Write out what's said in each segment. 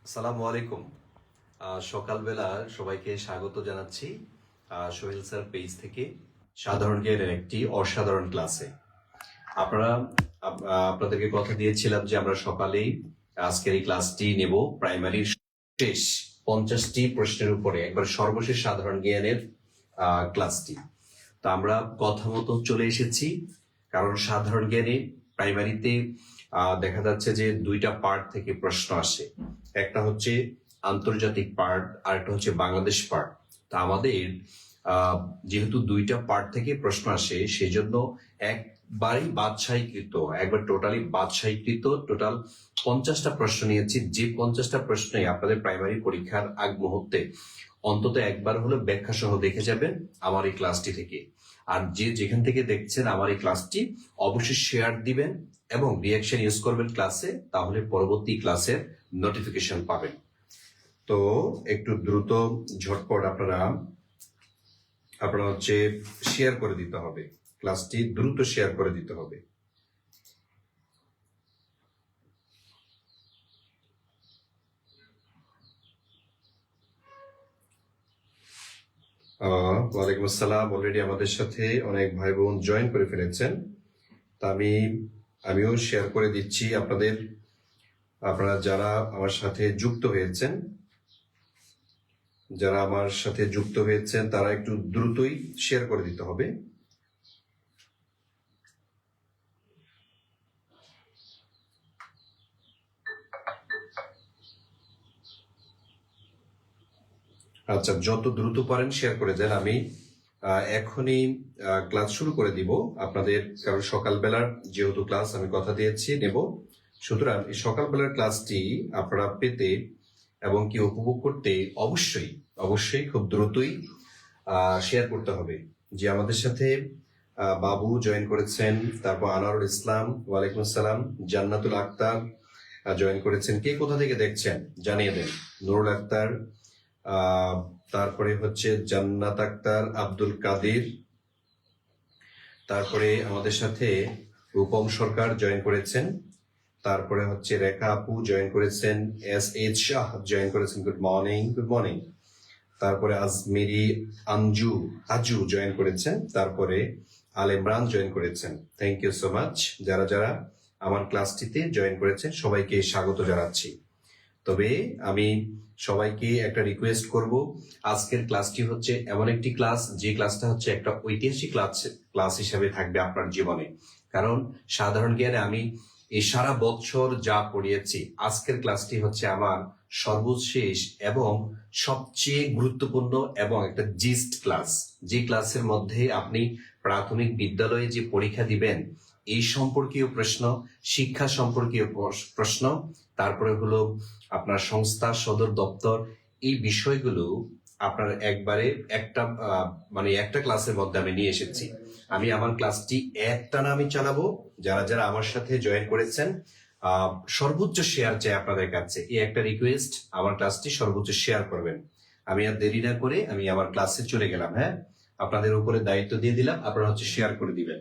আসসালামু আলাইকুম। সকালবেলা সবাইকে স্বাগত জানাচ্ছি সোহেল স্যার পেজ থেকে সাধারণ জ্ঞানের একটি অসাধারণ ক্লাসে। আপনারা আপনাদেরকে কথা দিয়েছিলাম যে আমরা সকালেই আজকের এই ক্লাসটি নেব প্রাইমারির শেষ 50টি প্রশ্নের উপরে একবার সর্বশেষ সাধারণ জ্ঞানের ক্লাসটি। তো আমরা কথা মতো চলে এসেছি, কারণ সাধারণ জ্ঞানে প্রাইমারিতে দেখা যাচ্ছে যে দুইটা পার্ট থেকে প্রশ্ন আসে। একটা হচ্ছে আন্তর্জাতিক পার্ট আর একটা হচ্ছে বাংলাদেশ পার্ট। তা আমাদের যেহেতু দুইটা পার্ট থেকে প্রশ্ন আসে, সেজন্য একবারই বাছাইকৃত, একবার টোটালি বাছাইকৃত টোটাল 50টা প্রশ্ন নিয়েছি। যে 50টা প্রশ্নই আপনাদের প্রাইমারি পরীক্ষার আগ মুহূর্তে অন্তত একবার হলো ব্যাখ্যা সহ দেখে যাবেন আমার এই ক্লাসটি থেকে। আর যে যেখান থেকে দেখছেন আমার এই ক্লাসটি অবশ্যই শেয়ার দিবেন এবং রিয়াকশন ইউজ করবেন ক্লাসে, তাহলে পরবর্তী ক্লাসের নোটিফিকেশন পাবেন। তো একটু দ্রুত ঝটপট আপনারা হচ্ছে শেয়ার করে দিতে হবে, ক্লাসটি দ্রুত শেয়ার করে দিতে হবে। ওয়ালাইকুম আসসালাম। অলরেডি আমাদের সাথে অনেক ভাই বোন জয়েন করে ফেলেছেন। তা আমিও শেয়ার করে দিচ্ছি আপনারা যারা আমার সাথে যুক্ত হয়েছেন তারা একটু দ্রুতই শেয়ার করে দিতে হবে। আচ্ছা, যত দ্রুত পারেন শেয়ার করে দেন। আমি এখনই ক্লাস শুরু করে দিব আপনাদের, কারণ সকালবেলার যেহেতু ক্লাস আমি কথা দিয়েছি নেব, সুতরাং এই সকালবেলার ক্লাসটি আপনারা পেতে এবং কি উপভোগ করতে অবশ্যই খুব দ্রুতই শেয়ার করতে হবে। যে আমাদের সাথে বাবু জয়েন করেছেন, তারপর আনোয়ারুল ইসলাম, ওয়ালাইকুম আসসালাম, জান্নাতুল আক্তার জয়েন করেছেন। কে কোথা থেকে দেখছেন জানিয়ে দেন। নুরুল আক্তার, তারপরে হচ্ছে জান্নাত আক্তার, আব্দুল কাদির, তারপরে আমাদের সাথে রূপম সরকার জয়েন করেছেন, তারপরে হচ্ছে রেখা আপু জয়েন করেছেন, SH শাহ জয়েন করেছেন, গুড মর্নিং। তারপরে আজমিরি আজু জয়েন করেছেন, তারপরে আল ইমরান জয়েন করেছেন। Thank you so much. যারা আমার ক্লাসটিতে জয়েন করেছেন সবাইকে স্বাগত জানাচ্ছি। তবে আমি সবাইকে একটা রিকোয়েস্ট করব, আজকের ক্লাসটি হচ্ছে এমন একটি ক্লাস যে ক্লাসটা হচ্ছে একটা ঐতিহাসিক ক্লাস হিসেবে থাকবে আপনার জীবনে। কারণ সাধারণ জ্ঞানে আমি এই সারা বছর যা পড়িয়েছি, আজকের ক্লাসটি হচ্ছে আমার সর্বশেষ এবং সবচেয়ে গুরুত্বপূর্ণ এবং একটা জিস্ট ক্লাস, যে ক্লাসের মধ্যে আপনি প্রাথমিক বিদ্যালয়ে যে পরীক্ষা দিবেন এই সম্পর্কীয় প্রশ্ন, শিক্ষা সম্পর্কীয় প্রশ্ন, তারপরে হলো আপনার সংস্থা সদর দপ্তর, এই বিষয়গুলো আপনার একবারে একটা ক্লাসের মধ্যে আমি নিয়ে এসেছি। আমি আমার ক্লাসটি একটানা আমি চালাবো। যারা আমার সাথে জয়েন করেছেন সর্বোচ্চ শেয়ার চাই আপনাদের কাছে, এই একটা রিকোয়েস্ট, আমার ক্লাসটি সর্বোচ্চ শেয়ার করবেন। আমি আর দেরি না করে আমি আমার ক্লাসে চলে গেলাম। হ্যাঁ, আপনাদের উপরে দায়িত্ব দিয়ে দিলাম, আপনারা হচ্ছে শেয়ার করে দিবেন।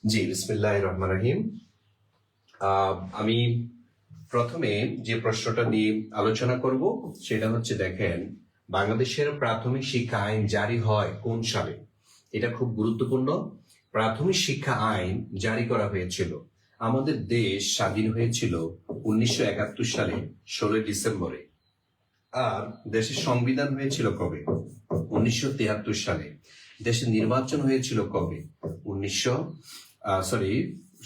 জি, বিসমিল্লাহির রহমানির রহিম। আমি প্রথমে যে প্রশ্নটা নিয়ে আলোচনা করব সেটা হচ্ছে, দেখেন, বাংলাদেশের প্রাথমিক শিক্ষা আইন জারি হয় কোন সালে? এটা খুব গুরুত্বপূর্ণ। প্রাথমিক শিক্ষা আইন জারি করা হয়েছিল, আমাদের দেশ স্বাধীন হয়েছিল 1971 সালে 16 ডিসেম্বরে। আর দেশের সংবিধান হয়েছিল কবে? 1973 সালে। দেশের নির্বাচন হয়েছিল কবে?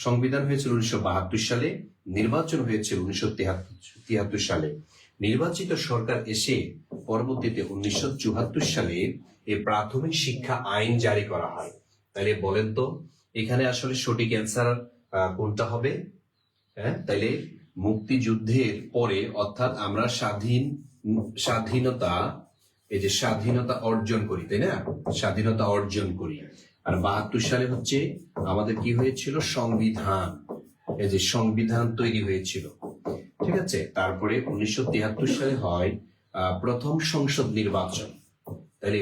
সংবিধান হয়েছিল 1972 সালে, নির্বাচন হয়েছিল 1973 সালে। নির্বাচিত সরকার এসে পরবর্তীতে 1974 সালে এই প্রাথমিক শিক্ষা আইন জারি করা হয়। তাইলে বলেন তো এখানে আসলে সঠিক অ্যান্সার কোনটা হবে? হ্যাঁ, তাইলে মুক্তিযুদ্ধের পরে, অর্থাৎ আমরা স্বাধীনতা অর্জন করি, তাই না? স্বাধীনতা অর্জন করি। আর 72 সালে হচ্ছে আমাদের কি হয়েছিল? সংবিধান। এই যে সংবিধান তৈরি হয়েছিল, ঠিক আছে। তারপরে 1973 সালে হয় প্রথম সংসদ নির্বাচন। তাহলে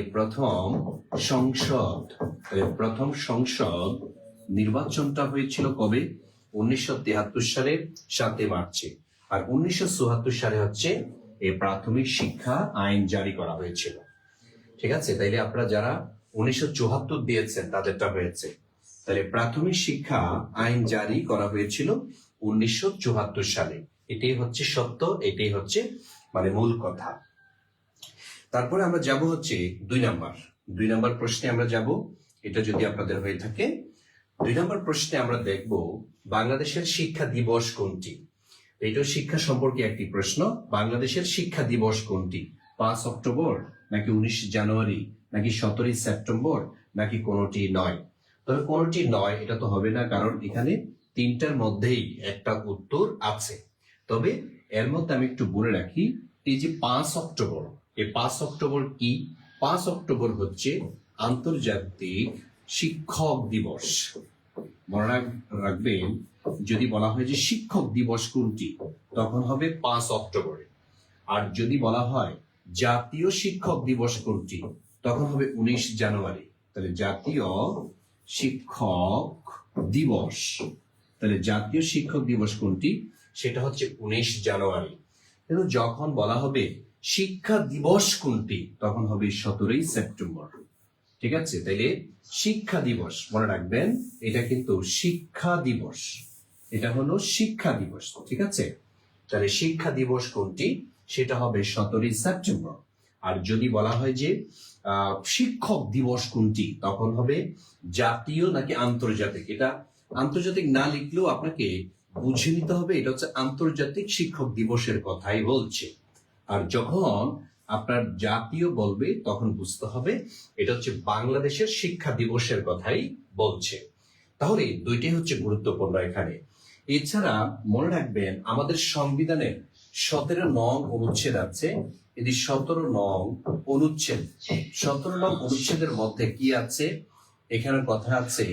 প্রথম সংসদ নির্বাচনটা হয়েছিল কবে? 1973 সালের 7 মার্চে। আর 1974 সালে হচ্ছে এই প্রাথমিক শিক্ষা আইন জারি করা হয়েছিল। ঠিক আছে, তাইলে আপনারা যারা 1974 দিয়েছেন তাদেরটা হয়েছে। তাহলে প্রাথমিক শিক্ষা আইন জারি করা হয়েছিল 1974 সালে। এটাই হচ্ছে সত্য, এটাই হচ্ছে মানে মূল কথা। তারপরে আমরা যাব হচ্ছে 2 নম্বর প্রশ্নে আমরা যাব। এটা যদি আপনাদের হয়ে থাকে, 2 নম্বর প্রশ্নে আমরা দেখব বাংলাদেশের শিক্ষা দিবস কোনটি। এটা শিক্ষা সম্পর্কে একটি প্রশ্ন। বাংলাদেশের শিক্ষা দিবস কোনটি? 5 অক্টোবর নাকি 19 জানুয়ারি নাকি 17 সেপ্টেম্বর নাকি কোনোটি নয়? তবে কোনোটি নয় এটা তো হবে না, কারণ এখানে 3টার মধ্যেই একটা উত্তর আছে। তবে এর মধ্যে আমি একটু বলে রাখি, এই যে 5 অক্টোবর, এই 5 অক্টোবর কি? 5 অক্টোবর হচ্ছে আন্তর্জাতিক শিক্ষক দিবস। মনে রাখবেন, যদি বলা হয় যে শিক্ষক দিবস কোনটি, তখন হবে 5 অক্টোবরে। আর যদি বলা হয় জাতীয় শিক্ষক দিবস কোনটি, তখন হবে 19 জানুয়ারি। তাহলে জাতীয় শিক্ষক দিবস, তাহলে জাতীয় শিক্ষক দিবস কোনটি? সেটা হচ্ছে 19 জানুয়ারি। কিন্তু যখন বলা হবে শিক্ষা দিবস কোনটি, তখন হবে 17 সেপ্টেম্বর। ঠিক আছে, তাইলে শিক্ষা দিবস মনে রাখবেন, এটা কিন্তু শিক্ষা দিবস, এটা হলো শিক্ষা দিবস। ঠিক আছে, তাহলে শিক্ষা দিবস কোনটি? সেটা হবে 17 সেপ্টেম্বর। আর যদি বলা হয় যে শিক্ষক দিবস কোনটি, তখন হবে জাতীয় নাকি আন্তর্জাতিক। এটা আন্তর্জাতিক না লিখলেও আপনাকে বুঝে নিতে হবে এটা হচ্ছে আন্তর্জাতিক শিক্ষক দিবসের কথাই বলছে। আর যখন আপনার জাতীয় বলবে তখন বুঝতে হবে এটা হচ্ছে বাংলাদেশের শিক্ষা দিবসের কথাই বলছে। তাহলে দুইটাই হচ্ছে গুরুত্বপূর্ণ এখানে। এছাড়া মনে রাখবেন আমাদের সংবিধানের 17 নং অনুচ্ছেদ আছে। এটি 17 নং অনুচ্ছেদ, 17 নং অনুচ্ছেদের মধ্যে কি আছে? এখানে কথা আছে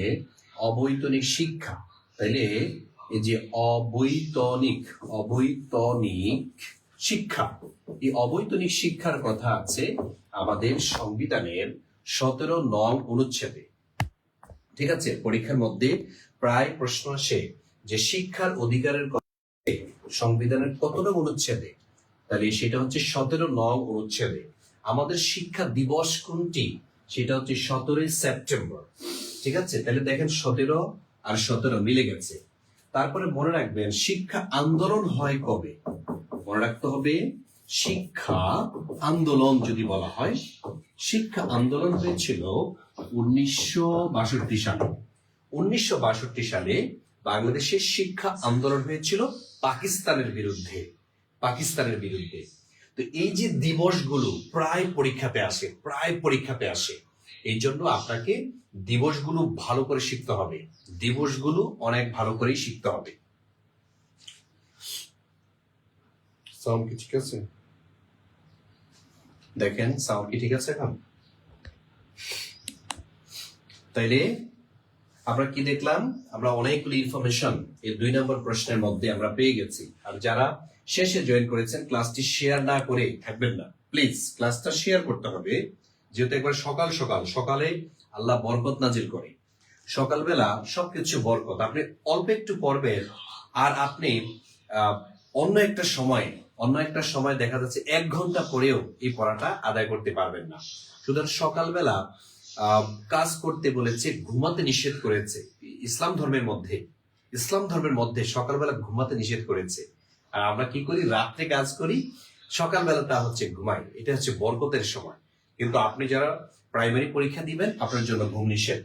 অবৈতনিক শিক্ষা। তাইলে এই যে অবৈতনিক শিক্ষা, এই অবৈতনিক শিক্ষার কথা আছে আমাদের সংবিধানের 17 নং অনুচ্ছেদে। ঠিক আছে, পরীক্ষার মধ্যে প্রায় প্রশ্ন আসে যে শিক্ষার অধিকারের সংবিধানের কত নং অনুচ্ছেদে? তাহলে সেটা হচ্ছে 17 নং অনুচ্ছেদে। আমাদের শিক্ষা দিবস কোনটি? সেটা হচ্ছে 17 সেপ্টেম্বর। ঠিক আছে, তাহলে দেখেন 17 আর 17 মিলে গেছে। তারপরে মনে রাখবেন শিক্ষা আন্দোলন হয় কবে? মনে রাখতে হবে শিক্ষা আন্দোলন যদি বলা হয়, শিক্ষা আন্দোলন হয়েছিল 1962 সালে। 1962 সালে বাংলাদেশের শিক্ষা আন্দোলন হয়েছিল পাকিস্তানের বিরুদ্ধে। তো এই যে দিবসগুলো প্রায় পরীক্ষাতে আসে, এই জন্য আপনাকে দিবসগুলো ভালো করে শিখতে হবে, দিবসগুলো অনেক ভালো করেই শিখতে হবে। সাউন্ড কি ঠিক আছে? দেখেন সাউন্ড কি ঠিক আছে এখন? তাইলে আমরা কি দেখলাম? আমরা অনেকগুলি ইনফরমেশন এই 2 নম্বর প্রশ্নের মধ্যে আমরা পেয়ে গেছি। আর যারা শেষে জয়েন করেছেন, ক্লাসটি শেয়ার না করে থাকবেন না প্লিজ, ক্লাসটা শেয়ার করতে হবে। যেহেতু একবার সকালে আল্লাহ বরকত নাজিল করে, সকালবেলা সবকিছু বরকত। আপনি অল্প একটু পড়বেন আর আপনি অন্য একটা সময় দেখা যাচ্ছে 1 ঘন্টা পরেও এই পড়াটা আদায় করতে পারবেন না। সুতরাং সকালবেলা কাজ করতে বলেছে, ঘুমাতে নিষেধ করেছে। ইসলাম ধর্মের মধ্যে সকালবেলা ঘুমাতে নিষেধ করেছে। আর আমরা কি করি? রাত্রে কাজ করি, সকালবেলাটা হচ্ছে ঘুমাই। এটা হচ্ছে বরকতের সময়। কিন্তু আপনি যারা প্রাইমারি পরীক্ষা দিবেন, আপনার জন্য ঘুম নিষেধ।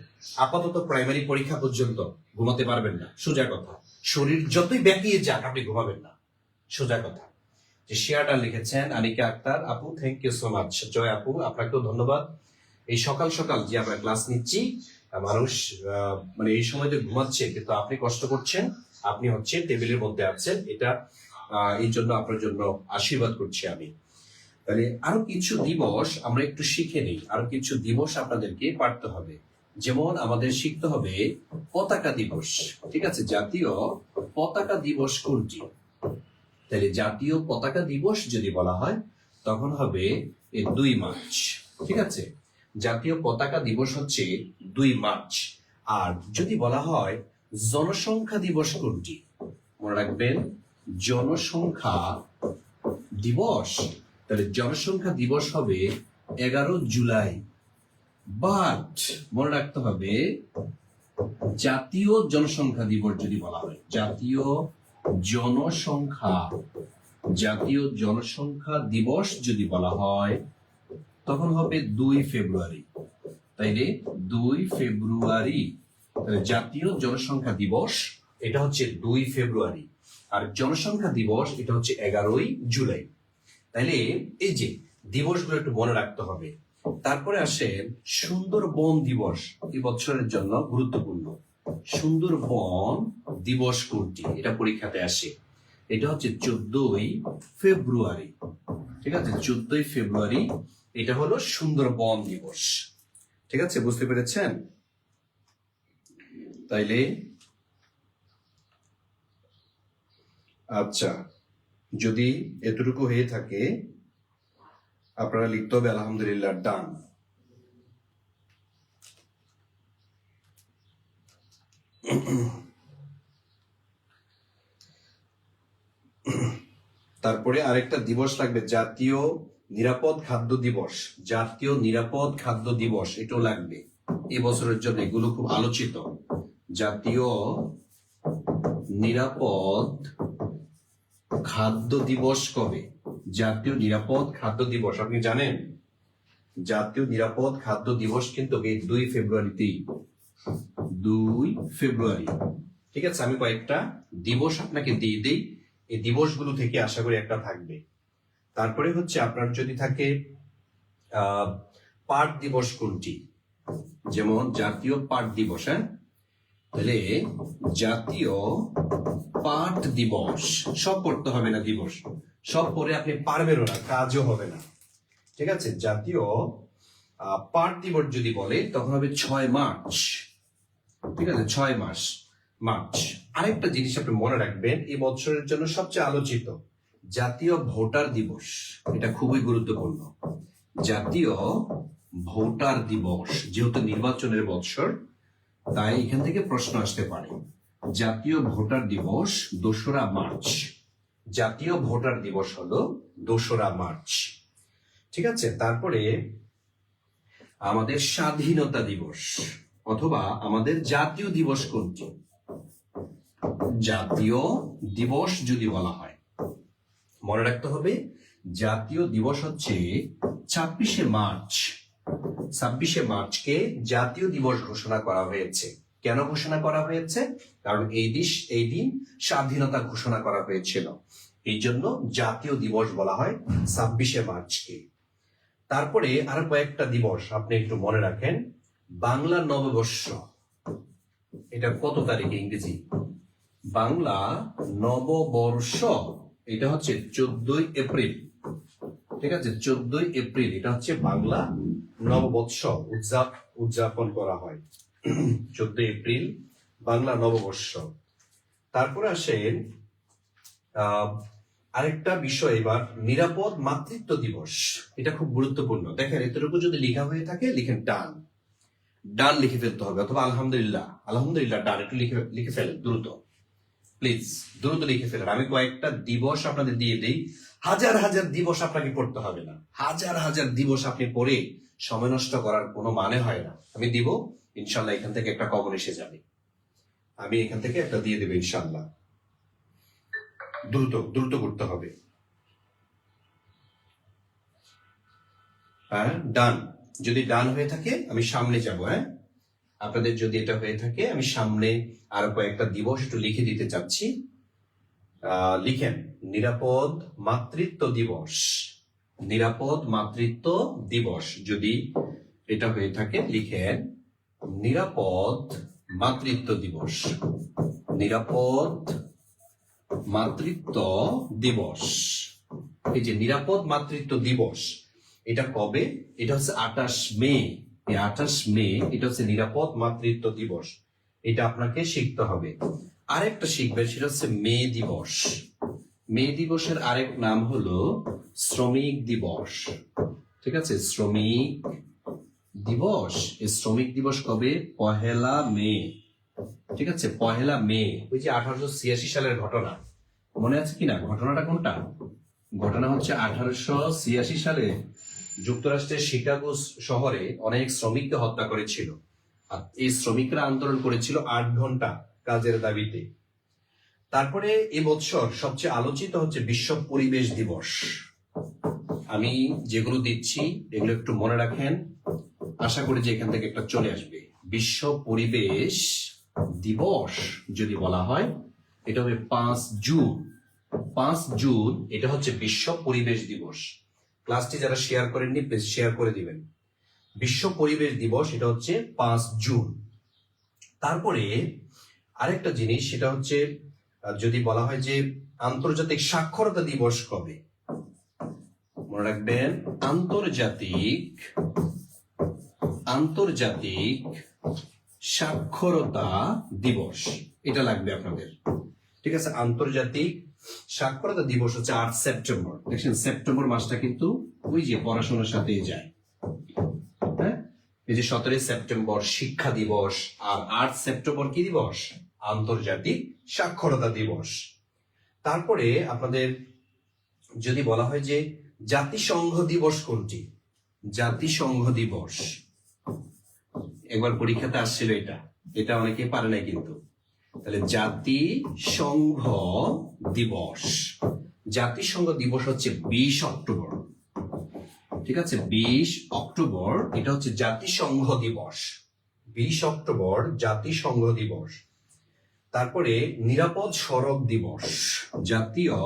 আপাতত প্রাইমারি পরীক্ষা পর্যন্ত ঘুমাতে পারবেন না, সোজা কথা। শরীর যতই ব্যাকিয়ে যাক আপনি ঘুমাবেন না, সোজা কথা। যে শেয়ারটা লিখেছেন আনিকা আক্তার আপু, থ্যাংক ইউ সো মাচ। জয় আপু, আপনাকেও ধন্যবাদ। এই সকাল যে আমরা ক্লাস নিচ্ছি, মানুষ মানে এই সময়তে ঘুমাচ্ছে, কিন্তু আপনি কষ্ট করছেন, আপনি হচ্ছে টেবিলের মধ্যে আছেন। এটা এই জন্য আপনার জন্য আশীর্বাদ করছি আমি। তাহলে আরো কিছু দিবস আমরা একটু শিখে নিই, আরো কিছু দিবস আপনাদেরকে পারতে হবে। যেমন আমাদের শিখতে হবে পতাকা দিবস। ঠিক আছে, জাতীয় পতাকা দিবস কোনটি? তাহলে জাতীয় পতাকা দিবস যদি বলা হয় তখন হবে 2 মার্চ। ঠিক আছে, জাতীয় পতাকা দিবস হচ্ছে 2 মার্চ। আর যদি বলা হয় জনসংখ্যা দিবস কোনটি? মনে রাখবেন জনসংখ্যা দিবস, তাহলে জনসংখ্যা দিবস হবে 11 জুলাই। বাট মনে রাখতে হবে জাতীয় জনসংখ্যা দিবস যদি বলা হয়, জাতীয় জনসংখ্যা দিবস যদি বলা হয় তখন হবে 2 ফেব্রুয়ারি। তাইলে 2 ফেব্রুয়ারি, জাতীয় জনসংখ্যা দিবস এটা হচ্ছে 2 ফেব্রুয়ারি, আর জনসংখ্যা দিবস এটা হচ্ছে 11 জুলাই। তাইলে এই যে দিবসগুলো একটু মনে রাখতে হবে। তারপরে আসে সুন্দরবন দিবস, এই বছরের জন্য গুরুত্বপূর্ণ। সুন্দরবন দিবস কোনটি, এটা পরীক্ষাতে আসে। এটা হচ্ছে 14 ফেব্রুয়ারি। ঠিক আছে, 14 ফেব্রুয়ারি এটা হলো সুন্দরবন দিবস। ঠিক আছে, বুঝতে পেরেছেন? তাইলে আচ্ছা, যদি এতটুকু হয়ে থাকে আপনারা লিখতে হবে আলহামদুলিল্লাহ, ডান। তারপরে আরেকটা দিবস লাগবে, জাতীয় নিরাপদ খাদ্য দিবস। জাতীয় নিরাপদ খাদ্য দিবস এটাও লাগবে এবছরের জন্য, এগুলো খুব আলোচিত। জাতীয় নিরাপদ খাদ্য দিবস কবে? জাতীয় নিরাপদ খাদ্য দিবস আপনি জানেন? জাতীয় নিরাপদ খাদ্য দিবস কিন্তু এই 2 ফেব্রুয়ারিতেই, 2 ফেব্রুয়ারি। ঠিক আছে, আমি কয়েকটা দিবস আপনাকে দিয়ে দেই, এই দিবসগুলো থেকে আশা করি একটা থাকবে। তারপরে হচ্ছে আপনার যদি থাকে পাট দিবস কোনটি, যেমন জাতীয় পাট দিবস। হ্যাঁ, তাহলে জাতীয় পাট দিবস, সব পড়তে হবে না দিবস, সব পড়ে আপনি পারবেনও না, কাজও হবে না। ঠিক আছে, জাতীয় পাট দিবস যদি বলে তখন হবে 6 মার্চ। ঠিক আছে, 6 মার্চ। আরেকটা জিনিস আপনি মনে রাখবেন, এই বছরের জন্য সবচেয়ে আলোচিত জাতীয় ভোটার দিবস, এটা খুবই গুরুত্বপূর্ণ। জাতীয় ভোটার দিবস, যেহেতু নির্বাচনের বছর, তাই এখান থেকে প্রশ্ন আসতে পারে। জাতীয় ভোটার দিবস 2রা মার্চ। জাতীয় ভোটার দিবস হলো 2রা মার্চ। ঠিক আছে, তারপরে আমাদের স্বাধীনতা দিবস অথবা আমাদের জাতীয় দিবস কোনটি? জাতীয় দিবস যদি বলা হয় মনে রাখতে হবে জাতীয় দিবস হচ্ছে 26শে মার্চ। 26শে মার্চকে জাতীয় দিবস ঘোষণা করা হয়েছে। কেন ঘোষণা করা হয়েছে? কারণ এই দিন স্বাধীনতা ঘোষণা করা হয়েছিল, এই জন্য জাতীয় দিবস বলা হয় 26শে মার্চকে। তারপরে আর কয়েকটা দিবস আপনি একটু মনে রাখেন। বাংলা নববর্ষ, এটা কত তারিখে ইংরেজি? বাংলা নববর্ষ এটা হচ্ছে 14 এপ্রিল। ঠিক আছে, 14 এপ্রিল এটা হচ্ছে বাংলা নববর্ষ উদযাপন করা হয়। 14 এপ্রিল বাংলা নববর্ষ। তারপরে আসেন আরেকটা বিষয়, এবার নিরাপদ মাতৃত্ব দিবস, এটা খুব গুরুত্বপূর্ণ। দেখেন এতটুকু যদি লেখা হয়ে থাকে লিখেন ডান, ডান লিখে ফেলতে হবে, অথবা আলহামদুলিল্লাহ, আলহামদুলিল্লাহ ডান, একটু লিখে ফেলেন দ্রুত, প্লিজ দ্রুত লিখে ফেলেন। আমি কয়েকটা দিবস আপনাদের দিয়ে দিই, হাজার হাজার দিবস আপনাকে পড়তে হবে না, হাজার হাজার দিবস আপনি পড়ে সময় নষ্ট করার কোনো মানে হয় না। আমি দিব ইনশাল্লাহ, এখান থেকে একটা কমন এসে যাবে, আমি এখান থেকে একটা দিয়ে দেবো ইনশাল্লাহ। দ্রুত দ্রুত করতে হবে। হ্যাঁ, ডান। যদি ডান হয়ে থাকে আমি সামনে যাব। হ্যাঁ, আপনাদের যদি এটা হয়ে থাকে আমি সামনে আরো কয়েকটা দিবস একটু লিখে দিতে চাচ্ছি। লিখেন নিরাপদ মাতৃত্ব দিবস। নিরাপদ মাতৃত্ব দিবস যদি এটা হয়ে থাকে লিখেন নিরাপদ মাতৃত্ব দিবস। নিরাপদ মাতৃত্ব দিবস। এই যে নিরাপদ মাতৃত্ব দিবস, এটা কবে? এটা হচ্ছে 28 মে। এই 28 মে এটা হচ্ছে নিরাপদ মাতৃত্ব দিবস, এটা আপনাকে শিখতে হবে। আরেকটা শিখবেন, সেটা হচ্ছে মে দিবস। মে দিবসের আরেক নাম হলো শ্রমিক দিবস। ঠিক আছে, শ্রমিক দিবস। এই শ্রমিক দিবস কবে? 1 মে। ঠিক আছে, 1 মে। ওই যে 1886 সালের ঘটনা, মনে আছে কিনা ঘটনাটা কোনটা? ঘটনা হচ্ছে 1886 সালে যুক্তরাষ্ট্রের শিকাগো শহরে অনেক শ্রমিককে হত্যা করেছিল। আর এই শ্রমিকরা আন্দোলন করেছিল 8 ঘন্টা কাজের দাবিতে। তারপরে এই বছর সবচেয়ে আলোচিত হচ্ছে বিশ্ব পরিবেশ দিবস। আমি যেগুলো দিচ্ছি এগুলো একটু মনে রাখেন, আশা করি যে এখান থেকে একটা চলে আসবে। বিশ্ব পরিবেশ দিবস যদি বলা হয়, এটা হবে 5 জুন। 5 জুন এটা হচ্ছে বিশ্ব পরিবেশ দিবস। ক্লাসটি যারা শেয়ার করেননি প্লিজ শেয়ার করে দিবেন। বিশ্ব পরিবেশ দিবস এটা হচ্ছে 5 জুন। তারপরে আরেকটা জিনিস, সেটা হচ্ছে যদি বলা হয় যে আন্তর্জাতিক সাক্ষরতা দিবস কবে, মনে রাখবেন আন্তর্জাতিক সাক্ষরতা দিবস, এটা লাগবে আপনাদের। ঠিক আছে, আন্তর্জাতিক সাক্ষরতা দিবস হচ্ছে 8 সেপ্টেম্বর। দেখছেন সেপ্টেম্বর মাসটা কিন্তু ওই যে পড়াশোনার সাথে যায়। হ্যাঁ, এই যে 17 সেপ্টেম্বর শিক্ষা দিবস, আর 8 সেপ্টেম্বর কি দিবস? আন্তর্জাতিক সাক্ষরতা দিবস। তারপরে আপনাদের যদি বলা হয় যে জাতিসংঘ দিবস কোনটি? জাতিসংঘ দিবস, একবার পরীক্ষাতে আসছিল এটা অনেকে পারে না কিন্তু। তাহলে জাতিসংঘ দিবস, জাতিসংঘ দিবস হচ্ছে 20 অক্টোবর। ঠিক আছে, 20 অক্টোবর এটা হচ্ছে জাতিসংঘ দিবস। 20 অক্টোবর জাতিসংঘ দিবস। তারপরে নিরাপদ সড়ক দিবস, জাতীয়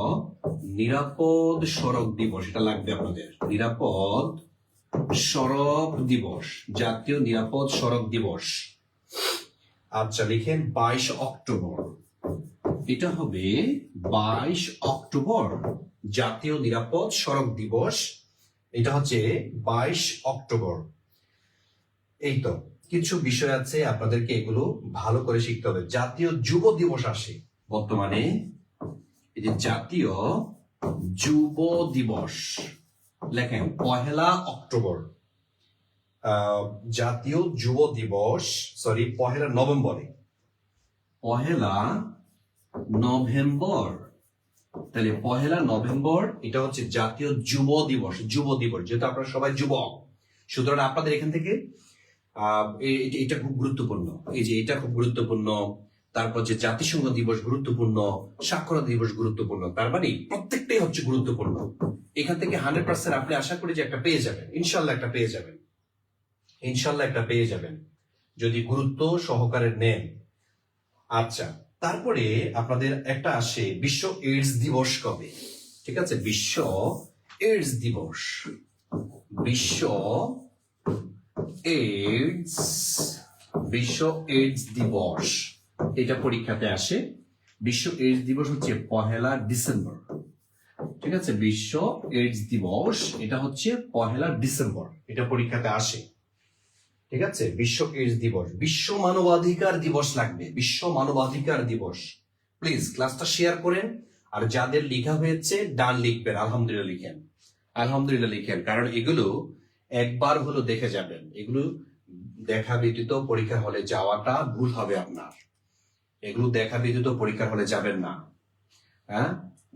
নিরাপদ সড়ক দিবস, এটা লাগবে আপনাদের। নিরাপদ সড়ক দিবস, জাতীয় নিরাপদ সড়ক দিবস। আচ্ছা লিখেন 22 অক্টোবর, এটা হবে 22 অক্টোবর জাতীয় নিরাপদ সড়ক দিবস, এটা হচ্ছে 22 অক্টোবর। এই তো কিছু বিষয় আছে, আপনাদেরকে এগুলো ভালো করে শিখতে হবে। জাতীয় যুব দিবস আসে বর্তমানে, এই যে জাতীয় যুব দিবস লেখেন 1 অক্টোবর। জাতীয় যুব দিবস 1 নভেম্বরে, 1 নভেম্বর। তাহলে 1 নভেম্বর এটা হচ্ছে জাতীয় যুব দিবস। যুব দিবস, যেহেতু আপনারা সবাই যুবক, সুতরাং আপনাদের এখান থেকে এটা খুব গুরুত্বপূর্ণ। এই যে এটা খুব গুরুত্বপূর্ণ, তারপর যে জাতিসংঘ দিবস গুরুত্বপূর্ণ, সাক্ষরতা দিবস গুরুত্বপূর্ণ, তার মানে প্রত্যেকটাই হচ্ছে গুরুত্বপূর্ণ। এখান থেকে 100% আপনি আশা করি যে একটা পেয়ে যাবেন, ইনশাল্লাহ একটা পেয়ে যাবেন, ইনশাল্লাহ একটা পেয়ে যাবেন যদি গুরুত্ব সহকারে নেন। আচ্ছা, তারপরে আপনাদের একটা আসে বিশ্ব এইডস দিবস কবে? ঠিক আছে, বিশ্ব এইডস দিবস, বিশ্ব এইডস দিবস, এটা পরীক্ষাতে আসে। বিশ্ব এইডস দিবস হচ্ছে 1 ডিসেম্বর। ঠিক আছে, বিশ্ব এইডস দিবস এটা হচ্ছে 1 ডিসেম্বর, এটা পরীক্ষাতে আসে। ঠিক আছে, বিশ্ব এইডস দিবস। বিশ্ব মানবাধিকার দিবস লাগবে, বিশ্ব মানবাধিকার দিবস। প্লিজ ক্লাসটা শেয়ার করেন, আর যাদের লেখা হয়েছে ডান লিখবেন, আলহামদুলিল্লাহ লিখেন, আলহামদুলিল্লাহ লিখেন, কারণ এগুলো একবার হলো দেখে যাবেন। এগুলো দেখা ব্যতীত পরীক্ষার হলে যাওয়াটা ভুল হবে আপনার। এগুলো দেখা ব্যতীত পরীক্ষার হলে যাবেন না। হ্যাঁ,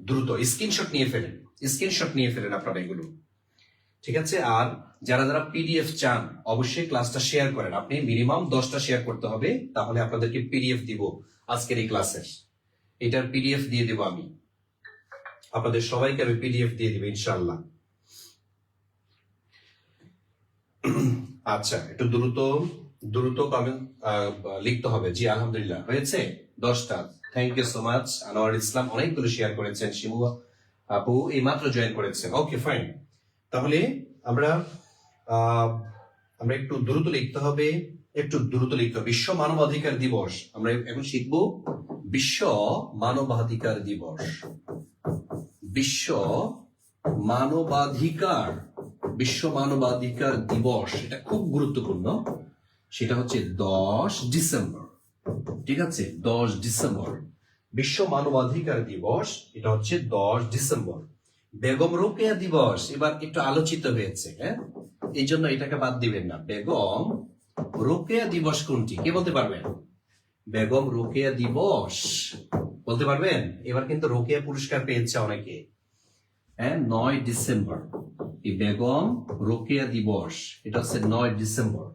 দ্রুত স্ক্রিনশট নিয়ে ফেলেন, স্ক্রিনশট নিয়ে ফেলেন আপনারা এগুলো। ঠিক আছে, আর যারা যারা পিডিএফ চান অবশ্যই ক্লাসটা শেয়ার করেন। আপনি মিনিমাম 10টা শেয়ার করতে হবে, তাহলে আপনাদেরকে পিডিএফ দিব আজকের এই ক্লাসের। এটার পিডিএফ দিয়ে দেব আমি, আপনাদের সবাইকে আমি পিডিএফ দিয়ে দিব ইনশাআল্লাহ। আচ্ছা, একটু দ্রুত কমেন্ট লিখতে হবে। জি আলহামদুলিল্লাহ হয়েছে 10টা। Thank you so much. Anwar Islam অনেকগুলো শেয়ার করেছেন, শিমু আপু এই মাত্র জয়েন করেছেন। ওকে ফাইন, তাহলে আমরা একটু দ্রুত লিখতে হবে, একটু দ্রুত লিখতে হবে। বিশ্ব মানবাধিকার দিবস আমরা এখন শিখবো। বিশ্ব মানবাধিকার দিবস, বিশ্ব মানবাধিকার দিবস, এটা খুব গুরুত্বপূর্ণ। সেটা হচ্ছে 10 ডিসেম্বর। ঠিক আছে, 10 ডিসেম্বর বিশ্ব মানবাধিকার দিবস, এটা হচ্ছে 10 ডিসেম্বর। বেগম রোকেয়া দিবস এবার একটু আলোচিত হয়েছে, হ্যাঁ, এই জন্য এটাকে বাদ দিবেন না। বেগম রোকেয়া দিবস কোনটি, কে বলতে পারবেন? বেগম রোকেয়া দিবস বলতে পারবেন? এবার কিন্তু রোকেয়া পুরস্কার পেয়েছে অনেকে। হ্যাঁ, 9 ডিসেম্বর এই বেগম রোকেয়া দিবস, এটা হচ্ছে 9 ডিসেম্বর।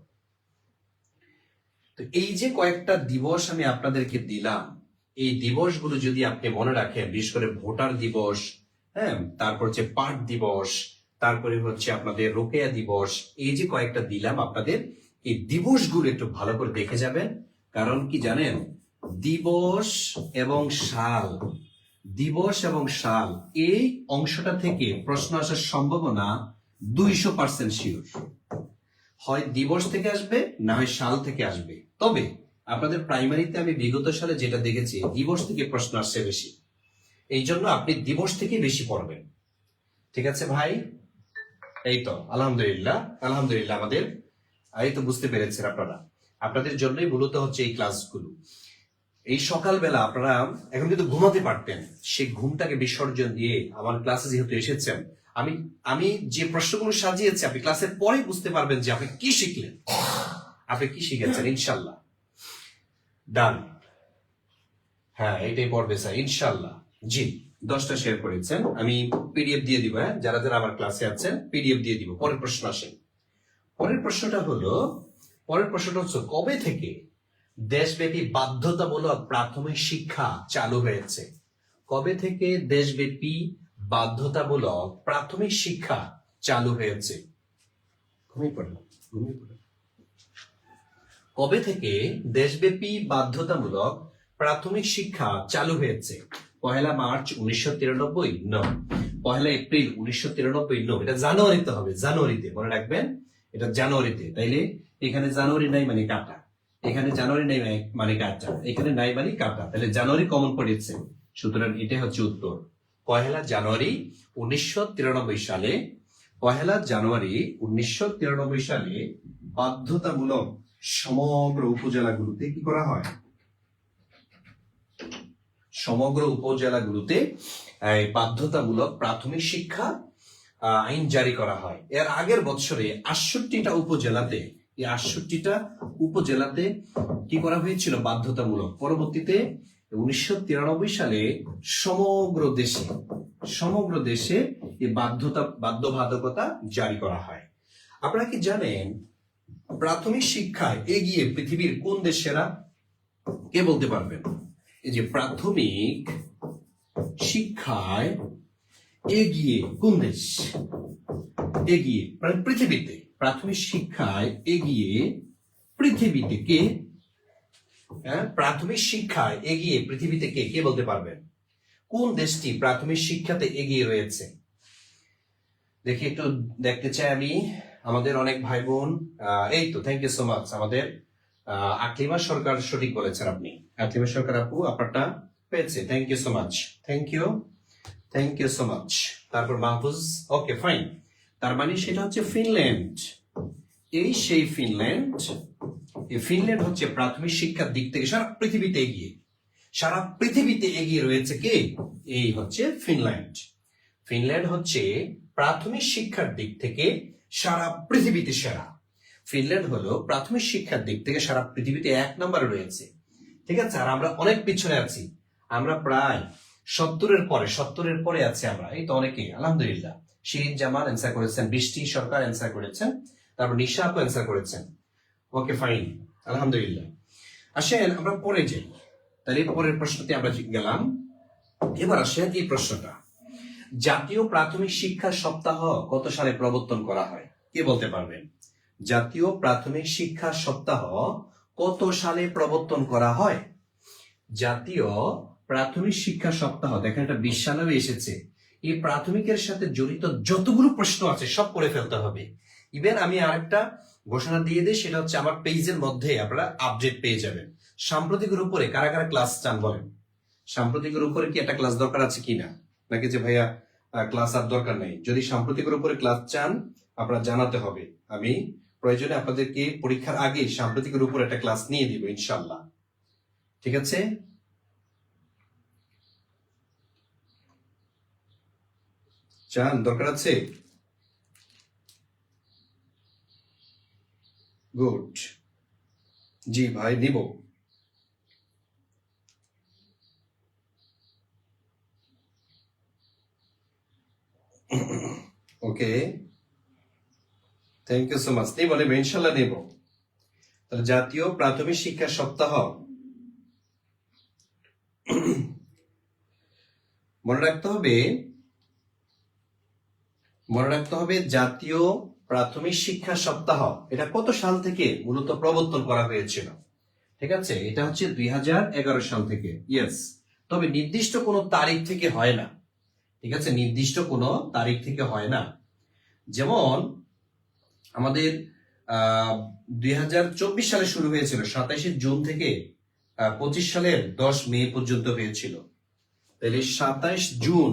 তো এই যে কয়েকটা দিবস আমি আপনাদেরকে দিলাম, এই দিবসগুলো যদি আপনি মনে রাখেন, বিশেষ করে ভোটার দিবস, হ্যাঁ, তারপর হচ্ছে পাট দিবস, তারপরে হচ্ছে আপনাদের রোকেয়া দিবস, এই যে কয়েকটা দিলাম আপনাদের, এই দিবসগুলো একটু ভালো করে দেখে যাবেন। কারণ কি জানেন, দিবস এবং সাল, দিবস এবং সাল এই অংশটা থেকে প্রশ্ন আসার সম্ভাবনা 200% শিওর। হয় দিবস থেকে আসবে, না হয় সাল থেকে আসবে। তবে আপনাদের প্রাইমারিতে আমি বিগত সালে যেটা দেখেছি, দিবস থেকে প্রশ্ন আসছে বেশি। এই জন্য আপনি দিবস থেকে বেশি পড়বেন। ঠিক আছে ভাই? এই তো আলহামদুলিল্লাহ, আলহামদুলিল্লাহ। আমাদের এই তো বুঝতে পেরেছেন আপনারা, আপনাদের জন্যই মূলত হচ্ছে এই ক্লাসগুলো। এই সকালবেলা আপনারা এখন কিন্তু ঘুমাতে পারতেন, সেই ঘুমটাকে বিসর্জন দিয়ে আমার ক্লাসে যেহেতু এসেছেন, আমি আমি যে প্রশ্নগুলো সাজিয়েছি আপনি ক্লাসের পরে বুঝতে পারবেন যে আপনি কি শিখলেন, আপনি কি শিখেছেন। ইনশাল্লাহ ডান। হ্যাঁ, এটাই পড়বে স্যার ইনশাল্লাহ। জি, 10টা শেয়ার করেছেন, আমি পিডিএফ দিয়ে দিব। হ্যাঁ, যারা যারা আমার ক্লাসে আছেন পিডিএফ দিয়ে দিব। পরের প্রশ্ন আসেন। পরের প্রশ্নটা হচ্ছে কবে থেকে দেশব্যাপী বাধ্যতামূলক প্রাথমিক শিক্ষা চালু হয়েছে? কবে থেকে দেশব্যাপী বাধ্যতামূলক প্রাথমিক শিক্ষা চালু হয়েছে? ঘুমিয়ে পড়েন, ঘুমিয়ে পড়েন। কবে থেকে দেশব্যাপী বাধ্যতামূলক প্রাথমিক শিক্ষা চালু হয়েছে? 1 মার্চ 1993? নো। 1 এপ্রিল 1993? নো। এটা জানুয়ারিতে হবে, জানুয়ারিতে মনে রাখবেন, এটা জানুয়ারিতে। তাইলে এখানে জানুয়ারি নাই মানে কাটা, এখানে জানুয়ারি নাই মানে কাটা, এখানে নাই মানে কাটা, তাহলে জানুয়ারি কমন পড়েছে। সুতরাং এটাই হচ্ছে উত্তর। 1 জানুয়ারি 1993 সালে, 1 জানুয়ারি 1993 সালে বাধ্যতামূলক সমগ্র উপজেলাগুলোতে কি করা হয়? সমগ্র উপজেলাগুলোতে বাধ্যতামূলক প্রাথমিক শিক্ষা আইন জারি করা হয়। এর আগের বছরে 68টা উপজেলাতে, এই 68টা উপজেলাতে কি করা হয়েছিল? বাধ্যতামূলক। পরবর্তীতে 1993 সালে সমগ্র দেশে এই বাধ্যবাধকতা জারি করা হয়। আপনারা কি জানেন প্রাথমিক শিক্ষায় এগিয়ে পৃথিবীর কোন দেশ সেরা? কে বলতে পারবেন? এই যে প্রাথমিক শিক্ষায় এগিয়ে কোন দেশ? এগিয়ে মানে পৃথিবীতে, প্রাথমিক শিক্ষায় এগিয়ে পৃথিবীতে কে? হ্যাঁ, প্রাথমিক শিক্ষায় এগিয়ে পৃথিবীতে কে? কে বলতে পারবেন কোন দেশটি প্রাথমিক শিক্ষাতে এগিয়ে রয়েছে? দেখি একটু দেখতে চাই আমি আমাদের অনেক ভাই বোন। এই তো, থ্যাংক ইউ সো মাচ। আমাদের আকলিমা সরকার সঠিক বলেছেন আপনি। আকলিমা সরকার আপু আপনারটা পেয়েছে, thank you so much, thank you so much. তারপর মাহফুজ, ওকে ফাইন। তার মানে সেটা হচ্ছে ফিনল্যান্ড। এই সেই ফিনল্যান্ড। এই ফিনল্যান্ড হচ্ছে প্রাথমিক শিক্ষার দিক থেকে সারা পৃথিবীতে এগিয়ে, সারা পৃথিবীতে এগিয়ে রয়েছে কে? এই হচ্ছে ফিনল্যান্ড। ফিনল্যান্ড হচ্ছে প্রাথমিক শিক্ষার দিক থেকে সারা পৃথিবীতে সেরা। ফিনল্যান্ড হলো প্রাথমিক শিক্ষার দিক থেকে সারা পৃথিবীতে 1 নম্বরে রয়েছে। ঠিক আছে, আর আমরা অনেক পিছনে আছি। আমরা প্রায় 70-এর পরে আছি আমরা। এই তো অনেকে, আলহামদুলিল্লাহ। শিরিন জামান অ্যান্সার করেছেন, বৃষ্টি সরকার অ্যান্সার করেছেন, তারপর নিশা আপু অ্যান্সার করেছেন। ওকে ফাইন, আলহামদুলিল্লাহ। আসেন আমরা পরে যাই। তাহলে পরের প্রশ্নতে আমরা গেলাম। এবার আসেন এই প্রশ্নটা, জাতীয় প্রাথমিক শিক্ষা সপ্তাহ কত সালে প্রবর্তন করা হয়? কে বলতে পারবেন? জাতীয় প্রাথমিক শিক্ষা সপ্তাহ কত সালে প্রবর্তন করা হয়? জাতীয় প্রাথমিক শিক্ষা সপ্তাহ, দেখেন এটা 20 সালেও এসেছে। এই প্রাথমিকের সাথে জড়িত যতগুলো প্রশ্ন আছে সব পড়ে ফেলতে হবে। ইভেন আমি আরেকটা ঘোষণা দিয়ে দিই, সেটা হচ্ছে আমার পেজের মধ্যে আপনারা আপডেট পেয়ে যাবেন। সাম্প্রতিকের উপরে কারা কারা ক্লাস চান বলেন? সাম্প্রতিকের উপরে কি একটা ক্লাস দরকার আছে কিনা, নাকি যে ভাইয়া ক্লাস আর দরকার নেই? যদি সাম্প্রতিকের উপরে ক্লাস চান আপনারা জানাতে হবে। আমি প্রয়োজনে আপনাদেরকে পরীক্ষার আগে সাম্প্রতিকের উপর একটা ক্লাস নিয়ে দিব ইনশাল্লাহ। ঠিক আছে? চান, দরকার আছে? গুড। জি ভাই, নিব। ওকে, থ্যাংক ইউ সো মাচ। নেব ইনশাল্লাহ নেব। তাহলে জাতীয় প্রাথমিক শিক্ষা সপ্তাহ, মনে রাখতে হবে জাতীয় প্রাথমিক শিক্ষা সপ্তাহ এটা কত সাল থেকে মূলত প্রবর্তন করা হয়েছিল? ঠিক আছে, এটা হচ্ছে 2011 সাল থেকে। ইয়েস, তবে নির্দিষ্ট কোনো তারিখ থেকে হয় না। ঠিক আছে, নির্দিষ্ট কোনো তারিখ থেকে হয় না। যেমন আমাদের 2024 সালে শুরু হয়েছিল 27 জুন থেকে 25 সালের 10 মে পর্যন্ত হয়েছিল। তাহলে 27 জুন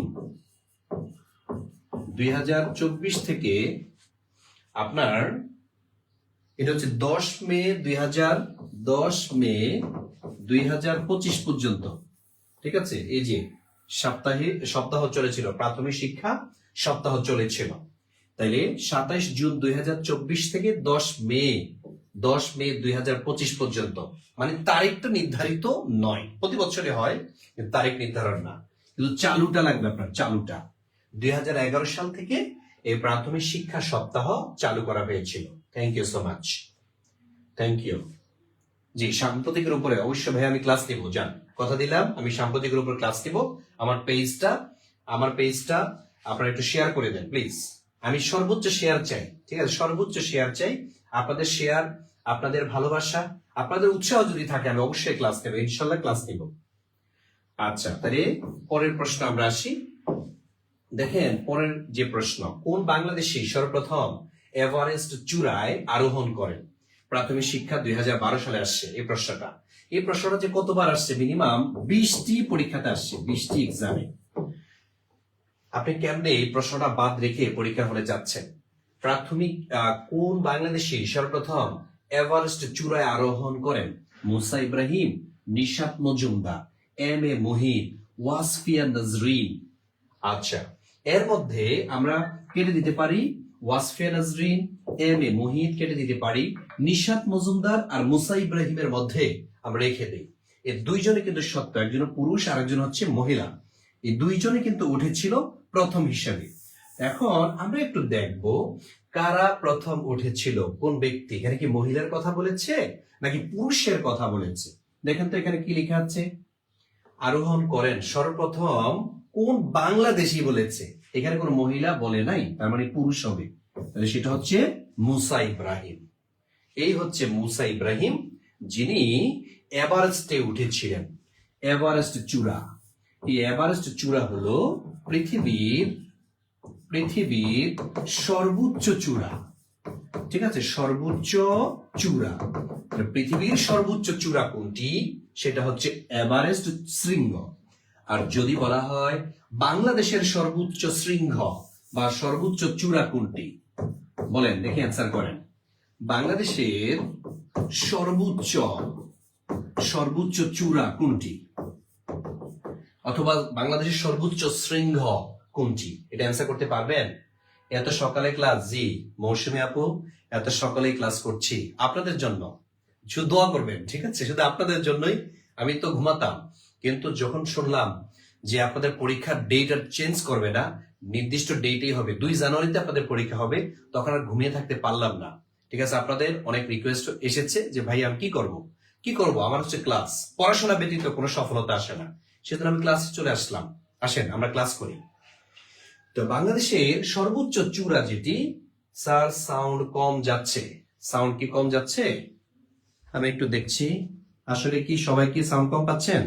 2024 থেকে আপনার এটা হচ্ছে 10 মে 2025 পর্যন্ত। ঠিক আছে, এই যে সপ্তাহ চলেছিল, প্রাথমিক শিক্ষা সপ্তাহ চলেছিল। তাইলে 27 জুন 2024 থেকে 10 মে 2025 পর্যন্ত, মানে তারিখটা নির্ধারিত নয়, প্রতি বছরে হয় কিন্তু তারিখ নির্ধারণ না। কিন্তু চালুটা লাগবে আপনার, চালুটা 2011 সাল থেকে এই প্রাথমিক শিক্ষা সপ্তাহ চালু করা হয়েছিল। Thank you so much, thank you. জি, সাম্প্রতিকের উপরে অবশ্যই ভাই আমি ক্লাস নিব, জান কথা দিলাম, আমি সাম্প্রতিকের উপর ক্লাস নিব। আমার পেজটা আপনারা একটু শেয়ার করে দেন প্লিজ। আমি সর্বোচ্চ শেয়ার চাই, ঠিক আছে, সর্বোচ্চ শেয়ার চাই। আপনাদের শেয়ার, আপনাদের ভালোবাসা, আপনাদের উৎসাহ যদি থাকে আমি অবশ্যই ক্লাস নেব, ইনশাল্লাহ ক্লাস নিব। আচ্ছা, তাহলে পরের প্রশ্ন আমরা আসি। দেখেন পরের যে প্রশ্ন, কোন বাংলাদেশী সর্বপ্রথম এভারেস্ট চূড়ায় আরোহণ করেন? প্রাথমিক শিক্ষা 2012 সালে আসছে এই প্রশ্নটা। এই প্রশ্নটা যে কতবার আসছে, মিনিমাম 20টি পরীক্ষাতে আসছে, 20টি এক্সামে। আপনি কেমনে এই প্রশ্নটা বাদ রেখে পরীক্ষা হলে যাচ্ছেন? কোন বাংলাদেশী সর্বপ্রথম এভারেস্ট চূড়ায় আরোহণ করেন? Musa Ibrahim, Nishat Majumdar, M A Mohid, Wasfia Nazrin. আচ্ছা, এর মধ্যে আমরা কেটে দিতে পারি ওয়াসফিয়া নাজরিন, এম এ মহিদ কেটে দিতে পারি, নিশাত মজুমদার আর মুসা ইব্রাহিমের মধ্যে আমরা রেখে দিই। এই দুইজনে কিন্তু সত্য, একজন পুরুষ আর একজন হচ্ছে মহিলা। এই দুইজনে কিন্তু উঠেছিল প্রথম হিসাবে। এখন আমরা একটু দেখব কারা প্রথম উঠেছিল, কোন ব্যক্তি। এখানে কি মহিলার কথা বলেছে নাকি পুরুষের কথা বলেছে? দেখেন তো এখানে কি লেখা আছে, আরোহণ করেন সর্বপ্রথম কোন বাংলাদেশী বলেছে, এখানে কোন মহিলা বলে নাই, তার মানে পুরুষ হবে। তাহলে সেটা হচ্ছে মুসা ইব্রাহিম। এই হচ্ছে মুসা ইব্রাহিম, যিনি এভারেস্টে উঠেছিলেন। এভারেস্ট চূড়া, এই এভারেস্ট চূড়া হলো পৃথিবীর সর্বোচ্চ চূড়া। ঠিক আছে, সর্বোচ্চ চূড়া। পৃথিবীর সর্বোচ্চ চূড়া কোনটি? সেটা হচ্ছে এভারেস্ট শৃঙ্গ। আর যদি বলা হয় বাংলাদেশের সর্বোচ্চ শৃঙ্গ বা সর্বোচ্চ চূড়া কোনটি, বলেন দেখি, অ্যান্সার করেন। বাংলাদেশের সর্বোচ্চ চূড়া কোনটি, অথবা বাংলাদেশের সর্বোচ্চ শৃঙ্গ কোনটি? এটা অ্যান্সার করতে পারবেন? এত সকালে ক্লাস, জি মৌসুমী আপু, এত সকালে ক্লাস করছি আপনাদের জন্য, শুধু দোয়া করবেন, ঠিক আছে, শুধু আপনাদের জন্যই। আমি তো ঘুমাতাম, কিন্তু যখন শুনলাম যে আপনাদের পরীক্ষার ডেট আর চেঞ্জ করবে না, নির্দিষ্ট ডেটেই হবে, 2 জানুয়ারিতে আপনাদের পরীক্ষা হবে, তখন আর ঘুমিয়ে থাকতে পারলাম না। ঠিক আছে, আপনাদের অনেক রিকোয়েস্ট এসেছে যে ভাই আমি কি করব, আমার হচ্ছে ক্লাস, পড়াশোনা ব্যতীত কোনো সফলতা আসে না, সেজন্য আমি ক্লাসে চলে আসলাম। আসেন আমরা ক্লাস করি। তো বাংলাদেশের সর্বোচ্চ চূড়া যেটি, স্যার সাউন্ড কম যাচ্ছে, সাউন্ড কি কম যাচ্ছে? আমি একটু দেখছি, আসলে কি সবাই কি সাউন্ড কম পাচ্ছেন?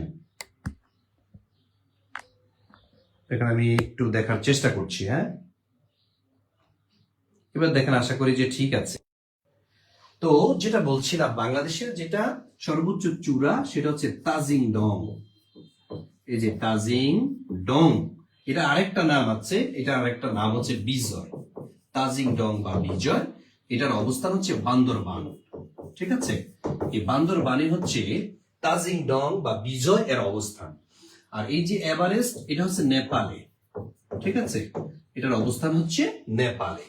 এখানে আমি একটু দেখার চেষ্টা করছি। হ্যাঁ, এবার দেখেন, আশা করি যে ঠিক আছে। তো যেটা বলছিলাম, বাংলাদেশের যেটা সর্বোচ্চ চূড়া সেটা হচ্ছে তাজিং ডং। এই যে তাজিং ডং, এটা আরেকটা নাম আছে, এটা আরেকটা নাম হচ্ছে বিজয়। তাজিং ডং বা বিজয়, এটার অবস্থান হচ্ছে বান্দরবান। ঠিক আছে, এই বান্দরবানে হচ্ছে তাজিং ডং বা বিজয় এর অবস্থান। আর এই যে এভারেস্ট, এটা হচ্ছে নেপালে। ঠিক আছে, এটার অবস্থান হচ্ছে নেপালে।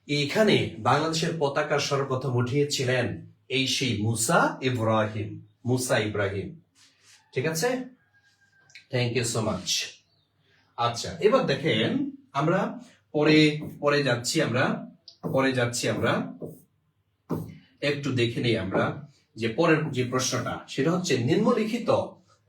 এখানে বাংলাদেশের পতাকা সর্বপ্রথম উঠিয়েছিলেন এই সেই মুসা ইব্রাহিম। ঠিক আছে, থ্যাংক ইউ সো মাচ। আচ্ছা, এবার দেখেন আমরা পরে পরে যাচ্ছি আমরা একটু দেখে নেই আমরা যে পরের যে প্রশ্নটা, সেটা হচ্ছে নিম্নলিখিত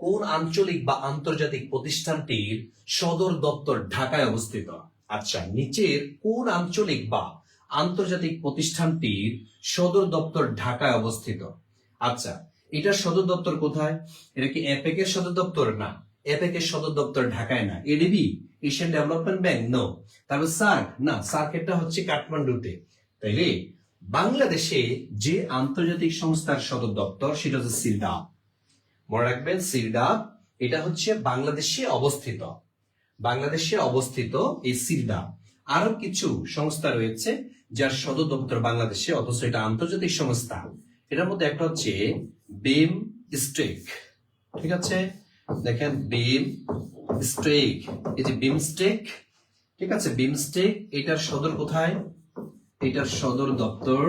কোন আঞ্চলিক বা আন্তর্জাতিক প্রতিষ্ঠানটির সদর দপ্তর ঢাকায় অবস্থিত? আচ্ছা, নিচের কোন আঞ্চলিক বা আন্তর্জাতিক প্রতিষ্ঠানটির সদর দপ্তর ঢাকায় অবস্থিত? আচ্ছা, এটার সদর দপ্তর কোথায়? এটা কি এপেক এর সদর দপ্তর? না, এপেক এর সদর দপ্তর ঢাকায় না। ADB, Asian Development Bank? No. তারপর সার্ক? না, সার্ক এটা হচ্ছে কাঠমান্ডুতে। তাইলে বাংলাদেশে যে আন্তর্জাতিক সংস্থার সদর দপ্তর সেটা হচ্ছে সিরডাপ। মনে রাখবেন, সিরডাপ এটা হচ্ছে বাংলাদেশে অবস্থিত এই সিরডাপ। আরো কিছু সংস্থা রয়েছে যার সদর দপ্তর বাংলাদেশে, অথচ এটা আন্তর্জাতিক সংস্থা। এটার মধ্যে একটা হচ্ছে বিম স্টেক। ঠিক আছে, দেখেন বিম স্টেক, এই যে বিমস্টেক, ঠিক আছে, বিমস্টেক এটার সদর কোথায়? এটার সদর দপ্তর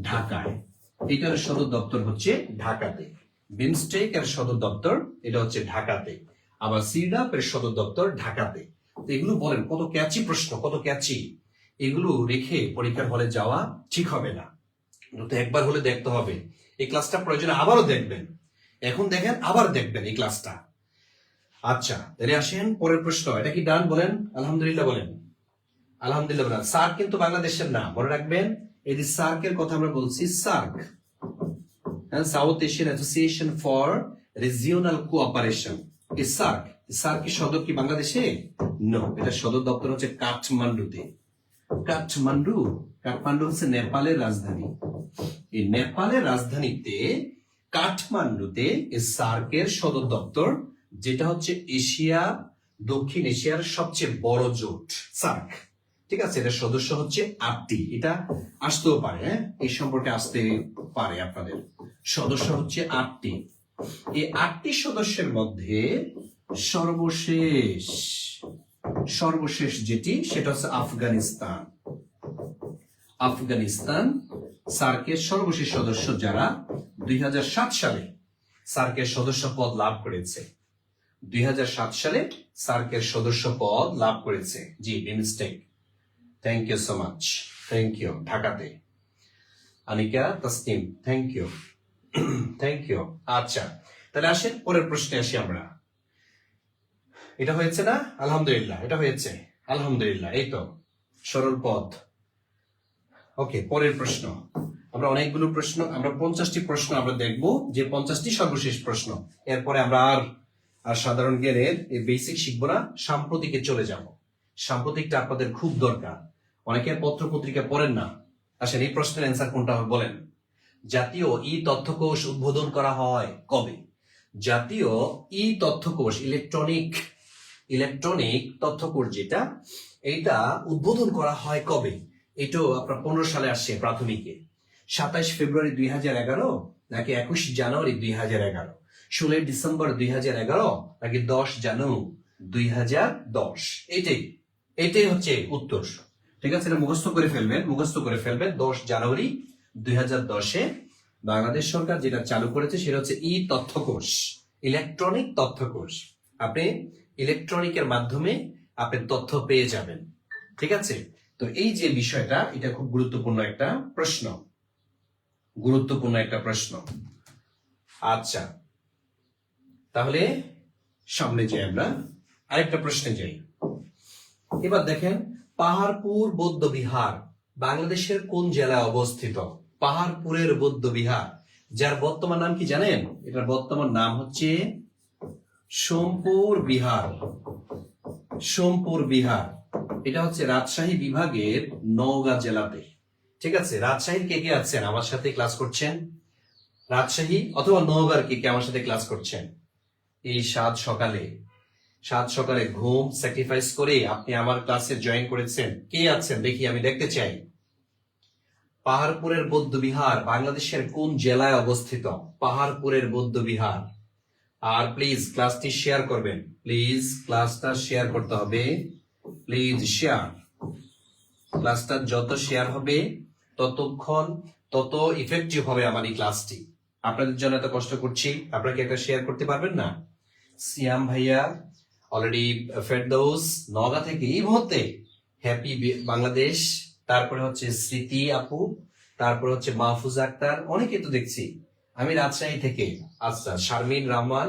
ঢাকায়। এটার সদর দপ্তর হচ্ছে ঢাকাতে। বিমস্টেক এর সদর দপ্তর এটা হচ্ছে ঢাকাতে, আবার সিরডাপ এর সদর দপ্তর ঢাকাতে। তো এগুলো বলেন, কত ক্যাচি প্রশ্ন, কত ক্যাচি! এগুলো রেখে পরীক্ষার হলে যাওয়া ঠিক হবে না, তো একবার হলে দেখতে হবে। এই ক্লাসটা প্রয়োজনে আবারও দেখবেন, এখন দেখেন আবার দেখবেন এই ক্লাসটা। আচ্ছা, তাহলে আসেন পরের প্রশ্ন। এটা কি ডান? বলেন আলহামদুলিল্লাহ, বলেন আলহামদুলিল্লাহ। বলেন, সার্ক কিন্তু বাংলাদেশের না, মনে রাখবেন। এই যে সার্কের কথা আমরা বলছি, SAARC south Asian association for regional cooperation, এই সার্ক, সার্কের সদর কি বাংলাদেশে? নো, এটা সদর দপ্তর হচ্ছে কাঠমান্ডুতে। কাঠমান্ডু হচ্ছে নেপালের রাজধানী। এই নেপালের রাজধানীতে কাঠমান্ডুতে এই সার্কের সদর দপ্তর, যেটা হচ্ছে এশিয়া, দক্ষিণ এশিয়ার সবচেয়ে বড় জোট সার্ক। ঠিক আছে, এটার সদস্য হচ্ছে 8টি। এটা আসতেও পারে, হ্যাঁ, এই সম্পর্কে আসতে পারে আপনাদের। সদস্য হচ্ছে 8টি। এই 8টি সদস্যের মধ্যে সর্বশেষ যেটি, সেটা হচ্ছে আফগানিস্তান সার্কের সর্বশেষ সদস্য, যারা 2007 সালে সার্কের সদস্য পদ লাভ করেছে। 2007 সালে সার্কের সদস্য পদ লাভ করেছে। জি, BIMSTEC. Thank you so much, thank you. ঢাকাতে Anika Tasnim, thank you, thank you. আচ্ছা, তাহলে আসেন পরের প্রশ্নে আসি আমরা। এটা হয়েছে না? আলহামদুলিল্লাহ, এটা হয়েছে আলহামদুলিল্লাহ। এই তো সরল পথ। ওকে, পরের প্রশ্ন। আমরা অনেকগুলো প্রশ্ন, আমরা 50টি প্রশ্ন আমরা দেখব, যে 50টি সর্বশেষ প্রশ্ন। এরপরে আমরা আর সাধারণ জ্ঞানের এই বেসিক শিখবো না, সাম্প্রতিকে চলে যাব। সাম্প্রতিকটা আপনাদের খুব দরকার, অনেকের পত্র পত্রিকা পড়েন না। আসেন, এই প্রশ্নের অ্যান্সার কোনটা হবে বলেন? জাতীয় ই তথ্যকোষ উদ্বোধন করা হয় কবে? জাতীয় ই তথ্যকোষ, ইলেকট্রনিক তথ্যকোষ যেটা, এইটা উদ্বোধন করা হয় কবে? এটাও আপনার 15 সালে আসছে প্রাথমিকে। 27 ফেব্রুয়ারি 2011, নাকি 21 জানুয়ারি 2011, 16 ডিসেম্বর 2011, নাকি 10 জানুয়ারি 2010? এটাই হচ্ছে উত্তর। ঠিক আছে, এটা মুখস্থ করে ফেলবেন। 10 জানুয়ারি 2010-এ বাংলাদেশ সরকার যেটা চালু করেছে সেটা হচ্ছে ই তথ্যকোষ, ইলেকট্রনিক তথ্যকোষ। আপনি ইলেকট্রনিকের মাধ্যমে আপনি তথ্য পেয়ে যাবেন। ঠিক আছে, তো এই যে বিষয়টা, এটা খুব গুরুত্বপূর্ণ একটা প্রশ্ন। আচ্ছা, তাহলে সামনে যাই, আমরা আরেকটা প্রশ্নে যাই। এবার দেখেন, পাহাড়পুর বৌদ্ধ বিহার বাংলাদেশের কোন জেলায় অবস্থিত? পাহাড়পুরের বৌদ্ধ বিহার, যার বর্তমান নাম কি জানেন? এটার বর্তমান নাম হচ্ছে সোমপুর বিহার। এটা হচ্ছে রাজশাহী বিভাগের নওগাঁ জেলাতে। ঠিক আছে, রাজশাহীর কে কে আছেন আমার সাথে ক্লাস করছেন? রাজশাহী অথবা নওগাঁর কে কে আমার সাথে ক্লাস করছেন? এই সাত সকালে ঘুম স্যাক্রিফাইস করে আপনি আমার ক্লাসে জয়েন করেছেন। কে আছেন দেখি, আমি দেখতে চাই। পাহাড়পুরের বৌদ্ধ বিহার বাংলাদেশের কোন জেলায় অবস্থিত? পাহাড়পুরের বৌদ্ধ বিহার। আর প্লিজ ক্লাসটি শেয়ার করবেন, প্লিজ ক্লাসটা শেয়ার করতে হবে, প্লিজ শেয়ার। ক্লাসটা যত শেয়ার হবে তত ইফেক্টিভ হবে আমার এই ক্লাসটি। আপনাদের জন্য এত কষ্ট করছি, আপনারা কি একটা শেয়ার করতে পারবেন না? সিয়াম ভাইয়া, অলরেডি ফেরদৌস নওগাঁ থেকে এই মুহূর্তে হ্যাপি বাংলাদেশ, তারপরে হচ্ছে স্মৃতি আপু, তারপরে হচ্ছে মাহফুজা আক্তার, অনেকে তো দেখছি। আমি রাজশাহী থেকে, আচ্ছা শারমিন রহমান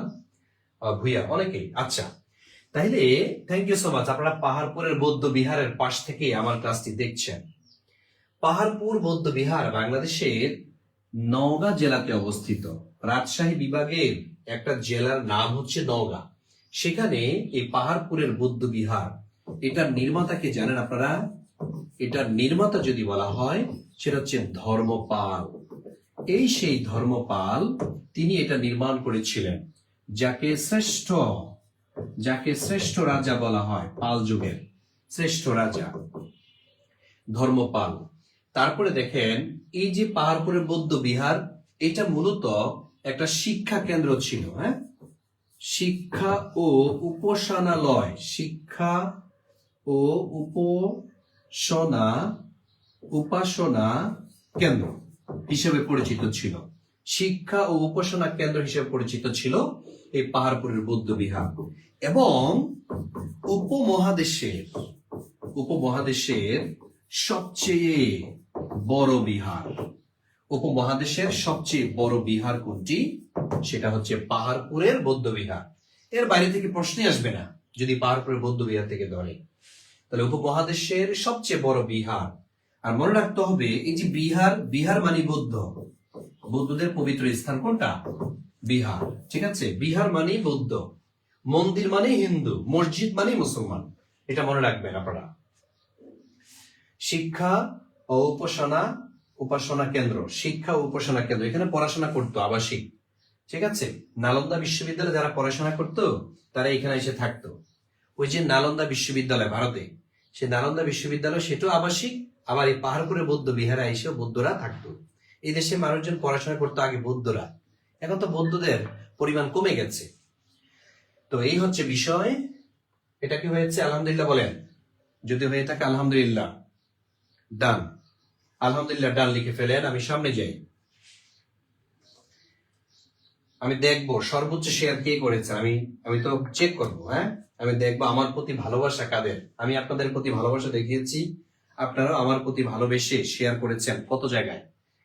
ভুইয়া, অনেকেই। আচ্ছা, তাইলে থ্যাংক ইউ সো মাচ, আপনারা পাহাড়পুরের বৌদ্ধ বিহারের পাশ থেকে আমার ক্লাসটি দেখছেন। পাহাড়পুর বৌদ্ধ বিহার বাংলাদেশের নওগাঁ জেলাতে অবস্থিত। রাজশাহী বিভাগের একটা জেলার নাম হচ্ছে নওগাঁ। সেখানে এই পাহাড়পুরের বৌদ্ধ বিহার, এটার নির্মাতাকে জানেন আপনারা? এটার নির্মাতা যদি বলা হয়, সেটা হচ্ছে ধর্মপাল। এই সেই ধর্মপাল, তিনি এটা নির্মাণ করেছিলেন। যাকে শ্রেষ্ঠ রাজা বলা হয়, পাল যুগের শ্রেষ্ঠ রাজা ধর্মপাল। তারপরে দেখেন, এই যে পাহাড়পুরের বৌদ্ধ বিহার, এটা মূলত একটা শিক্ষা কেন্দ্র ছিল। হ্যাঁ, শিক্ষা ও উপাসনালয়, শিক্ষা ও উপাসনা কেন্দ্র হিসেবে পরিচিত ছিল। শিক্ষা ও উপাসনা কেন্দ্র হিসেবে পরিচিত ছিল এই পাহাড়পুরের বৌদ্ধ বিহার। এবং উপমহাদেশের সবচেয়ে বড় বিহার, উপমহাদেশের সবচেয়ে বড় বিহার কোনটি? সেটা হচ্ছে পাহাড়পুরের বৌদ্ধ বিহার। এর বাইরে থেকে প্রশ্নই আসবে না যদি পাহাড়পুরের বৌদ্ধ বিহার থেকে ধরে। তাহলে উপমহাদেশের সবচেয়ে বড় বিহার। আর মনে রাখতে হবে, এই যে বিহার মানে বৌদ্ধ, বৌদ্ধদের পবিত্র স্থান কোনটা? বিহার। ঠিক আছে, বিহার মানে বৌদ্ধ, মন্দির মানে হিন্দু, মসজিদ মানে মুসলমান। এটা মনে রাখবেন আপনারা। শিক্ষা ও উপাসনা কেন্দ্র, শিক্ষা ও উপাসনা কেন্দ্র, এখানে পড়াশোনা করতো আবাসিক। ঠিক আছে, নালন্দা বিশ্ববিদ্যালয়ে যারা পড়াশোনা করতো তারা এখানে এসে থাকতো। ওই যে নালন্দা বিশ্ববিদ্যালয় ভারতে, সে নালন্দা বিশ্ববিদ্যালয় সেটাও আবাসিক, আবার এই পাহাড়পুরে বৌদ্ধ বিহারে এসেও বৌদ্ধরা থাকতো। এই দেশে মানুষজন পড়াশোনা করতো আগে বৌদ্ধরা, এখন তো বৌদ্ধদের পরিমাণ কমে গেছে। তো এই হচ্ছে বিষয়। এটা কি হয়েছে? আলহামদুলিল্লাহ বলেন। যদি হয়ে থাকে আলহামদুলিল্লাহ, ডান। আলহামদুলিল্লাহ ডান লিখে ফেলেন। আমি সামনে যাই, আমি দেখবো সর্বোচ্চ শেয়ার কে করেছে। আমি তো চেক করবো। হ্যাঁ, আমি দেখবো আমার প্রতি ভালোবাসা কাদের। আমি আপনাদের প্রতি ভালোবাসা দেখিয়েছি, আপনারা আমার প্রতি ভালোবেসে শেয়ার করেছেন কত জায়গায়।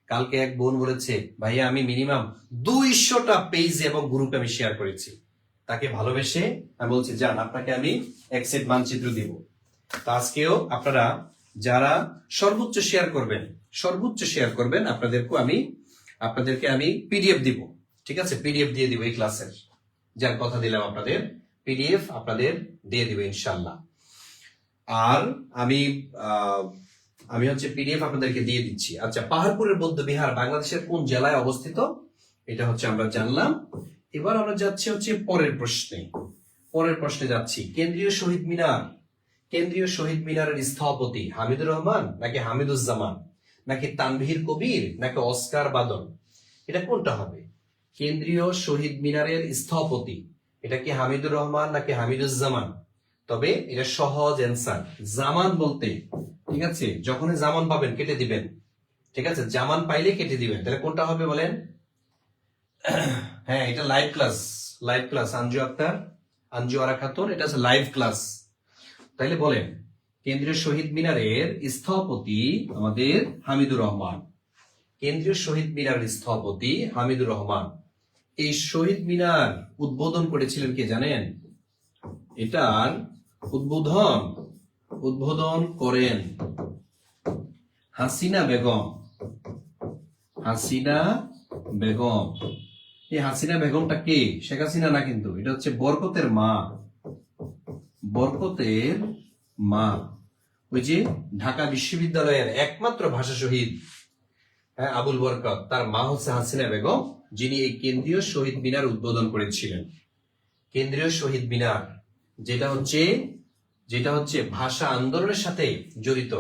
কালকে এক বোন বলেছে, ভাইয়া আমি মিনিমাম 200টা পেজ এবং গ্রুপে আমি শেয়ার করেছি। তাকে ভালোবেসে আমি বলছি, যান আপনাকে আমি এক সেট মানচিত্র দিব। তো আজকেও আপনারা যারা সর্বোচ্চ শেয়ার করবেন, আপনাদেরকে আমি পিডিএফ দিব। ঠিক আছে, পিডিএফ দিয়ে দিব এই ক্লাসের, যার কথা দিলাম আপনাদের, পিডিএফ আপনাদের দিয়ে দিব ইনশাল্লাহ। আর আমি হচ্ছে পিডিএফ আপনাদেরকে দিয়ে দিচ্ছি। আচ্ছা, পাহাড়পুরের বৌদ্ধ বিহার বাংলাদেশের কোন জেলায় অবস্থিত? এটা হচ্ছে আমরা জানলাম। এবার আমরা যাচ্ছি হচ্ছে পরের প্রশ্নে যাচ্ছি। কেন্দ্রীয় শহীদ মিনারের স্থপতি হামিদুর রহমান নাকি হামিদুজ্জামান নাকি তানভীর কবির নাকি অস্কার বাদল? এটা কোনটা হবে? কেন্দ্রীয় শহীদ মিনারের স্থপতি এটা কি হামিদুর রহমান নাকি হামিদুজ্জামান? তবে এটা সহজ অ্যান্সার, জামান বলতে। ঠিক আছে, যখনই জামান পাবেন কেটে দিবেন। ঠিক আছে, জামান পাইলে কেটে দিবেন। তাহলে কোনটা হবে বলেন? হ্যাঁ, এটা লাইভ ক্লাস। আঞ্জু আরা খাতুন, এটা হচ্ছে লাইভ ক্লাস। তাইলে বলেন, কেন্দ্রীয় শহীদ মিনারের স্থপতি আমাদের হামিদুর রহমান। কেন্দ্রীয় শহীদ মিনারের স্থপতি হামিদুর রহমান। এই শহীদ মিনার উদ্বোধন করেছিলেন কে জানেন? এটার উদ্বোধন করেন হাসিনা বেগম। এই হাসিনা বেগমটা কে? শেখ হাসিনা না, কিন্তু এটা হচ্ছে বরকতের মা। ওই যে ঢাকা বিশ্ববিদ্যালয়ের একমাত্র ভাষা শহীদ, হ্যাঁ, আবুল বরকত, তার মা হচ্ছে হাসিনা বেগম, যিনি এই কেন্দ্রীয় শহীদ মিনার উদ্বোধন করেছিলেন। কেন্দ্রীয় শহীদ মিনার যেটা হচ্ছে ভাষা আন্দোলনের সাথে জড়িত।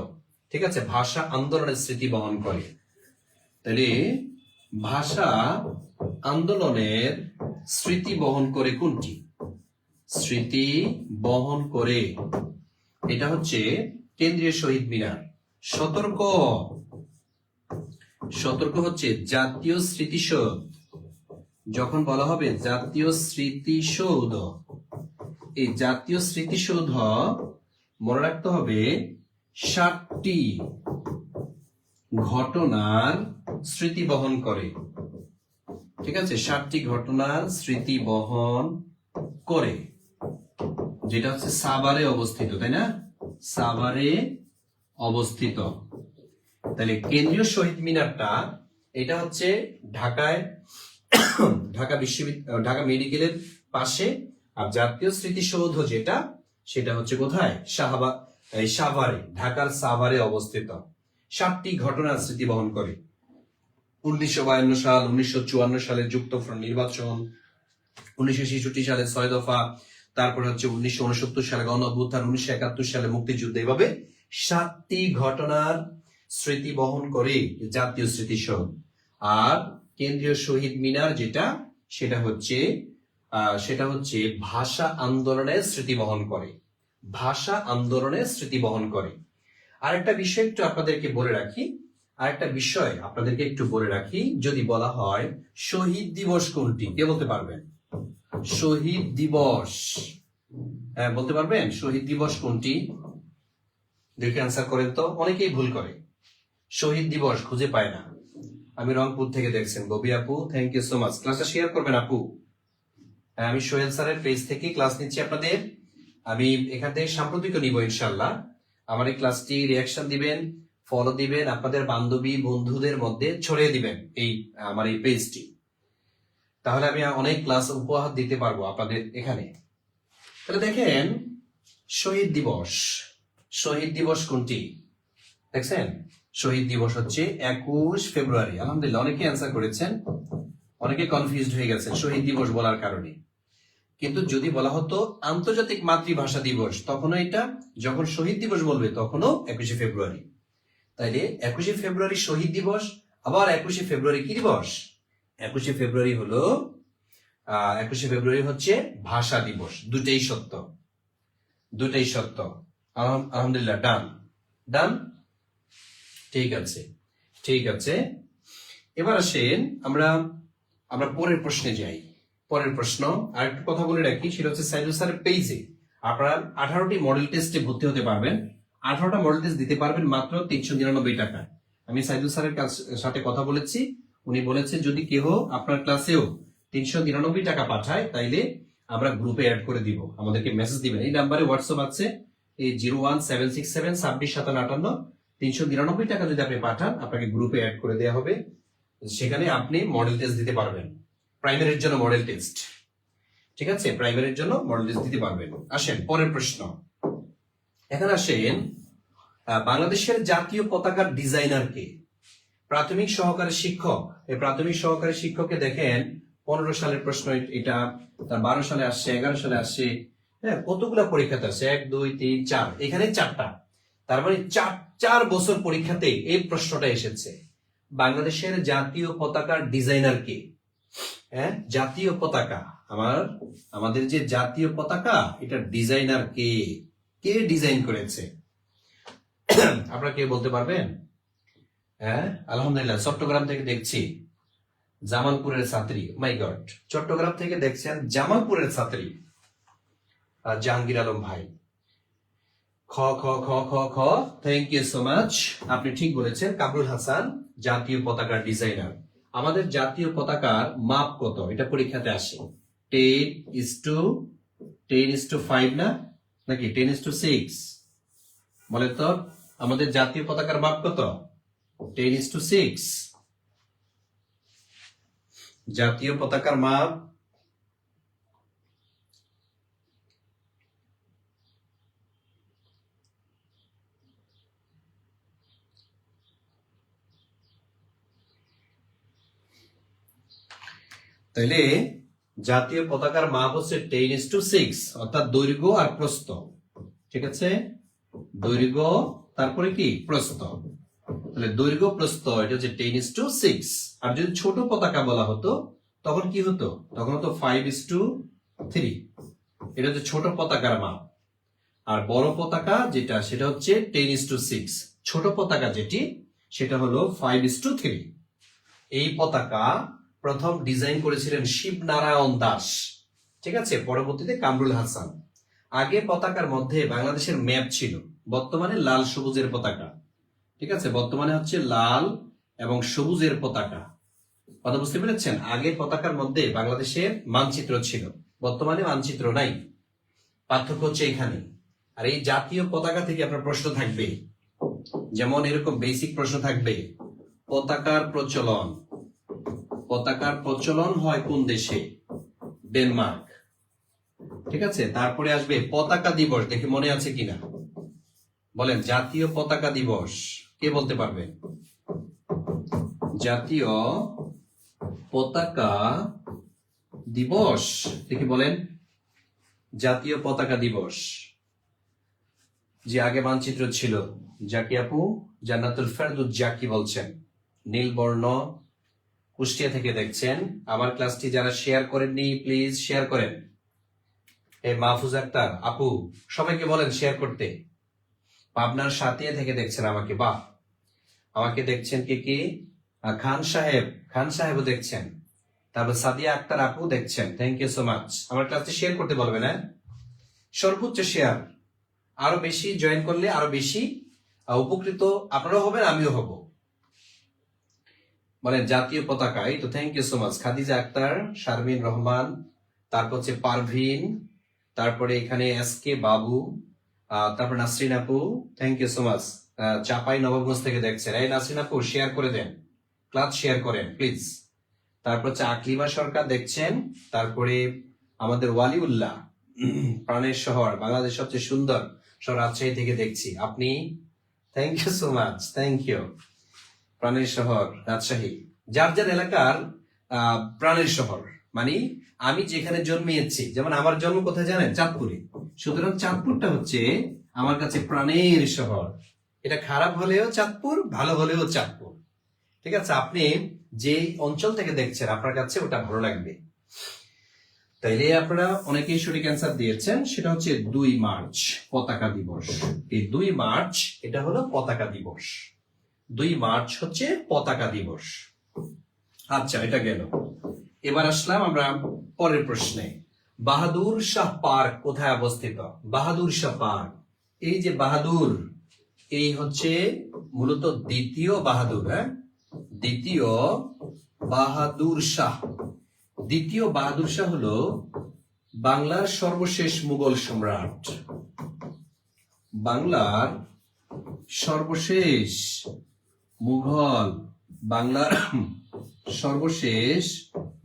ঠিক আছে, ভাষা আন্দোলনের স্মৃতি বহন করে। তাহলে ভাষা আন্দোলনের স্মৃতি বহন করে কোনটি? স্মৃতি বহন করে এটা হচ্ছে কেন্দ্রীয় শহীদ মিনার। সতর্ক হচ্ছে জাতীয় স্মৃতিসৌধ। যখন বলা হবে জাতীয় স্মৃতিসৌধ, এই জাতীয় স্মৃতিসৌধ মনে রাখতে হবে 7টি ঘটনার স্মৃতি বহন করে। ঠিক আছে, 7টি ঘটনার স্মৃতি বহন করে, যেটা হচ্ছে সাভারে অবস্থিত, তাই না? সাভারে অবস্থিত। তাহলে কেন্দ্রীয় শহীদ মিনারটা এটা হচ্ছে ঢাকায়, ঢাকা মেডিকেলের পাশে। আর জাতীয় স্মৃতিসৌধ যেটা, সেটা হচ্ছে কোথায়? সাভারে, ঢাকার সাভারে অবস্থিত। 7টি ঘটনার স্মৃতি বহন করে। 1952 সাল, 1954 সালে যুক্তফ্রন্ট নির্বাচন, 1966 সালে 6 দফা, তারপর হচ্ছে 1969 সালে গণ অভ্যুত্থান, 1971 সালে মুক্তিযুদ্ধ। এইভাবে 7টি ঘটনার স্মৃতি বহন করে জাতীয় স্মৃতিসৌধ। আর কেন্দ্রীয় শহীদ মিনার যেটা, সেটা হচ্ছে ভাষা আন্দোলনের স্মৃতি বহন করে। ভাষা আন্দোলনের স্মৃতি বহন করে। আরেকটা বিষয় একটু আপনাদেরকে বলে রাখি, যদি বলা হয় শহীদ দিবস কোনটি, কে বলতে পারবেন? শহীদ দিবস, হ্যাঁ বলতে পারবেন? শহীদ দিবস কোনটি? দেখে অ্যান্সার করেন তো। অনেকেই ভুল করে, শহীদ দিবস খুঁজে পায় না। আমি রংপুর থেকে দেখছেন ববি আপু, থ্যাংক ইউ সো মাচ। ক্লাসটা শেয়ার করবেন আপু। আমি সোহেল স্যারের পেজ থেকে ক্লাস নিচ্ছি আপনাদের। আমি এখান থেকে সাম্প্রতিক নিব ইনশাল্লাহ। আমার এই ক্লাসটি রিয়াকশন দিবেন, ফলো দিবেন, আপনাদের বান্ধবী বন্ধুদের মধ্যে ছড়িয়ে দিবেন আমার এই পেজটি। তাহলে আমি অনেক ক্লাস উপহার দিতে পারবো আপনাদের এখানে। তাহলে দেখেন, শহীদ দিবস কোনটি দেখছেন? শহীদ দিবস হচ্ছে 21 ফেব্রুয়ারি। আলহামদুলিল্লাহ, অনেকে অ্যান্সার করেছেন, অনেকে কনফিউজড হয়ে গেছেন শহীদ দিবস বলার কারণে। কিন্তু যদি বলা হতো আন্তর্জাতিক মাতৃভাষা দিবস, তখনও এটা, যখন শহীদ দিবস বলবে তখনও 21 ফেব্রুয়ারি। তাইলে 21 ফেব্রুয়ারি শহীদ দিবস, আবার 21 ফেব্রুয়ারি কি দিবস? 21 ফেব্রুয়ারি হচ্ছে ভাষা দিবস। দুটাই সত্য। আলহামদুলিল্লাহ, ডান। ঠিক আছে। এবার আসেন আমরা পরের প্রশ্নে যাই। পরের প্রশ্ন, আর একটু কথা বলে রাখি, সেটা হচ্ছে সাইদুল স্যারের পেজে আপনারা 18টি মডেল টেস্টে ভর্তি হতে পারবেন। 18টা মডেল টেস্ট দিতে পারবেন মাত্র 399 টাকা। আমি সাইদুল স্যারের সাথে কথা বলেছি, উনি বলেছে যদি কেউ আপনার ক্লাসেও 399 টাকা পাঠায়, তাইলে আমরা গ্রুপে অ্যাড করে দিব, আমাদেরকে মেসেজ দিবেন। এই নাম্বারে হোয়াটসঅ্যাপ আছে, এই 01767265758। 399 টাকা যদি আপনি পাঠান, আপনাকে গ্রুপে অ্যাড করে দেওয়া হবে। সেখানে আপনি মডেল টেস্ট দিতে পারবেন, প্রাইমারির জন্য মডেল টেস্ট। ঠিক আছে, প্রাইমারির জন্য মডেল টেস্ট দিতে পারবেন। আসেন পরের প্রশ্ন। এখন আসেন, বাংলাদেশের জাতীয় পতাকার ডিজাইনার কে? প্রাথমিক সহকারী শিক্ষক। এই প্রাথমিক সহকারী শিক্ষককে দেখেন 15 সালের প্রশ্ন এটা, তার 12 সালে আসছে, 11 সালে আসছে। হ্যাঁ, কতগুলা পরীক্ষাতে আসছে? 1 2 3 4, এখানে 4টা। তার মানে 4 বছর পরীক্ষাতে এই প্রশ্নটা এসেছে। বাংলাদেশের জাতীয় পতাকার ডিজাইনার কে? হ্যাঁ, জাতীয় পতাকা, আমাদের যে জাতীয় পতাকা, এটা ডিজাইনার কে? কে ডিজাইন করেছে? আপনারা কে বলতে পারবেন? হ্যাঁ, আলহামদুলিল্লাহ, চট্টগ্রাম থেকে দেখছি জামালপুরের ছাত্রী। মাই গড, চট্টগ্রাম থেকে দেখছেন জামালপুরের ছাত্রী জাহাঙ্গীর আলম ভাই। খ খ খ খ খ, থ্যাংক ইউ সো মাচ। আপনি ঠিক বলেছেন, কামরুল হাসান জাতীয় পতাকার ডিজাইনার। আমাদের জাতীয় পতাকার মাপ কত? এটা পরীক্ষাতে আসে। 10:5 না, নাকি 10:6? বলে তো, আমাদের জাতীয় পতাকার মাপ কত? 10:6। জাতীয় পতাকার মাপ তাইলে জাতীয় পতাকার মাপ হচ্ছে 10:6, অর্থাৎ দৈর্ঘ্য আর প্রস্থ। ঠিক আছে, দৈর্ঘ্য তারপরে কি প্রস্থ। তাহলে দৈর্ঘ্য প্রস্থ এটা হচ্ছে 10:6। আর যদি ছোট পতাকা বলা হতো তখন কি হতো? তখন হতো 5:3। এটা হচ্ছে ছোট পতাকার মাপ। আর বড় পতাকা যেটা, সেটা হচ্ছে 10:6। ছোট পতাকা যেটি, সেটা হলো 5:3। এই পতাকা প্রথম ডিজাইন করেছিলেন শিবনারায়ণ দাস। ঠিক আছে, পরবর্তীতে কামরুল হাসান। আগে পতাকার মধ্যে বাংলাদেশের ম্যাপ ছিল, বর্তমানে লাল সবুজের পতাকা। ঠিক আছে, বর্তমানে হচ্ছে লাল এবং সবুজের পতাকা। কথা বুঝতে পেরেছেন? আগে পতাকার মধ্যে বাংলাদেশের মানচিত্র ছিল, বর্তমানে মানচিত্র নাই। পার্থক্য হচ্ছে এখানে। আর এই জাতীয় পতাকা থেকে আপনার প্রশ্ন থাকবে, যেমন এরকম বেসিক প্রশ্ন থাকবে, পতাকার প্রচলন। পতাকার প্রচলন হয় কোন দেশে? ডেনমার্ক। ঠিক আছে, তারপরে আসবে পতাকা দিবস, দেখে মনে আছে কিনা বলেন। জাতীয় পতাকা দিবস কে বলতে পারবেন? জাতীয় পতাকা দিবস দেখি বলেন। জাতীয় পতাকা দিবস যে আগে মানচিত্র ছিল, জাকি আপু জান্নাতুল ফেরদৌস জাকি বলছেন, নীলবর্ণ, কুষ্টিয়া থেকে দেখছেন। আমার ক্লাসটি যারা শেয়ার করেননি প্লিজ শেয়ার করেন। এই মাহফুজ আক্তার আপু, সবাইকে বলেন শেয়ার করতে। পাবনার সাথে থেকে দেখছেন আমাকে, বাহ। আমাকে দেখছেন কে কি? খান সাহেবও দেখছেন। তারপর সাদিয়া আক্তার আপু দেখছেন, থ্যাংক ইউ সো মাচ। আমার ক্লাসটি শেয়ার করতে বলবেন, হ্যাঁ, সর্বোচ্চ শেয়ার। আরো বেশি জয়েন করলে আরো বেশি উপকৃত আপনারাও হবেন, আমিও হব। বলেন জাতীয় পতাকা, এই তো, thank you so much. Khadija Akter, Sharmin Rahman, তারপর হচ্ছে পারভিন, তারপরে এখানে এস কে বাবু, তারপর নাসরিন আপু, thank you so much. Chapai Nawabganj থেকে দেখছেন। এই নাসরিন আপু শেয়ার করে দেন, ক্লাস শেয়ার করেন প্লিজ। তারপর হচ্ছে আকলিমা সরকার দেখছেন। তারপরে আমাদের ওয়ালিউল্লাহ, প্রাণের শহর, বাংলাদেশ সবচেয়ে সুন্দর শহর রাজশাহী থেকে দেখছি আপনি, thank you so much, thank you. প্রাণের শহর রাজশাহী, যার যার এলাকার প্রাণের শহর, মানে আমি যেখানে জন্মিয়েছি, যেমন আমার জন্ম কোথায় জানেন? চাঁদপুরে। সুতরাং চাঁদপুরটা হচ্ছে আমার কাছে প্রাণের শহর। এটা খারাপ হলেও চাঁদপুর, ভালো হলেও চাঁদপুর। ঠিক আছে, আপনি যে অঞ্চল থেকে দেখছেন আপনার কাছে ওটা ভালো লাগবে। তাইলে আপনারা অনেকেই সঠিক অ্যান্সার দিয়েছেন। সেটা হচ্ছে 2 মার্চ পতাকা দিবস। এই 2 মার্চ এটা হলো পতাকা দিবস। 2 মার্চ হচ্ছে পতাকা দিবস। আচ্ছা, এটা গেল। এবার আসলাম আমরা পরের প্রশ্নে। বাহাদুর শাহ পার্ক কোথায় অবস্থিত? বাহাদুর শাহ পার্ক, এই যে বাহাদুর, এই হচ্ছে মূলত দ্বিতীয় বাহাদুর। হ্যাঁ, দ্বিতীয় বাহাদুর শাহ। দ্বিতীয় বাহাদুর শাহ হলো বাংলার সর্বশেষ মুঘল সম্রাট। বাংলার সর্বশেষ মুঘল, বাংলার সর্বশেষ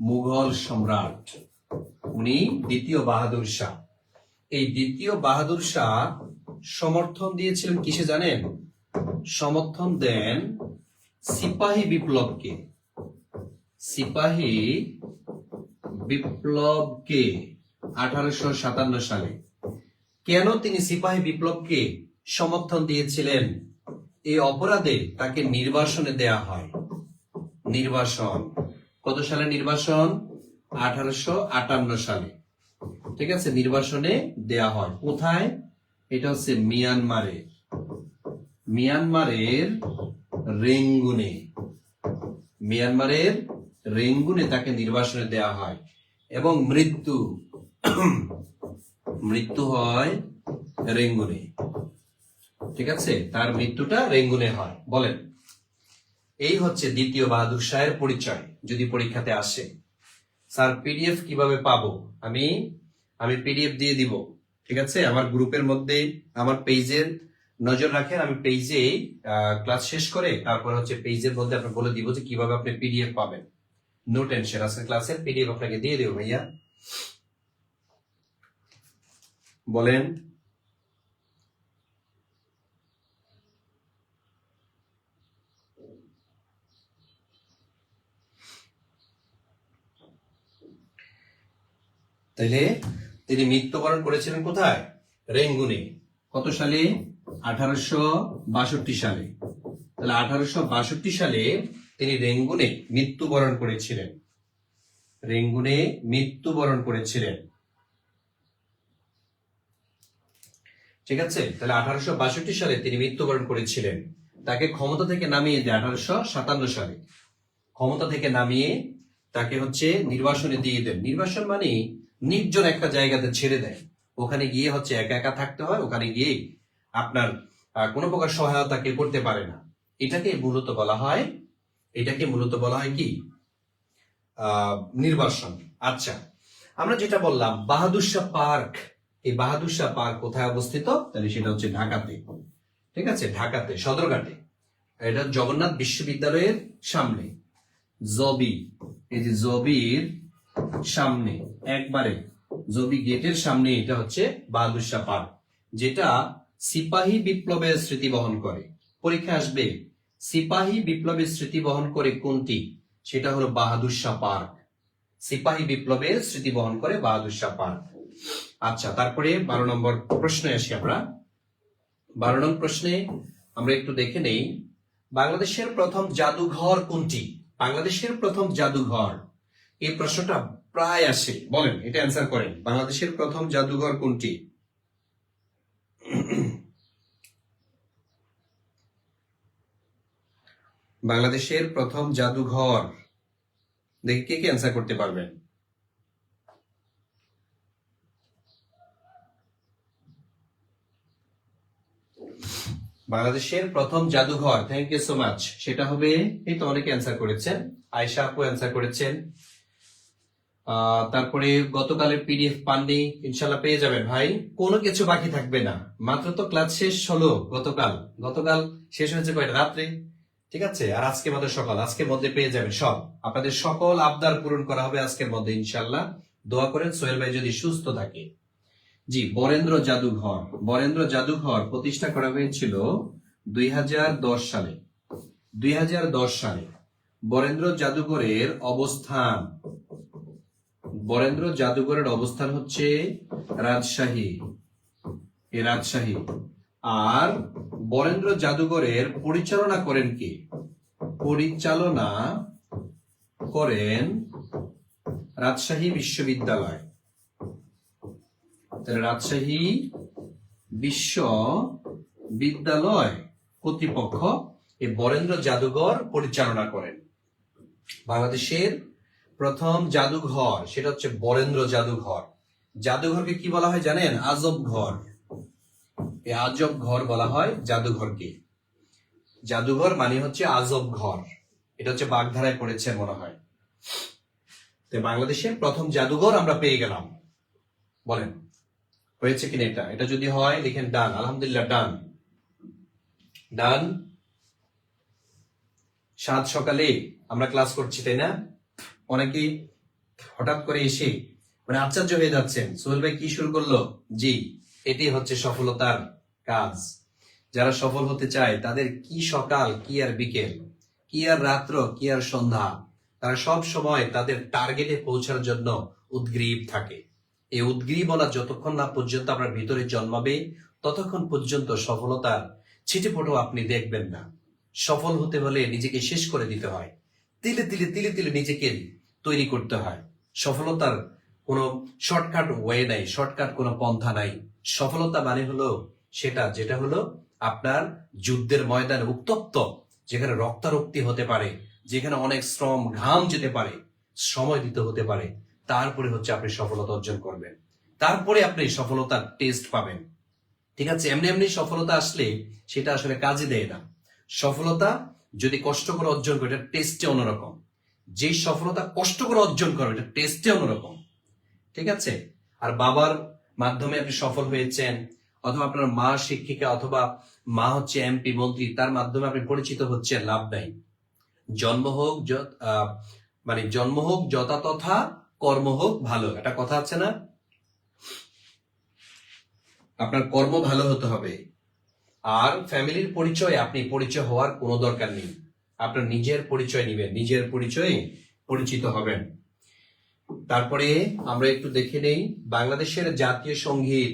মুঘল সম্রাট, উনি দ্বিতীয় বাহাদুর শাহ। এই দ্বিতীয় বাহাদুর শাহ সমর্থন দিয়েছিলেন কিসে জানেন? সমর্থন দেন সিপাহী বিপ্লবকে। সিপাহী বিপ্লবকে 1857 সালে। কেন তিনি সিপাহী বিপ্লবকে সমর্থন দিয়েছিলেন? এই অপরাধে তাকে নির্বাসনে দেয়া হয়। নির্বাসন কত সালে? নির্বাসন 1858 সালে। ঠিক আছে, নির্বাসনে দেয়া হয়। কোথায়? এটা হচ্ছে মিয়ানমারে। মিয়ানমারের রেঙ্গুনে। মিয়ানমারের রেঙ্গুনে তাকে নির্বাসনে দেয়া হয় এবং মৃত্যু হয় রেঙ্গুনে। ঠিক আছে, তার মৃত্যুটা রেঙ্গুনে হয়। বলেন, এই হচ্ছে দ্বিতীয় বাহাদুর শাহের পরিচয়। যদি পরীক্ষাতে আসে, স্যার পিডিএফ কিভাবে পাবো? আমি পিডিএফ দিয়ে দিব। ঠিক আছে, আমার গ্রুপের মধ্যে আমার পেজের নজর রাখেন। আমি পেজে ক্লাস শেষ করে তারপর হচ্ছে পেজের মধ্যে আপনার বলে দিব যে কিভাবে আপনি পিডিএফ পাবেন। নো টেনশন, আজকের ক্লাসের পিডিএফ আপনাকে দিয়ে দেবো ভাইয়া। বলেন, তাইলে তিনি মৃত্যুবরণ করেছিলেন কোথায়? রেঙ্গুনে। কত সালে? 1862 সালে। তাহলে 1862 সালে তিনি রেঙ্গুনে মৃত্যুবরণ করেছিলেন। রেঙ্গুনে মৃত্যুবরণ করেছিলেন। ঠিক আছে, তাহলে 1862 সালে তিনি মৃত্যুবরণ করেছিলেন। তাকে ক্ষমতা থেকে নামিয়ে দেয় 1857 সালে। ক্ষমতা থেকে নামিয়ে তাকে হচ্ছে নির্বাসনে দিয়ে দেন। নির্বাসন মানে নির্জন একটা জায়গাতে ছেড়ে দেয়। ওখানে গিয়ে হচ্ছে একা একা থাকতে হয়, ওখানে গিয়ে আপনার কোনো প্রকার সহায়তা কেউ করতে পারে না। এটাকে মূলত বলা হয় কি নির্বাসন। আচ্ছা, আমরা যেটা বললাম বাহাদুর শাহ পার্ক, এই বাহাদুর শাহ পার্ক কোথায় অবস্থিত? তাহলে সেটা হচ্ছে ঢাকাতে। ঠিক আছে, ঢাকাতে সদরঘাটে। এটা জগন্নাথ বিশ্ববিদ্যালয়ের সামনে, জবি, এই যে জবির সামনে, একবারে জবি গেটের সামনে এটা হচ্ছে বাহাদুর শাহ পার্ক, যেটা সিপাহী বিপ্লবের স্মৃতি বহন করে। পরীক্ষা আসবে সিপাহী বিপ্লবের স্মৃতি বহন করে কোনটি? সেটা হলো বাহাদুর শাহ পার্ক। সিপাহী বিপ্লবের স্মৃতি বহন করে বাহাদুর শাহ পার্ক। আচ্ছা, তারপরে 12 নম্বর প্রশ্নে আসি আমরা। 12 নম্বর প্রশ্নে আমরা একটু দেখে নেই, বাংলাদেশের প্রথম জাদুঘর কোনটি? বাংলাদেশের প্রথম জাদুঘর, এই প্রশ্নটা প্রায় আসে। বলেন, এটা অ্যান্সার করেন। বাংলাদেশের প্রথম জাদুঘর কোনটি? বাংলাদেশের প্রথম জাদুঘর, দেখি কে কে অ্যান্সার করতে পারবেন। বাংলাদেশের প্রথম জাদুঘর, থ্যাংক ইউ সো মাচ, সেটা হবে, এই তো অনেকে অ্যান্সার করেছেন। আয়েশা আপু অ্যান্সার করেছেন। তারপরে গতকালের পিডিএফ পাননি, ইনশাল্লাহ পেয়ে যাবেন ভাই, কোনো কিছু বাকি থাকবে না। মাত্র তো ক্লাস শেষ হলো গতকাল শেষ হয়েছে কয়টা? রাত্রে। ঠিক আছে, আর আজকে মধ্যে সকাল, আজকের মধ্যে পেয়ে যাবেন সব। আপনাদের সকল আবদার পূরণ করা হবে আজকের মধ্যে ইনশাল্লাহ। দোয়া করেন সোহেল ভাই যদি সুস্থ থাকে। জি, বরেন্দ্র জাদুঘর প্রতিষ্ঠা করা হয়েছিল 2010 সালে। 2010 সালে বরেন্দ্র জাদুঘরের অবস্থান হচ্ছে রাজশাহী। আর বরেন্দ্র জাদুঘরের পরিচালনা করেন কে? পরিচালনা করেন রাজশাহী বিশ্ববিদ্যালয়। রাজশাহী বিশ্ববিদ্যালয় কর্তৃপক্ষ এই বরেন্দ্র জাদুঘর পরিচালনা করেন। বাংলাদেশের প্রথম জাদুঘর সেটা হচ্ছে বরেন্দ্র জাদুঘর। জাদুঘরকে কি বলা হয় জানেন? আজব ঘর। এই আজব ঘর বলা হয় জাদুঘরকে। জাদুঘর মানে হচ্ছে আজব ঘর। এটা হচ্ছে বাগধারায় পড়েছে মনে হয়। তো বাংলাদেশের প্রথম জাদুঘর আমরা পেয়ে গেলাম। বলেন হয়েছে কিনা? এটা যদি হয় লিখেন ডান। আলহামদুলিল্লাহ, ডান। সাত সকালে আমরা ক্লাস করছি, তাই না? অনেকেই হঠাৎ করে এসে মানে আশ্চর্য হয়ে যাচ্ছেন, সোহেল ভাই কি শুরু করলো। জি, এটি হচ্ছে সফলতার কাজ। যারা সফল হতে চায় তাদের কি সকাল, কি আর বিকেল, কি আর রাত্র, কি আর সন্ধ্যা, তারা সব সময় তাদের টার্গেটে পৌঁছার জন্য উদ্গ্রীব থাকে। এই উদ্গ্রীবনা যতক্ষণ না পর্যন্ত আপনার ভিতরে জন্মাবে ততক্ষণ পর্যন্ত সফলতার ছিটেফোঁটো আপনি দেখবেন না। সফল হতে হলে নিজেকে শেষ করে দিতে হয়, তিলে তিলে নিজেকে তৈরি করতে হয়। সফলতার কোনো শর্টকাট ওয়ে নাই, শর্টকাট কোনো পন্থা নাই। সফলতা মানে হলো সেটা যেটা হলো আপনার যুদ্ধের ময়দানে উত্তপ্ত, যেখানে রক্তারক্তি হতে পারে, যেখানে অনেক শ্রম ঘাম যেতে পারে, সময় দিতে হতে পারে, তারপরে হচ্ছে আপনি সফলতা অর্জন করবেন, তারপরে আপনি সফলতার টেস্ট পাবেন। ঠিক আছে, এমনি সফলতা আসলে সেটা আসলে কাজে দেয় না। সফলতা যদি কষ্ট করে অর্জন করে এটা টেস্টে অন্যরকম, যেই সফলতা কষ্ট করে অর্জন করে এটা টেস্টে অন্যরকম। ঠিক আছে, আর বাবার মাধ্যমে আপনি সফল হয়েছেন, অথবা আপনার মা শিক্ষিকা, অথবা মা হচ্ছে এমপি মন্ত্রী, তার মাধ্যমে আপনি পরিচিত হচ্ছেন, লাভ নাই। জন্ম হোক যথা তথা, কর্ম হোক ভালো, একটা কথা আছে না? আপনার কর্ম ভালো হতে হবে। আর ফ্যামিলির পরিচয় আপনি পরিচয় হওয়ার কোনো দরকার নেই, আপনার নিজের পরিচয় নেবেন, নিজের পরিচয়ে পরিচিত হবেন। তারপরে আমরা একটু দেখে নেই বাংলাদেশের জাতীয় সঙ্গীত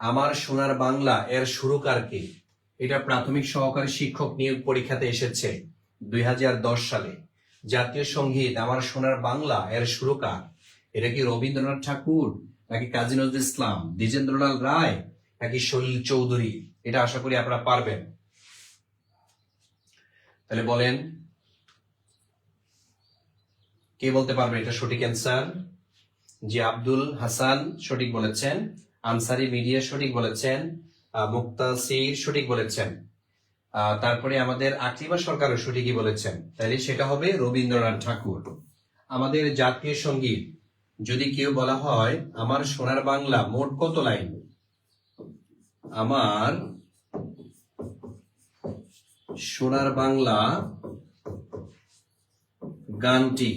আমার সোনার বাংলা এর সুরকার কে? এটা প্রাথমিক সহকারী শিক্ষক নিয়োগ পরীক্ষাতে এসেছে 2010 সালে। জাতীয় সঙ্গীত আমার সোনার বাংলা এর সুরকার, এটা কি রবীন্দ্রনাথ ঠাকুর, নাকি কাজী নজরুল ইসলাম, দ্বিজেন্দ্রলাল রায়, নাকি সলিল চৌধুরী? এটা আশা করি আপনারা পারবেন। তাহলে বলেন কে বলতে পারবে এটা সঠিক অ্যান্সার? জি, আব্দুল হাসান সঠিক বলেছেন। আনসারি মিডিয়া সঠিক বলেছেন, মুক্তাসির সঠিক বলেছেন, তারপরে আমাদের আকলিমা সরকারও সঠিকই বলেছেন। তাহলে সেটা হবে রবীন্দ্রনাথ ঠাকুর। আমাদের জাতীয় সঙ্গীত যদি কেউ বলা হয় আমার সোনার বাংলা মোট কত লাইন, আমার সোনার বাংলা গানটি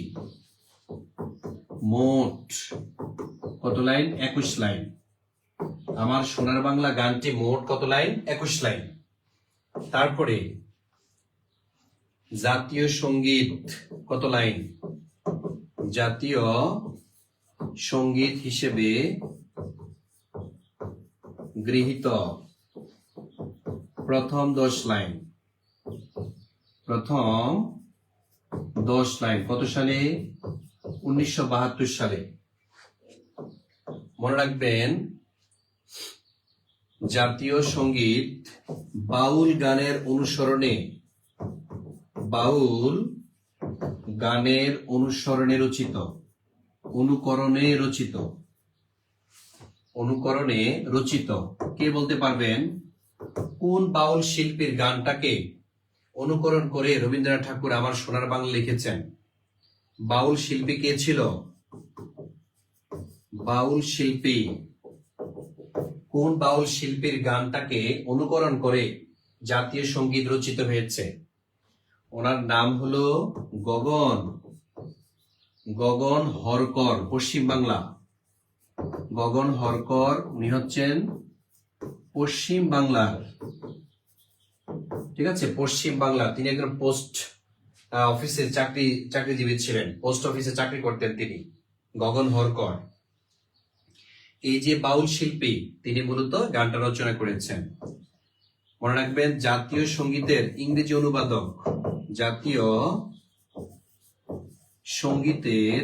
মোট কত লাইন? 21 লাইন। আমার সোনার বাংলা গানটি মোট কত লাইন? 21 লাইন। তারপরে জাতীয় সঙ্গীত কত লাইন? জাতীয় সঙ্গীত হিসেবে গৃহীত প্রথম 10 লাইন, প্রথম 10 লাইন কত সালে? 1972 সালে। মনে রাখবেন জাতীয় সঙ্গীত বাউল গানের অনুসরণে, বাউল গানের অনুসরণে রচিত, অনুকরণে রচিত, অনুকরণে রচিত। কে বলতে পারবেন কোন বাউল শিল্পীর গানটাকে অনুকরণ করে রবীন্দ্রনাথ ঠাকুর আমার সোনার বাংলা লিখেছেন? বাউল শিল্পী কে ছিল? বাউল শিল্পী কোন বাউল শিল্পীর গানটাকে অনুকরণ করে জাতীয় সঙ্গীত রচিত হয়েছে? ওনার নাম হলো গগন, গগন হরকর, পশ্চিম বাংলা। গগন হরকর উনি হচ্ছেন পশ্চিম বাংলার, ঠিক আছে, পশ্চিম বাংলা। তিনি একজন পোস্ট অফিসে চাকরিজীবী ছিলেন, পোস্ট অফিসে চাকরি করতেন তিনি, গগন হরকর। এই যে বাউল শিল্পী তিনি মূলত গানটা রচনা করেছেন। মনে রাখবেন জাতীয় সঙ্গীতের ইংরেজি অনুবাদক, জাতীয় সঙ্গীতের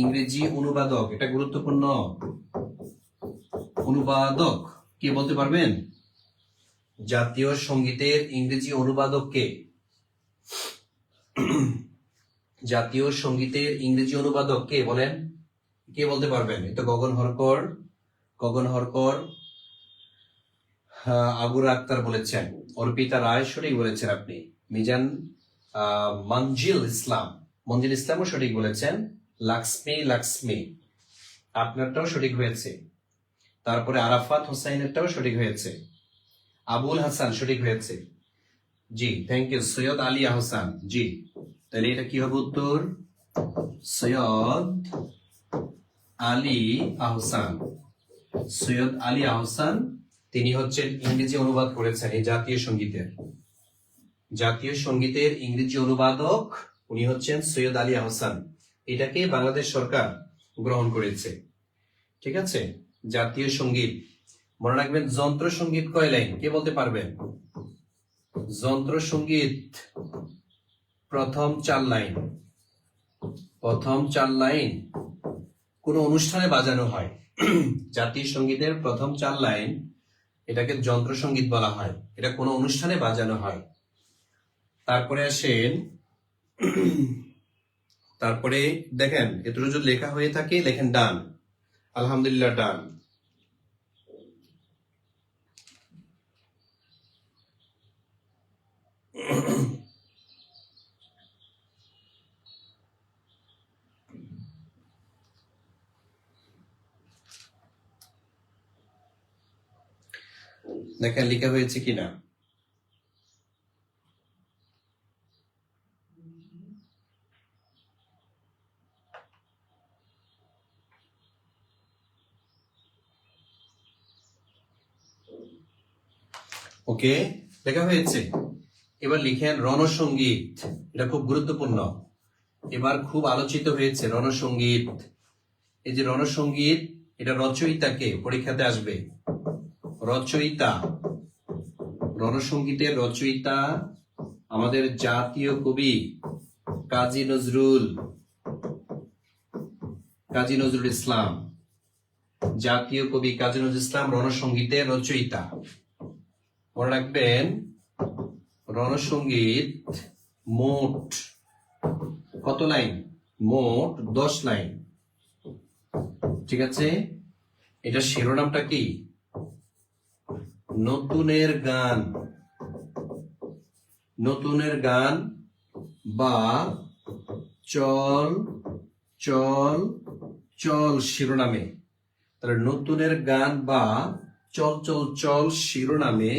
ইংরেজি অনুবাদক, এটা গুরুত্বপূর্ণ। অনুবাদক কে বলতে পারবেন? জাতীয় সঙ্গীতের ইংরেজি অনুবাদক কে? জাতীয় সঙ্গীতের ইংরেজি অনুবাদক কে বলেন? কে বলতে পারবেন? এটা গগন হরকর। গগন হরকর। আবুর আক্তার বলেছেন, অর্পিতা রায় সঠিক বলেছেন আপনি, মিজান মঞ্জিল ইসলাম, মঞ্জিল ইসলামও সঠিক বলেছেন, লাক্সমি আপনারটাও সঠিক হয়েছে। তারপরে আরাফাত হোসাইনেরটাও সঠিক হয়েছে, আবুল হাসান সঠিক হয়েছে। জি থ্যাংক ইউ। সৈয়দ আলী আহসান, জি। তাহলে এটা কি হবে উত্তর? সৈয়দ আলী আহসান। সৈয়দ আলী আহসান তিনি হচ্ছেন ইংরেজি অনুবাদ করেছেন এই জাতীয় সঙ্গীতের। জাতীয় সঙ্গীতের ইংরেজি অনুবাদক উনি হচ্ছেন সৈয়দ আলী আহসান। এটাকে বাংলাদেশ সরকার গ্রহণ করেছে, ঠিক আছে। জাতীয় সঙ্গীত মনে রাখবেন। যন্ত্র সঙ্গীত কয় লাইন? কে বলতে পারবেন? যন্ত্র সঙ্গীত প্রথম 4 লাইন, প্রথম 4 লাইন কোন অনুষ্ঠানে বাজানো হয়। জাতীয় সঙ্গীতের প্রথম 4 লাইন এটাকে যন্ত্র সঙ্গীত বলা হয়, এটা কোন অনুষ্ঠানে বাজানো হয়। তারপরে আসেন, তারপরে দেখেন এতটুকু যদি লেখা হয়ে থাকে লেখেন ডান। আলহামদুলিল্লাহ ডান। দেখেন লেখা হয়েছে কিনা। ওকে, লেখা হয়েছে। এবার লিখেন রণসঙ্গীত, এটা খুব গুরুত্বপূর্ণ, এবার খুব আলোচিত হয়েছে রণসঙ্গীত। এই যে রণসঙ্গীত, এটা রচয়িতাকে পরীক্ষাতে আসবে। রচয়িতা, রণসঙ্গীতের রচয়িতা আমাদের জাতীয় কবি কাজী নজরুল ইসলাম। জাতীয় কবি কাজী নজরুল ইসলাম রণসঙ্গীতের রচয়িতা। মনে রাখবেন রণসঙ্গীত মোট কত লাইন? মোট 10 লাইন, ঠিক আছে। এটা শিরোনামটা কি? নতুনের গান, নতুনের গান বা চল চল চল শিরোনামে। তাহলে নতুনের গান বা চল চল চল শিরোনামে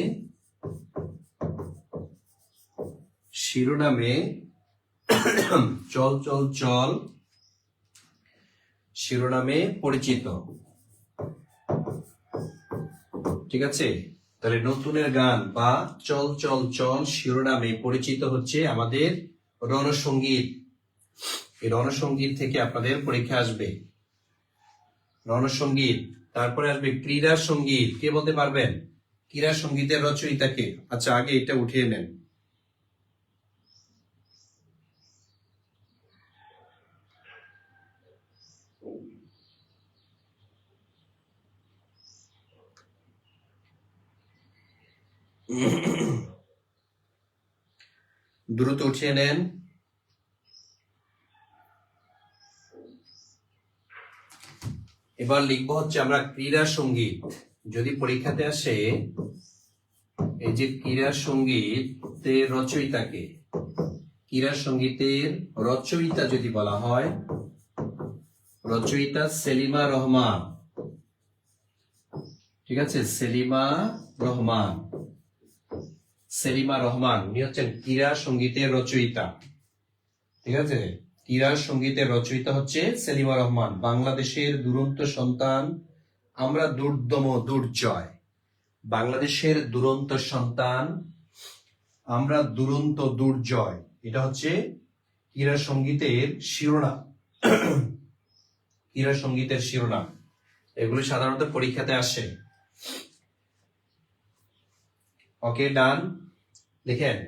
চল চল চল শিরোনামে পরিচিত। ঠিক আছে, তাহলে নতুনের গান বা চল চল চল শিরোনামে পরিচিত হচ্ছে আমাদের রণসঙ্গীত। এই রণসঙ্গীত থেকে আপনাদের পরীক্ষা আসবে রণসঙ্গীত। তারপরে আসবে ক্রীড়া সঙ্গীত। কে বলতে পারবেন ক্রীড়া সঙ্গীতের রচয়িতাকে? আচ্ছা, আগে এটা উঠিয়ে নেন। দ্রুত উঠিয়ে নেন। এবার লিখবো হচ্ছে আমরা ক্রীড়া সঙ্গীত। যদি পরীক্ষাতে আসে এই যে ক্রীড়া সঙ্গীতের রচয়িতাকে, ক্রীড়া সঙ্গীতের রচয়িতা যদি বলা হয়, রচয়িতা সেলিমা রহমান। ঠিক আছে, সেলিমা রহমান। সেলিমা রহমান উনি হচ্ছেন ক্রীড়া সঙ্গীতের রচয়িতা। ঠিক আছে, ক্রীড়া সঙ্গীতের রচয়িতা হচ্ছে সেলিমা রহমান। বাংলাদেশের দুরন্ত সন্তান আমরা, দুর্দম দুর্জয়। বাংলাদেশের দুরন্ত সন্তান আমরা, দুরন্ত দুর্জয়। এটা হচ্ছে ক্রীড়া সঙ্গীতের শিরোনাম। ক্রীড়া সঙ্গীতের শিরোনাম এগুলো সাধারণত পরীক্ষাতে আসে। ওকে, ডান। দেখেন,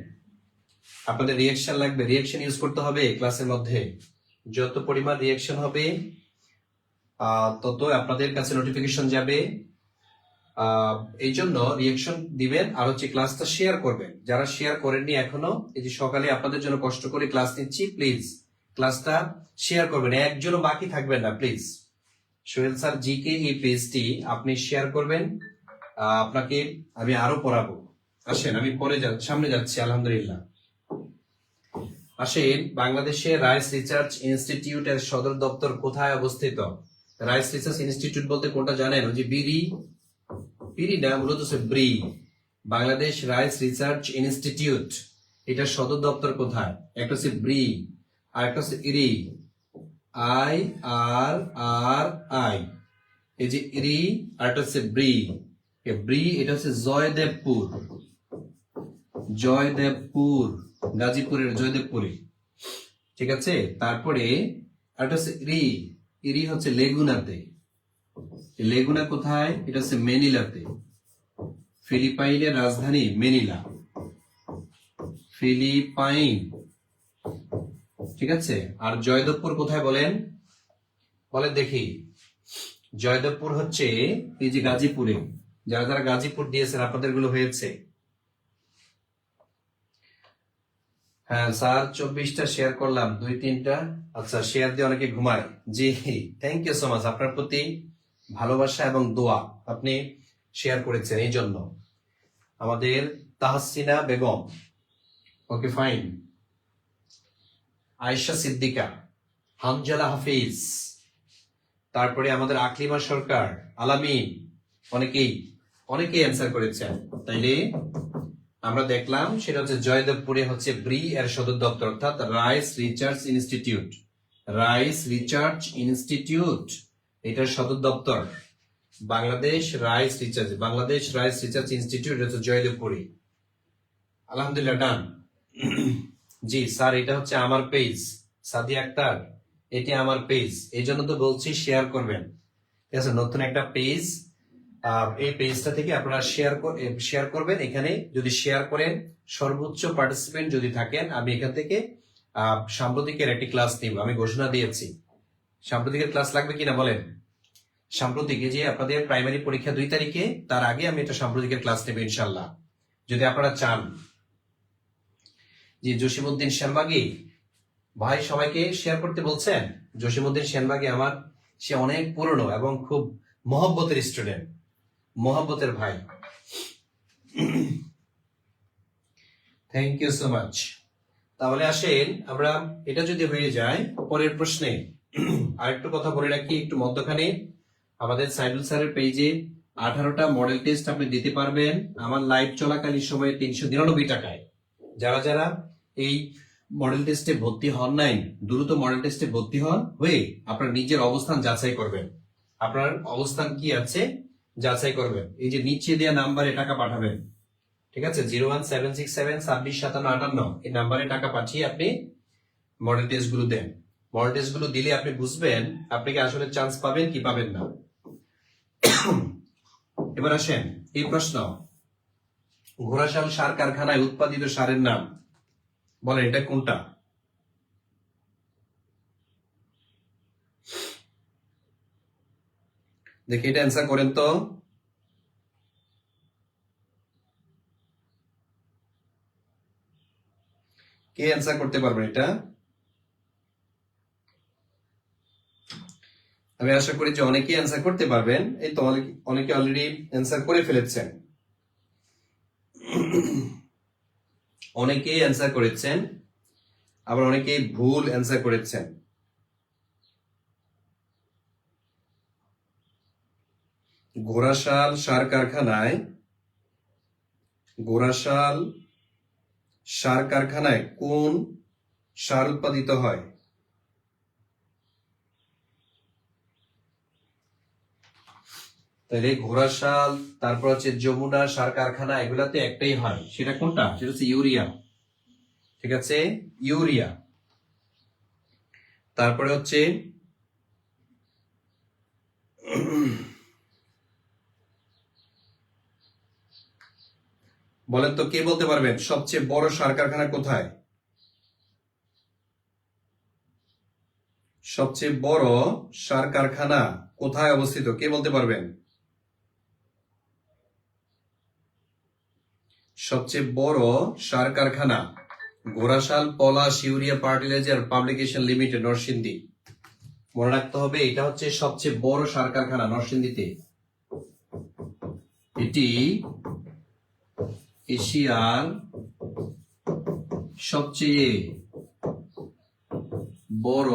আপনাদের রিঅ্যাকশন লাগবে, রিঅ্যাকশন ইউজ করতে হবে ক্লাসের মধ্যে। যত পরিমাণ রিঅ্যাকশন হবে তত আপনাদের কাছে নোটিফিকেশন যাবে। এই জন্য রিঅ্যাকশন দিবেন আর হচ্ছে ক্লাসটা শেয়ার করবেন। যারা শেয়ার করেননি এখনো, এই যে সকালে আপনাদের জন্য কষ্ট করে ক্লাস নিচ্ছি, প্লিজ ক্লাসটা শেয়ার করবেন, একজনও বাকি থাকবেন না প্লিজ। সোহেল স্যার জিকে এই পেজটি আপনি শেয়ার করবেন। আপনাকে আমি আরো পড়াবো। আসেন, আমি পরে সামনে যাচ্ছি। আলহামদুলিল্লাহ। আসেন, বাংলাদেশের রাইস রিসার্চ ইনস্টিটিউটের সদর দপ্তর কোথায় অবস্থিত? রাইস রিসার্চ ইনস্টিটিউট বলতে কোনটা জানেন? ওই যে বিরি না, মূলত হচ্ছে ব্রি। বাংলাদেশ রাইস রিসার্চ ইনস্টিটিউট, এটার সদর দপ্তর কোথায়? একটা হচ্ছে ব্রি আর একটা হচ্ছে ইরি, IRRI। এই যে ইরি আর একটা হচ্ছে ব্রি। ব্রি এটা হচ্ছে জয়দেবপুর, জয়দেবপুর, গাজীপুরের জয়দেবপুরে। ঠিক আছে, তারপরে আরেকটা হচ্ছে ইরি, ইরি হচ্ছে লেগুনাতে। লেগুনা কোথায়? এটা হচ্ছে মেনিলাতে। ফিলিপাইনের রাজধানী মেনিলা, ফিলিপাইন। ঠিক আছে, আর জয়দেবপুর কোথায় বলেন? বলেন দেখি। জয়দেবপুর হচ্ছে এই যে গাজীপুরে। যারা যারা গাজীপুর দিয়েছেন আপনাদের গুলো হয়েছে। হ্যাঁ স্যার, 24টা শেয়ার করলাম, 2-3টা। আচ্ছা, শেয়ার দিয়ে অনেকে ঘুমায়। জি, থ্যাংক ইউ সো মাচ। আপনার প্রতি ভালোবাসা এবং দোয়া, আপনি শেয়ার করেছেন এই জন্য। আমাদের তাহসিনা বেগম, ওকে ফাইন। আয়েশা সিদ্দিকা, হামজালা হাফিজ, তারপরে আমাদের আকলিমা সরকার, আলামিন, অনেকেই অ্যান্সার করেছেন। তাইলে আমরা দেখলাম সেটা হচ্ছে জয়দেবপুরে হচ্ছে ব্রি এর সদর দপ্তর, অর্থাৎ rice research institute. Rice research institute এটার সদর দপ্তর বাংলাদেশ রাইস রিসার্চ ইনস্টিটিউট হচ্ছে জয়দেবপুরে। আলহামদুলিল্লাহ, ডান। জি স্যার, এটা হচ্ছে আমার পেজ, সাদিয়া আক্তার, এটি আমার পেজ, এই জন্য তো বলছি শেয়ার করবেন। ঠিক আছে, নতুন একটা পেজ, এই পেজটা থেকে আপনারা শেয়ার করবেন। এখানে যদি শেয়ার করেন, সর্বোচ্চ পার্টিসিপেন্ট যদি থাকেন, আমি এখান থেকে সাম্প্রতিকের একটি ক্লাস নিব। আমি ঘোষণা দিয়েছি। সাম্প্রতিকের ক্লাস লাগবে কিনা বলেন? সাম্প্রতিক, যে আপনাদের প্রাইমারি পরীক্ষা 2 তারিখে, তার আগে আমি একটা সাম্প্রতিকের ক্লাস নেব ইনশাল্লাহ, যদি আপনারা চান। জি, জসিমউদ্দিন সেনবাগী ভাই সবাইকে শেয়ার করতে বলছেন। জসিমউদ্দিন সেনবাগী আমার, সে অনেক পুরনো এবং খুব মোহাব্বতের স্টুডেন্ট, মোহাব্বতের ভাই। Thank you so much. তাহলে আসেন আমরা, এটা যদি হয়ে যায় পরের প্রশ্নে আরেকটু কথা বলে রাখি একটু মধ্যখানে, আমাদের সাইদুল স্যারের পেজে 18টা মডেল টেস্ট আপনি দিতে পারবেন আমার লাইভ চলাকালীন সময়ে 399 টাকায়। যারা যারা এই মডেল টেস্টে ভর্তি হন নাই, দ্রুত মডেল টেস্টে ভর্তি হন, হয়ে আপনার নিজের অবস্থান যাচাই করবেন, আপনার অবস্থান কি আছে যাচাই করবেন। এই যে নিচে দেওয়া নাম্বারে টাকা পাঠাবেন, ঠিক আছে, 01767265758 এই নাম্বারে টাকা পাঠিয়ে আপনি মডেল টেস্ট গুলো দেন। মডেল টেস্ট গুলো দিলে আপনি বুঝবেন আপনি কি আসলে চান্স পাবেন কি পাবেন না। এবার আসেন এই প্রশ্ন, ঘোড়াশাল সার কারখানায় উৎপাদিত সারের নাম বলেন, এটা কোনটা? দেখি এটা অ্যান্সার করেন তো। কে অ্যান্সার করতে পারবেন এটা? আমি আশা করি যে অনেকেই অ্যান্সার করতে পারবেন। এই তো অনেকে অলরেডি অ্যান্সার করে ফেলেছেন, অনেকেই অ্যান্সার করেছেন, আবার অনেকেই ভুল অ্যান্সার করেছেন। ঘোড়াশাল সার কারখানায়, ঘোড়াশাল সার কারখানায় কোন সার উৎপাদিত হয়? তাহলে ঘোড়াশাল, তারপর হচ্ছে যমুনা সার কারখানা, এগুলাতে একটাই হয়, সেটা কোনটা? সেটা হচ্ছে ইউরিয়া, ঠিক আছে, ইউরিয়া। তারপরে হচ্ছে বলেন তো, কে বলতে পারবেন সবচেয়ে বড় সার কারখানা কোথায়? সবচেয়ে বড় সার কারখানা কোথায় অবস্থিত, কে বলতে পারবেন? সবচেয়ে বড় সার কারখানা Ghorashal Palash urea fertilizer publication limited, Narsingdi. মনে রাখতে হবে এটা হচ্ছে সবচেয়ে বড় সার কারখানা নরসিংদীতে। এটি এশিয়ার সবচেয়ে বড়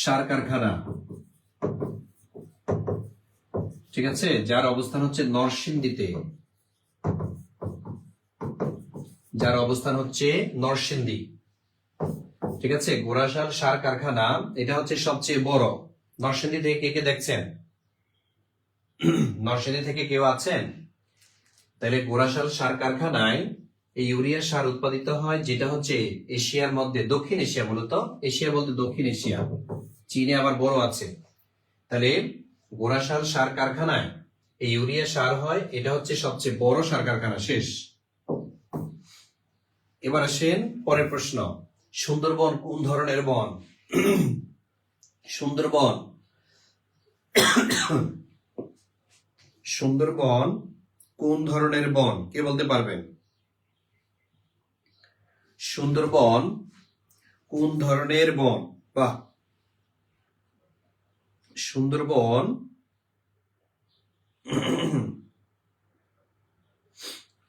সার কারখানা, ঠিক আছে, যার অবস্থান হচ্ছে নরসিংদীতে, যার অবস্থান হচ্ছে নরসিংদী, ঠিক আছে। ঘোড়াশাল সার কারখানা এটা হচ্ছে সবচেয়ে বড়। নরসিংদী থেকে কে কে দেখছেন? নরসিংদী থেকে কেউ আছেন? তাহলে ঘোড়াশাল সার কারখানায় এই ইউরিয়া সার উৎপাদিত হয়, যেটা হচ্ছে এশিয়ার মধ্যে, দক্ষিণ এশিয়া, মূলত এশিয়া বলতে দক্ষিণ এশিয়া, চীনে আবার বড় আছে। তাহলে ঘোড়াশাল সার কারখানায় এই ইউরিয়া সার হয়, এটা হচ্ছে সবচেয়ে বড় সার কারখানা। শেষ। এবার আসেন পরের প্রশ্ন, সুন্দরবন কোন ধরনের বন? সুন্দরবন, সুন্দরবন কোন ধরনের বন, কে বলতে পারবেন? সুন্দরবন কোন ধরনের বন? বাহ, সুন্দরবন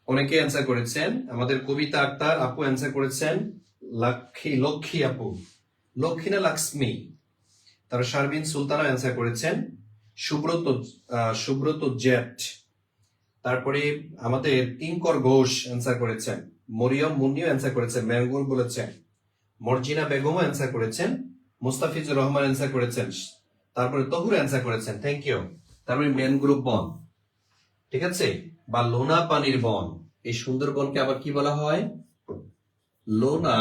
অনেকে অ্যান্সার করেছেন। আমাদের কবিতা আক্তার আপু অ্যান্সার করেছেন, লক্ষ্মী আপু, লক্ষ্মী না লক্ষ্মী। তার শারবিন সুলতানা অ্যান্সার করেছেন, সুব্রত জেট। তারপরে আমাদের কিঙ্কর ঘোষ অ্যান্সার করেছেন, মরিয়ম মুন্নিও অ্যান্সার করেছেন, ম্যাঙ্গুর বলেছেন, মর্জিনা বেগমও অ্যান্সার করেছেন, মুস্তাফিজুর রহমান অ্যান্সার করেছেন, তারপরে তহুর অ্যান্সার করেছেন, থ্যাংক ইউ। তারপরে ম্যানগ্রোভ বন, ঠিক আছে, বা লোনা পানির বন। এই সুন্দরবনকে আবার কি বলা হয়? লোনা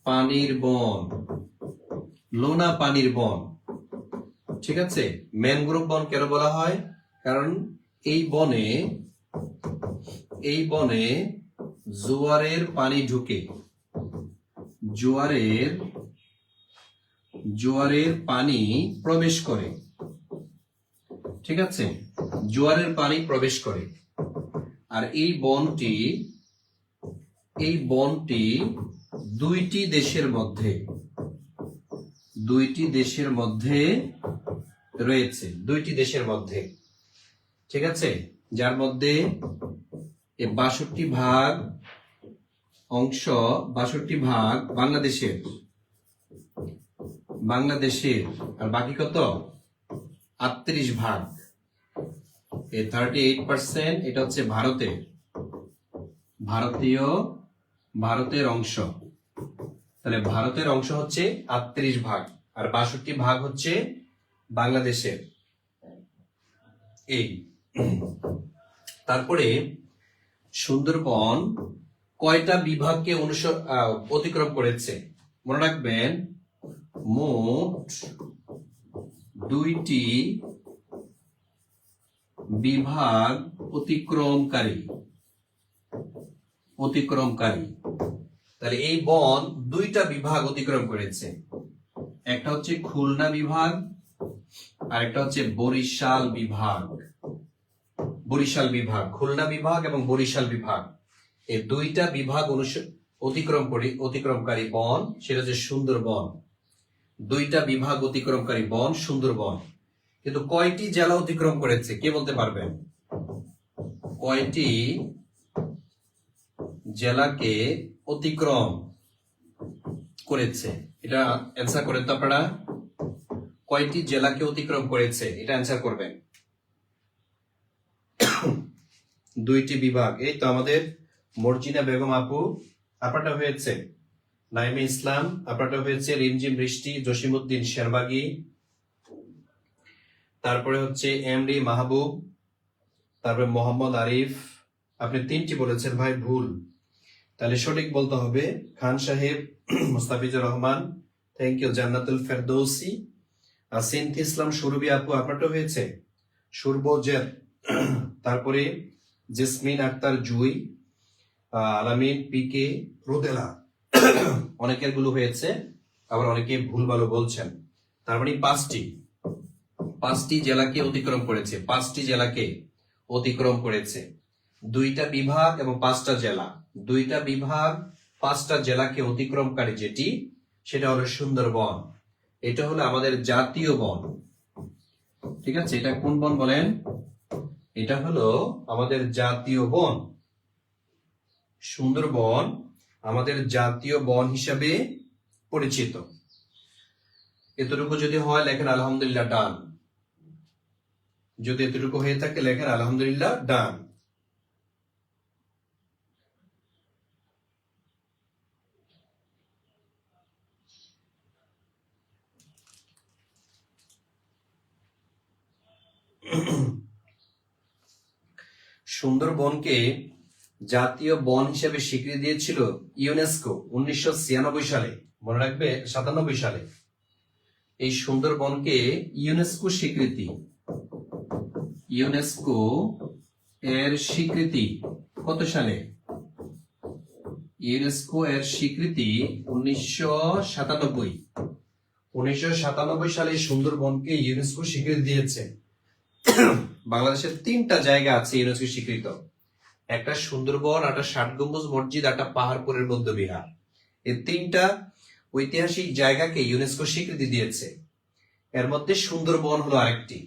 পানির বন, লোনা পানির বন, ঠিক আছে। ম্যানগ্রোভ বন কেন বলা হয়? কারণ এই বনে জোয়ারের পানি ঢুকে, জোয়ারের পানি প্রবেশ করে, ঠিক আছে, জোয়ারের পানি প্রবেশ করে। আর এই বনটি দুইটি দেশের মধ্যে রয়েছে দুইটি দেশের মধ্যে, ঠিক আছে, যার মধ্যে 62 অংশ 62 ভাগ বাংলাদেশের আর বাকি কত 38 ভাগ। এই 38% এটা হচ্ছে ভারতের অংশ। তাহলে ভারতের অংশ হচ্ছে 38 ভাগ আর 62 ভাগ হচ্ছে বাংলাদেশের। এই তারপরে সুন্দরবন কয়টা বিভাগকে অতিক্রম করেছে? মনে রাখবেন, মোট 2টি বিভাগ অতিক্রমকারী। তাহলে এই বন 2টা বিভাগ অতিক্রম করেছে, একটা হচ্ছে খুলনা বিভাগ আর একটা হচ্ছে বরিশাল বিভাগ। খুলনা বিভাগ এবং বরিশাল বিভাগ, এই 2টা বিভাগ অতিক্রমকারী বন, সেটা হচ্ছে সুন্দরবন। 2টা বিভাগ অতিক্রমকারী বন সুন্দরবন। কিন্তু কয়টি জেলা অতিক্রম করেছে কে বলতে পারবেন? কয়টি জেলাকে অতিক্রম করেছে? এটা অ্যান্সার করেন তো আপনারা। কয়টি জেলাকে অতিক্রম করেছে এটা অ্যান্সার করবেন। 2টি বিভাগ। এই তো আমাদের মর্জিনা বেগম আপু, আপনারটা হয়েছে নাইমে ইসলাম, আপনারটা হয়েছে রিমঝিম বৃষ্টি, জসিমউদ্দিন শেরবাগী, তারপরে হচ্ছে এমডি মাহবুব, তারপরে মোহাম্মদ আরিফ। আপনি 3টি বলেছেন ভাই, ভুল। তাহলে সঠিক বলতে হবে খান সাহেব, মুস্তাফিজুর রহমান, থ্যাংক ইউ, জান্নাতুল ফেরদৌসি, সিনথি ইসলাম, সুরভি আপু, আপনারটা হয়েছে সুরবজের, তারপরে জেসমিন আক্তার জুই, আলামিন পিকে, রোদেলা। অনেকের গুলো হয়েছে, আবার অনেকে ভুল ভালো বলছেন। তার মানে 5টি জেলাকে অতিক্রম করেছে। 5টি জেলাকে অতিক্রম করেছে, 2টা বিভাগ এবং 5টা জেলা। 2টা বিভাগ 5টা জেলাকে অতিক্রমকারী যেটি, সেটা হলো সুন্দরবন। এটা হলো আমাদের জাতীয় বন, ঠিক আছে। এটা কোন বন বলেন? এটা হলো আমাদের জাতীয় বন। সুন্দরবন আমাদের জাতীয় বন হিসাবে পরিচিত। এতটুকু যদি হয় লেখেন আলহামদুলিল্লাহ, ডান। যদি এতটুকু হয়ে থাকে লেখেন আলহামদুলিল্লাহ, ডান। সুন্দরবনকে জাতীয় বন হিসেবে স্বীকৃতি দিয়েছিল ইউনেস্কো 1996 সালে, মনে রাখবে 97 সালে। এই সুন্দরবনকে ইউনেস্কো এর স্বীকৃতি কত সালে? ইউনেস্কো এর স্বীকৃতি 1997 সালে সুন্দরবনকে ইউনেস্কো স্বীকৃতি দিয়েছে। বাংলাদেশের 3টা জায়গা আছে ইউনেস্কো স্বীকৃত, একটা সুন্দরবন, একটা 60 গম্বুজ মসজিদ, একটা পাহাড়পুরের বৌদ্ধবিহার। এই 3টা ঐতিহাসিক জায়গাকে ইউনেস্কো স্বীকৃতি দিয়েছে, এর মধ্যে সুন্দরবন হলো আরেকটি।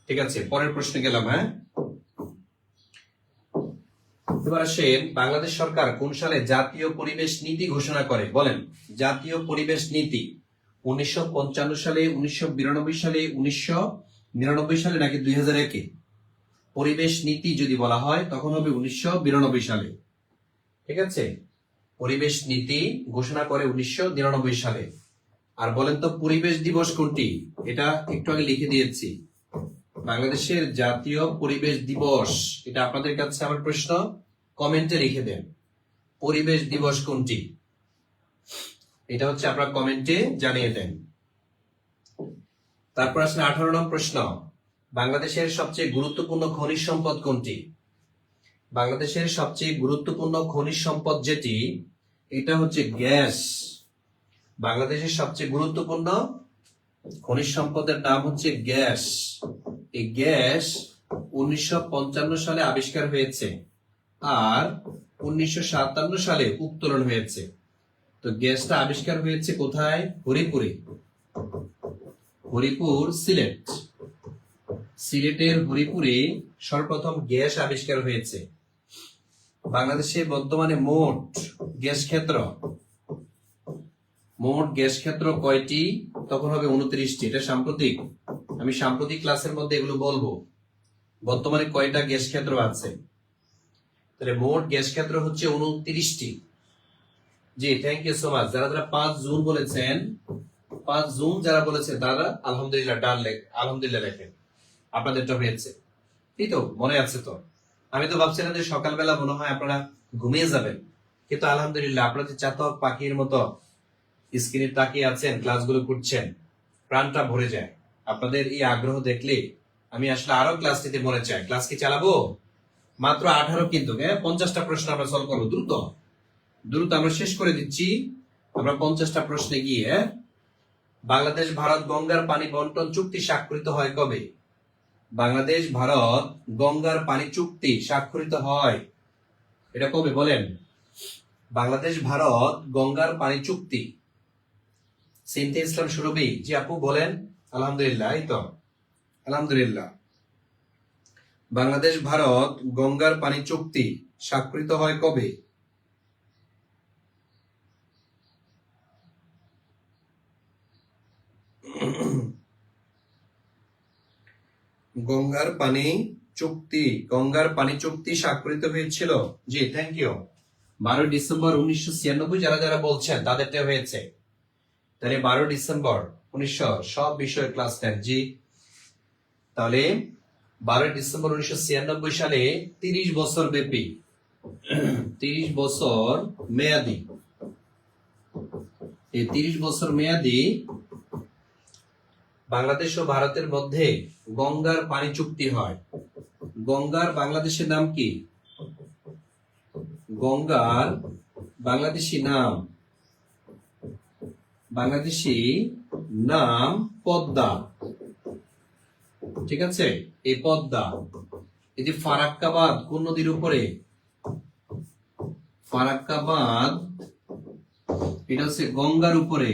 ঠিক আছে, পরের প্রশ্নে গেলাম। হ্যাঁ, এবার আসেন, বাংলাদেশ সরকার কোন সালে জাতীয় পরিবেশ নীতি ঘোষণা করে? বলেন, জাতীয় পরিবেশ নীতি 1955 সালে, 1992 সালে, 1999 সালে নাকি 2001-এ? পরিবেশ নীতি যদি বলা হয় তখন হবে 1992 সালে, ঠিক আছে। পরিবেশ নীতি ঘোষণা করে 1999 সালে। আর বলেন তো পরিবেশ দিবস কোনটি? এটা একটু আগে লিখে দিয়েছি, বাংলাদেশের জাতীয় পরিবেশ দিবস। এটা আপনাদের কাছে আমার প্রশ্ন, কমেন্টে লিখে দেন পরিবেশ দিবস কোনটি। এটা হচ্ছে আপনারা কমেন্টে জানিয়ে দেন। তারপর আসলে 18 নং প্রশ্ন, বাংলাদেশের সবচেয়ে গুরুত্বপূর্ণ খনিজ সম্পদ কোনটি? বাংলাদেশের সবচেয়ে গুরুত্বপূর্ণ খনিজ সম্পদ যেটি, এটা হচ্ছে গ্যাস। বাংলাদেশের সবচেয়ে গুরুত্বপূর্ণ খনিজ সম্পদের নাম হচ্ছে গ্যাস। এই গ্যাস 1955 সালে আবিষ্কার হয়েছে আর 1957 সালে উত্তোলন হয়েছে। তো গ্যাসটা আবিষ্কার হয়েছে কোথায়? হরিপুরে। হরিপুর সিলেট। সিলেটের হরিপুরে সর্বপ্রথম গ্যাস আবিষ্কার হয়েছে। বাংলাদেশে বর্তমানে মোট গ্যাস ক্ষেত্র কয়টি? তখন হবে 29টি। এটা সাম্প্রতিক, আমি সাম্প্রতিক ক্লাসের মধ্যে এগুলো বলবো। বর্তমানে কয়টা গ্যাস ক্ষেত্র আছে? তাহলে মোট গ্যাস ক্ষেত্র হচ্ছে 29টি। জি, থ্যাংক ইউ সো মাচ। যারা 5 জুন বলেছেন, 5 জুন যারা বলেছেন তারা আলহামদুলিল্লাহ আলহামদুলিল্লাহ লেখেন। আপনাদেরটা হয়েছে, এই তো মনে আছে তো? আমি তো ভাবছিলাম যে সকালবেলা মনে হয় আপনারা ঘুমিয়ে যাবেন, কিন্তু আলহামদুলিল্লাহ আপনাদের চাতক পাখির মতো স্ক্রিনে তাকিয়ে আছেন, ক্লাসগুলো করছেন, প্রাণটা ভরে যায়। আপনাদের এই আগ্রহ দেখলে আমি আসলে আরো ক্লাস নিতে মনে চাই। ক্লাস কি চালাবো? মাত্র 18 কিন্তু, 50টা প্রশ্ন আমরা সলভ করবো। দ্রুত আমরা শেষ করে দিচ্ছি। আমরা 50টা প্রশ্নে গিয়ে, বাংলাদেশ ভারত গঙ্গার পানি বন্টন চুক্তি স্বাক্ষরিত হয় কবে? বাংলাদেশ ভারত গঙ্গার পানি চুক্তি স্বাক্ষরিত হয়, এটা কবে বলেন? বাংলাদেশ ভারত গঙ্গার পানি চুক্তি। সিনথি ইসলাম সুরভি, জি আপু বলেন। আলহামদুলিল্লাহ, এই তো আলহামদুলিল্লাহ। বাংলাদেশ ভারত গঙ্গার পানি চুক্তি স্বাক্ষরিত হয় কবে? গঙ্গার পানি চুক্তি স্বাক্ষরিত হয়েছিল। জি, থ্যাংক ইউ। 12 ডিসেম্বর 1996 যারা যারা বলছেন তাদেরটা হয়েছে। তাহলে 12 ডিসেম্বর 1900 সব বিষয়ে ক্লাস নেন। জি, তাহলে 12 ডিসেম্বর 1996 সালে 30 বছর ব্যাপী, 30 বছর মেয়াদি, এই 30 বছর মেয়াদি বাংলাদেশ ও ভারতের মধ্যে গঙ্গার পানি চুক্তি হয়। গঙ্গার বাংলাদেশের নাম কি? গঙ্গার বাংলাদেশি নাম পদ্মা। ঠিক আছে, এই পদ্মা। এই যে ফারাক্কাবাদ কোন নদীর উপরে? ফারাক্কাবাদ এটা হচ্ছে গঙ্গার উপরে।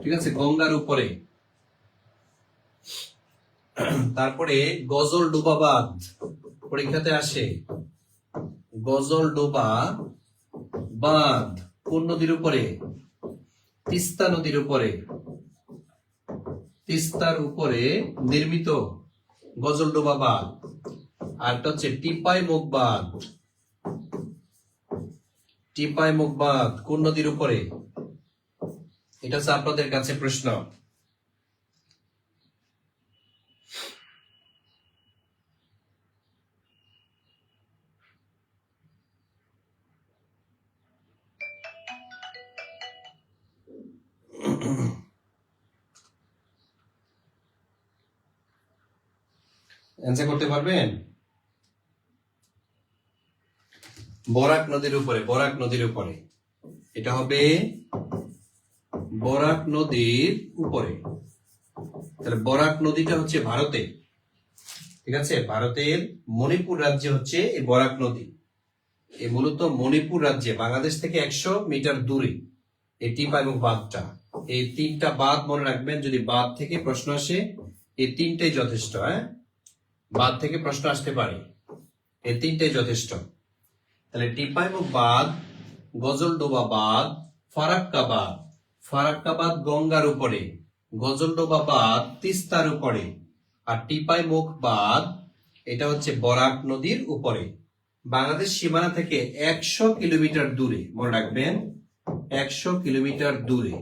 ঠিক আছে, গঙ্গার উপরে। তারপরে গজলডোবা বাঁধ পরীক্ষাতে আসে। গজলডোবা বাঁধ কোন নদীর উপরে? তিস্তা নদীর উপরে। তিস্তার উপরে নির্মিত গজলডোবা বাঁধ। আর একটা হচ্ছে টিপাই মুখ বাঁধ। টিপাই মুখ বাঁধ কোন নদীর উপরে? এটা হচ্ছে আপনাদের কাছে প্রশ্ন। অ্যান্সার করতে পারবেন? বরাক নদীর উপরে। বরাক নদীর উপরে, এটা হবে বরাক নদীর উপরে। তাহলে বরাক নদীটা হচ্ছে ভারতে। ঠিক আছে, ভারতের মণিপুর রাজ্যে হচ্ছে এই বরাক নদী। এই মূলত মণিপুর রাজ্যে বাংলাদেশ থেকে 100 মিটার দূরে এই টিপাই এবং বাঁধটা। এই 3টা বাঁধ মনে রাখবেন, যদি বাঁধ থেকে প্রশ্ন আসে এই 3টাই যথেষ্ট। বাঁধ থেকে প্রশ্ন আসতে পারে, এই 3টাই যথেষ্ট। তাহলে টিপাই মুখ বাঁধ, গজলডোবা বাঁধ, ফারাক্কাবাদ। ফারাক্কাবাদ গঙ্গার উপরে, গজলডোবা বাঁধ তিস্তার উপরে, আর টিপাই মুখ বাঁধ এটা হচ্ছে বরাক নদীর উপরে। বাংলাদেশ সীমানা থেকে 100 কিলোমিটার দূরে, মনে রাখবেন 100 কিলোমিটার দূরে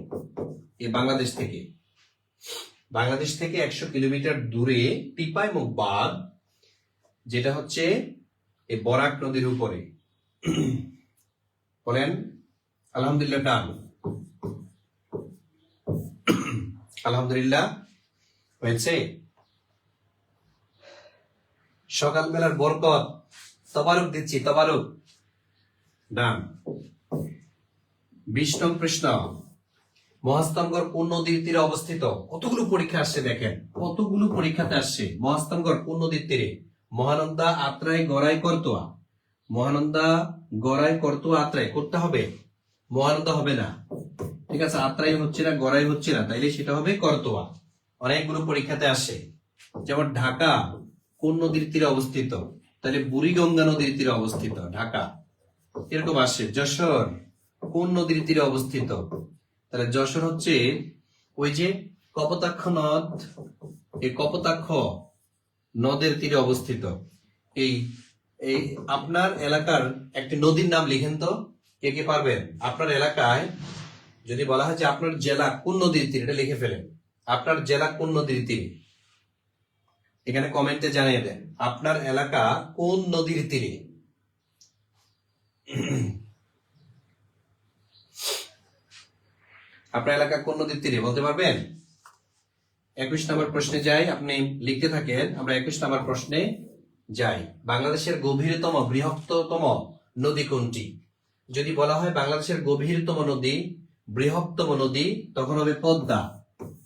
এই বাংলাদেশ থেকে। বাংলাদেশ থেকে 100 কিলোমিটার দূরে টিপাই মুখ বাঁধ, যেটা হচ্ছে এই বরাক নদীর উপরে। বলেন আলহামদুলিল্লাহ। ডান, আলহামদুলিল্লাহ হয়েছে। সকালবেলার বরকত, তবারক দিচ্ছি, তবারক। ডান। 20 নং প্রশ্ন, মহাস্থানগড় কোন নদীর তীরে অবস্থিত? কতগুলো পরীক্ষা আসছে দেখেন, কতগুলো পরীক্ষাতে আসছে। মহাস্থানগড় কোন নদীর তীরে? মহানন্দা, আত্রাই, গড়াই, করতোয়া। মহানন্দা, গড়াই, করতোয়া, আত্রাই করতে হবে। মহানন্দা হবে না, ঠিক আছে, আত্রাই হচ্ছে না, গড়াই হচ্ছে না, তাইলে সেটা হবে করতোয়া। অনেকগুলো পরীক্ষাতে আসে, যেমন ঢাকা কোন নদীর তীরে অবস্থিত, তাহলে বুড়িগঙ্গা নদীর তীরে অবস্থিত ঢাকা, এরকম আসে। যশোর কোন নদীর তীরে অবস্থিত, তাহলে যশোর হচ্ছে ওই যে কপোতাক্ষ নদ, এই কপোতাক্ষ নদের তীরে অবস্থিত। এই এই আপনার এলাকার একটি নদীর নাম লিখেন তো, কে কে পারবেন? আপনার এলাকায় যদি বলা হয় যে আপনার জেলা কোন নদীর তীরে, এটা লিখে ফেলেন। আপনার জেলা কোন নদীর তীরে, এখানে কমেন্টে জানিয়ে দেন আপনার এলাকা কোন নদীর তীরে। আপনার এলাকা কোন নদীর তীরে বলতে পারবেন? 21 নম্বর প্রশ্নে যাই, আপনি লিখতে থাকেন, আমরা 21 নম্বর প্রশ্নে যাই। বাংলাদেশের গভীরতম বৃহত্তম নদী কোনটি? যদি বলা হয় বাংলাদেশের গভীরতম নদী, বৃহত্তম নদী, তখন হবে পদ্মা।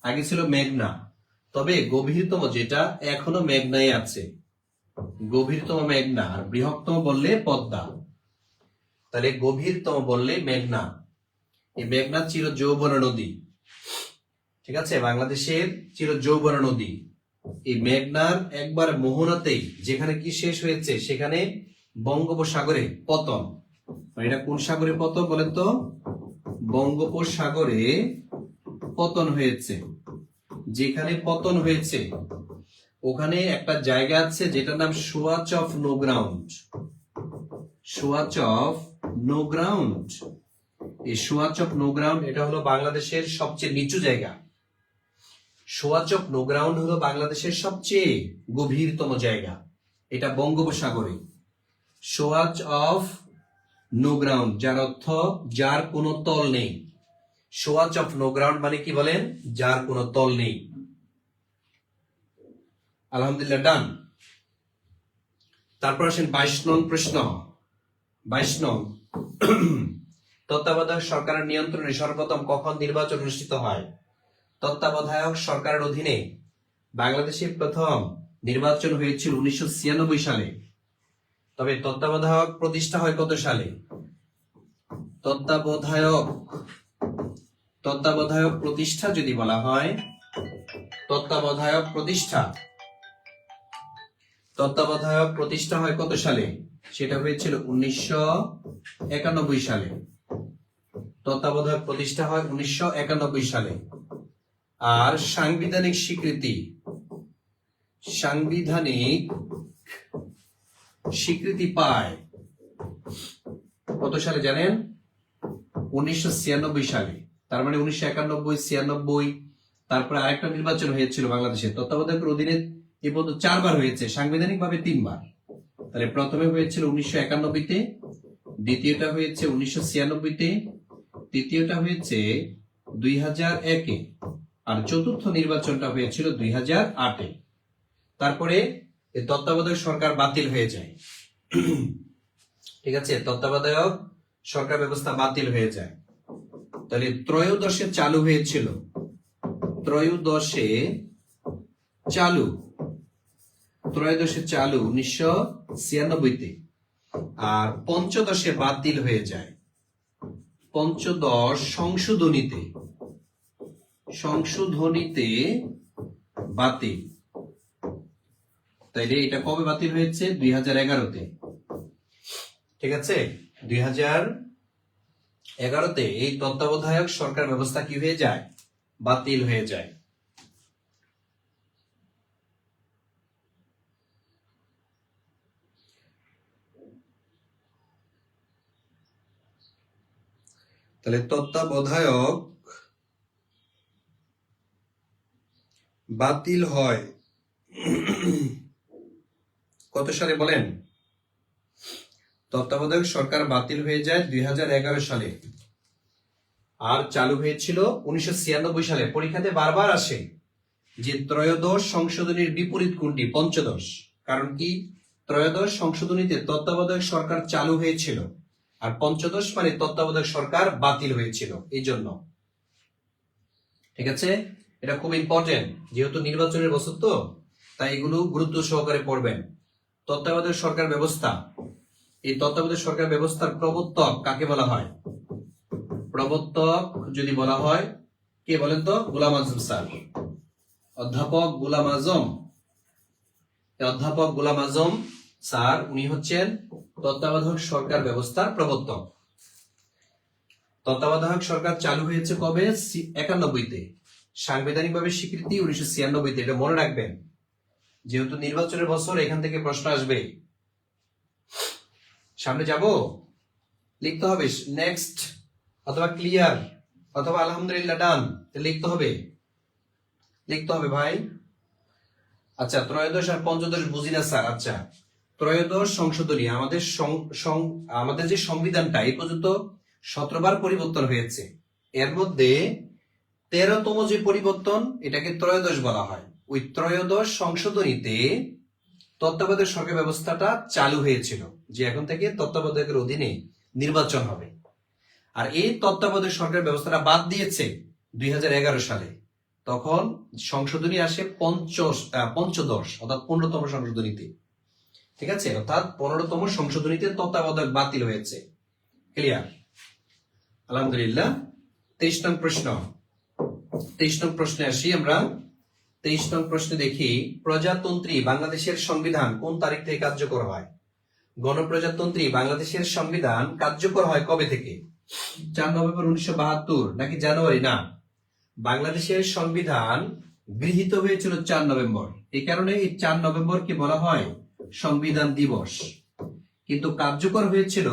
আগে ছিল মেঘনা, তবে গভীরতম যেটা এখনো মেঘনাই আছে, গভীরতম মেঘনা, আর বৃহত্তম বললে পদ্মা। তাহলে গভীরতম বললে মেঘনা, এই মেঘনা চির যৌবন নদী, ঠিক আছে, বাংলাদেশের চির যৌবন নদী। এই মেঘনার একবার মোহনাতেই যেখানে কি শেষ হয়েছে, সেখানে বঙ্গোপসাগরে পতন। এটা কোন সাগরে পতন বলেন তো? বঙ্গোপসাগরে পতন হয়েছে। যেখানে পতন হয়েছে ওখানে একটা জায়গা আছে যেটার নাম Swatch of No Ground. Swatch of No Ground, এই সোয়াচ অফ নো গ্রাউন্ড এটা হলো বাংলাদেশের সবচেয়ে নিচু জায়গা। সোয়াচ অফ নো গ্রাউন্ড হলো বাংলাদেশের সবচেয়ে গভীরতম জায়গা, এটা বঙ্গোপসাগরে। সোয়াচ অফ নো গ্রাউন্ড, যার অর্থ যার কোনো তল নেই। সোয়াচ অফ নো গ্রাউন্ড মানে কি বলেন? যার কোনো তল নেই। আলহামদুলিল্লাহ, ডান। তারপর আসেন 22 নং প্রশ্ন। 22 নং, তত্ত্বাবধায়ক সরকারের নিয়ন্ত্রণে সর্বপ্রথম কখন নির্বাচন অনুষ্ঠিত হয়? তত্ত্বাবধায়ক সরকারের অধীনে বাংলাদেশে প্রথম নির্বাচন হয়েছিল 1996 সালে। তবে তত্ত্বাবধায়ক প্রতিষ্ঠা হয় কত সালে? তত্ত্বাবধায়ক প্রতিষ্ঠা যদি বলা হয়, তত্ত্বাবধায়ক প্রতিষ্ঠা হয় কত সালে? সেটা হয়েছিল 1991 সালে। তত্ত্বাবধায়ক প্রতিষ্ঠা হয় 1991 সালে। আর সাংবিধানিক স্বীকৃতি পায় কত সালে জানেন? 1996 সালে। তার মানে 1991, 96, তারপরে আরেকটা নির্বাচন হয়েছিল বাংলাদেশে তত্ত্বাবধায়কের অধীনে এ পর্যন্ত 4 বার হয়েছে, সাংবিধানিক ভাবে 3 বার। তাহলে প্রথমে হয়েছিল 1991-তে, দ্বিতীয়টা হয়েছে 1996-তে, তৃতীয়টা হয়েছে 2001-এ, আর চতুর্থ নির্বাচনটা হয়েছিল 2008-এ। তারপরে এই তত্ত্বাবধায়ক সরকার বাতিল হয়ে যায়। ঠিক আছে, তত্ত্বাবধায়ক সরকার ব্যবস্থা বাতিল হয়ে যায়। তাহলে ত্রয়োদশে চালু হয়েছিল, ত্রয়োদশে চালু 1996-তে, আর পঞ্চদশে বাতিল হয়ে যায়, পঞ্চদশ সংশোধনীতে বাতিল। তাইলে এটা কবে বাতিল হয়েছে? 2011-তে। ঠিক আছে, 2011-তে এই তত্ত্বাবধায়ক সরকার ব্যবস্থা কি হয়ে যায়? বাতিল হয়ে যায়। তাহলে তত্ত্বাবধায়ক বাতিল হয় কত সালে বলেন? তত্ত্বাবধায়ক সরকার বাতিল হয়ে যায় 2011 সালে, আর চালু হয়েছিল 1996 সালে। পরীক্ষাতে বারবার আসে যে ত্রয়োদশ সংশোধনীর বিপরীত কোনটি? পঞ্চদশ। কারণ কি? ত্রয়োদশ সংশোধনীতে তত্ত্বাবধায়ক সরকার চালু হয়েছিল, আর পঞ্চদশ মানে তত্ত্বাবধায়ক সরকার বাতিল হয়েছিল, এই জন্য। ঠিক আছে, এটা খুব ইম্পর্টেন্ট, যেহেতু নির্বাচনের বছর তো, তাই এগুলো গুরুত্ব সহকারে পড়বেন। তত্ত্বাবধায়ক সরকার ব্যবস্থা, এই তত্ত্বাবধায়ক সরকার ব্যবস্থার প্রবর্তক কাকে বলা হয়? প্রবর্তক যদি বলা হয় কে বলেন তো? গোলাম আজম স্যার, অধ্যাপক গোলাম আজম। অধ্যাপক গোলাম আজম স্যার উনি হচ্ছেন তত্ত্বাবধায়ক সরকার ব্যবস্থার প্রবর্তক। তত্ত্বাবধায়ক সরকার চালু হয়েছে কবে? 91-তে। সাংবিধানিকভাবে স্বীকৃতি 1996-তে। এটা মনে রাখবেন, যেহেতু নির্বাচনের বছর, এখান থেকে প্রশ্ন আসবে। সামনে যাব, লিখতে হবে নেক্সট অথবা ক্লিয়ার অথবা আলহামদুলিল্লাহ ডান, লিখতে হবে, লিখতে হবে ভাই। আচ্ছা, ত্রয়োদশ আর পঞ্চদশ বুঝি না স্যার। আচ্ছা, ত্রয়োদশ সংশোধনী, আমাদের যে সংবিধানটা এই পর্যন্ত 17 বার পরিবর্তন হয়েছে, এর মধ্যে 13তম যে পরিবর্তন, এটাকে ত্রয়োদশ বলা হয়। ওই ত্রয়োদশ সংশোধনীতে তত্ত্বাবধায়ক সরকার ব্যবস্থাটা চালু হয়েছিল, যে এখন থেকে তত্ত্বাবধায়কের অধীনে নির্বাচন হবে। আর এই তত্ত্বাবধায়ক সরকার ব্যবস্থাটা বাদ দিয়েছে 2011 সালে। তখন সংশোধনী আসে পঞ্চদশ অর্থাৎ 15তম সংশোধনীতে। ঠিক আছে, অর্থাৎ 15তম সংশোধনীতে তত্ত্বাবধায়ক বাতিল হয়েছে। ক্লিয়ার? আলহামদুলিল্লাহ। 23 নং প্রশ্ন। 23 নং প্রশ্নে আসি আমরা। 23 নং প্রশ্নে দেখি, প্রজাতন্ত্রী বাংলাদেশের সংবিধান কোন তারিখ থেকে কার্যকর হয়? গণপ্রজাতন্ত্রী বাংলাদেশের সংবিধান কার্যকর হয় কবে থেকে? 4 নভেম্বর 1972 নাকি জানুয়ারি? না, বাংলাদেশের সংবিধান গৃহীত হয়েছিল 4 নভেম্বর। এই কারণে এই 4 নভেম্বরকে বলা হয় সংবিধান দিবস। কিন্তু কার্যকর হয়েছিল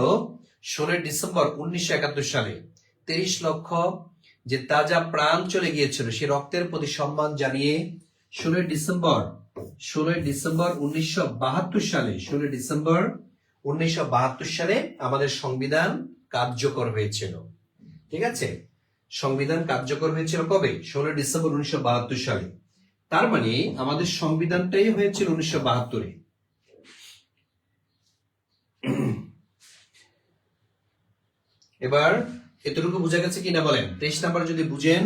16 ডিসেম্বর 1971 সালে। 30 লক্ষ যে তাজা প্রাণ চলে গিয়েছিল, সে রক্তের প্রতি সম্মান জানিয়ে 16 ডিসেম্বর 1972 সালে 16 ডিসেম্বর 1972 সালে আমাদের সংবিধান কার্যকর হয়েছিল। ঠিক আছে, সংবিধান কার্যকর হয়েছিল কবে? 16 ডিসেম্বর 1972 সালে। তার মানে আমাদের সংবিধানটাই হয়েছিল 1972-এ। এবার এতটুকু বোঝা গেছে কিনা বলেন? 23 নাম্বার যদি বুঝেন,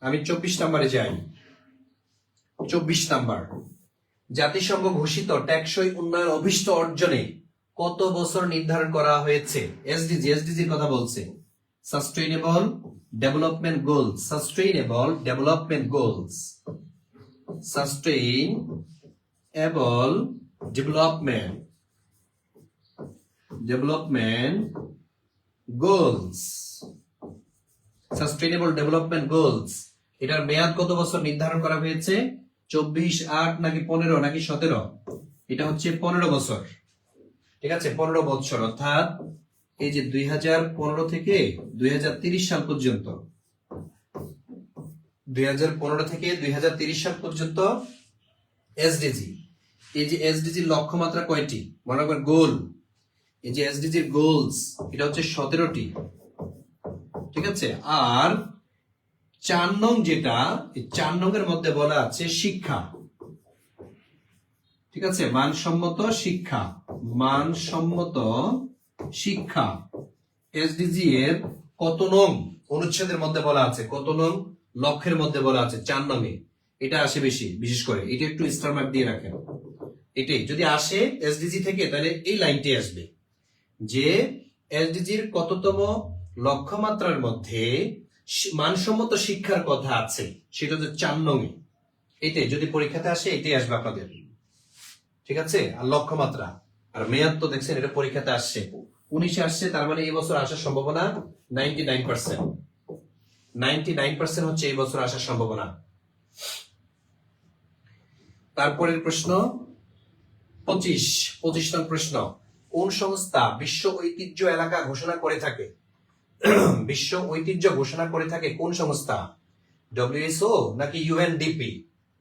আমি 24 নাম্বারে যাই। 24 নাম্বার, জাতিসংঘ ঘোষিত টেকসই উন্নয়ন অভিষ্ট অর্জনে কত বছর নির্ধারণ করা হয়েছে? এসডিজির কথা বলছে। Sustainable development goals, sustainable development goals, sustainable development goals, sustainable development goals. এটার মেয়াদ কত বছর নির্ধারণ করা হয়েছে? 24, 8 নাকি 15 নাকি 17? এটা হচ্ছে 15 বছর। ঠিক আছে, 15 বছর, অর্থাৎ এই যে 2015 থেকে 2030 সাল পর্যন্ত, 2015 থেকে 2030 সাল পর্যন্ত এসডিজি। এই যে এসডিজির লক্ষ্যমাত্রা কয়টি? মনে রাখবেন, গোল। এই যে এসডিজির গোলস, এটা হচ্ছে 17টি। ঠিক আছে, আর 4 নং যেটা, এই 4 নং এর মধ্যে বলা আছে শিক্ষা। ঠিক আছে, মানসম্মত শিক্ষা, মানসম্মত শিক্ষা। এসডিজি এর কত নং অনুচ্ছেদের মধ্যে বলা আছে, কত নং লক্ষ্যের মধ্যে বলা আছে? 4 নং-এ। এটা আসে বেশি, বিশেষ করে এটা একটু স্টার মার্ক দিয়ে রাখেন। এটাই যদি আসে এসডিজি থেকে, তাহলে এই লাইনটি আসবে যে এসডিজির কততম লক্ষ্যমাত্রার মধ্যে মানসম্মত শিক্ষার কথা আছে, সেটা হচ্ছে 4 নং-এ। এটাই যদি পরীক্ষাতে আসে, এটাই আসবে আপনাদের। ঠিক আছে, আর লক্ষ্যমাত্রা আর মেয়াদ তো দেখছেন, এটা পরীক্ষাতে আসছে। 19 আসছে, তার মানে এই বছর আসার সম্ভাবনা 99%। 99% হচ্ছে এই বছর আসার সম্ভাবনা। তারপরের প্রশ্ন 25 নং প্রশ্ন, কোন সংস্থা বিশ্ব ঐতিহ্য এলাকা ঘোষণা করে থাকে? বিশ্ব ঐতিহ্য ঘোষণা করে থাকে কোন সংস্থা? ডব্লিউএসও নাকি ইউএনডিপি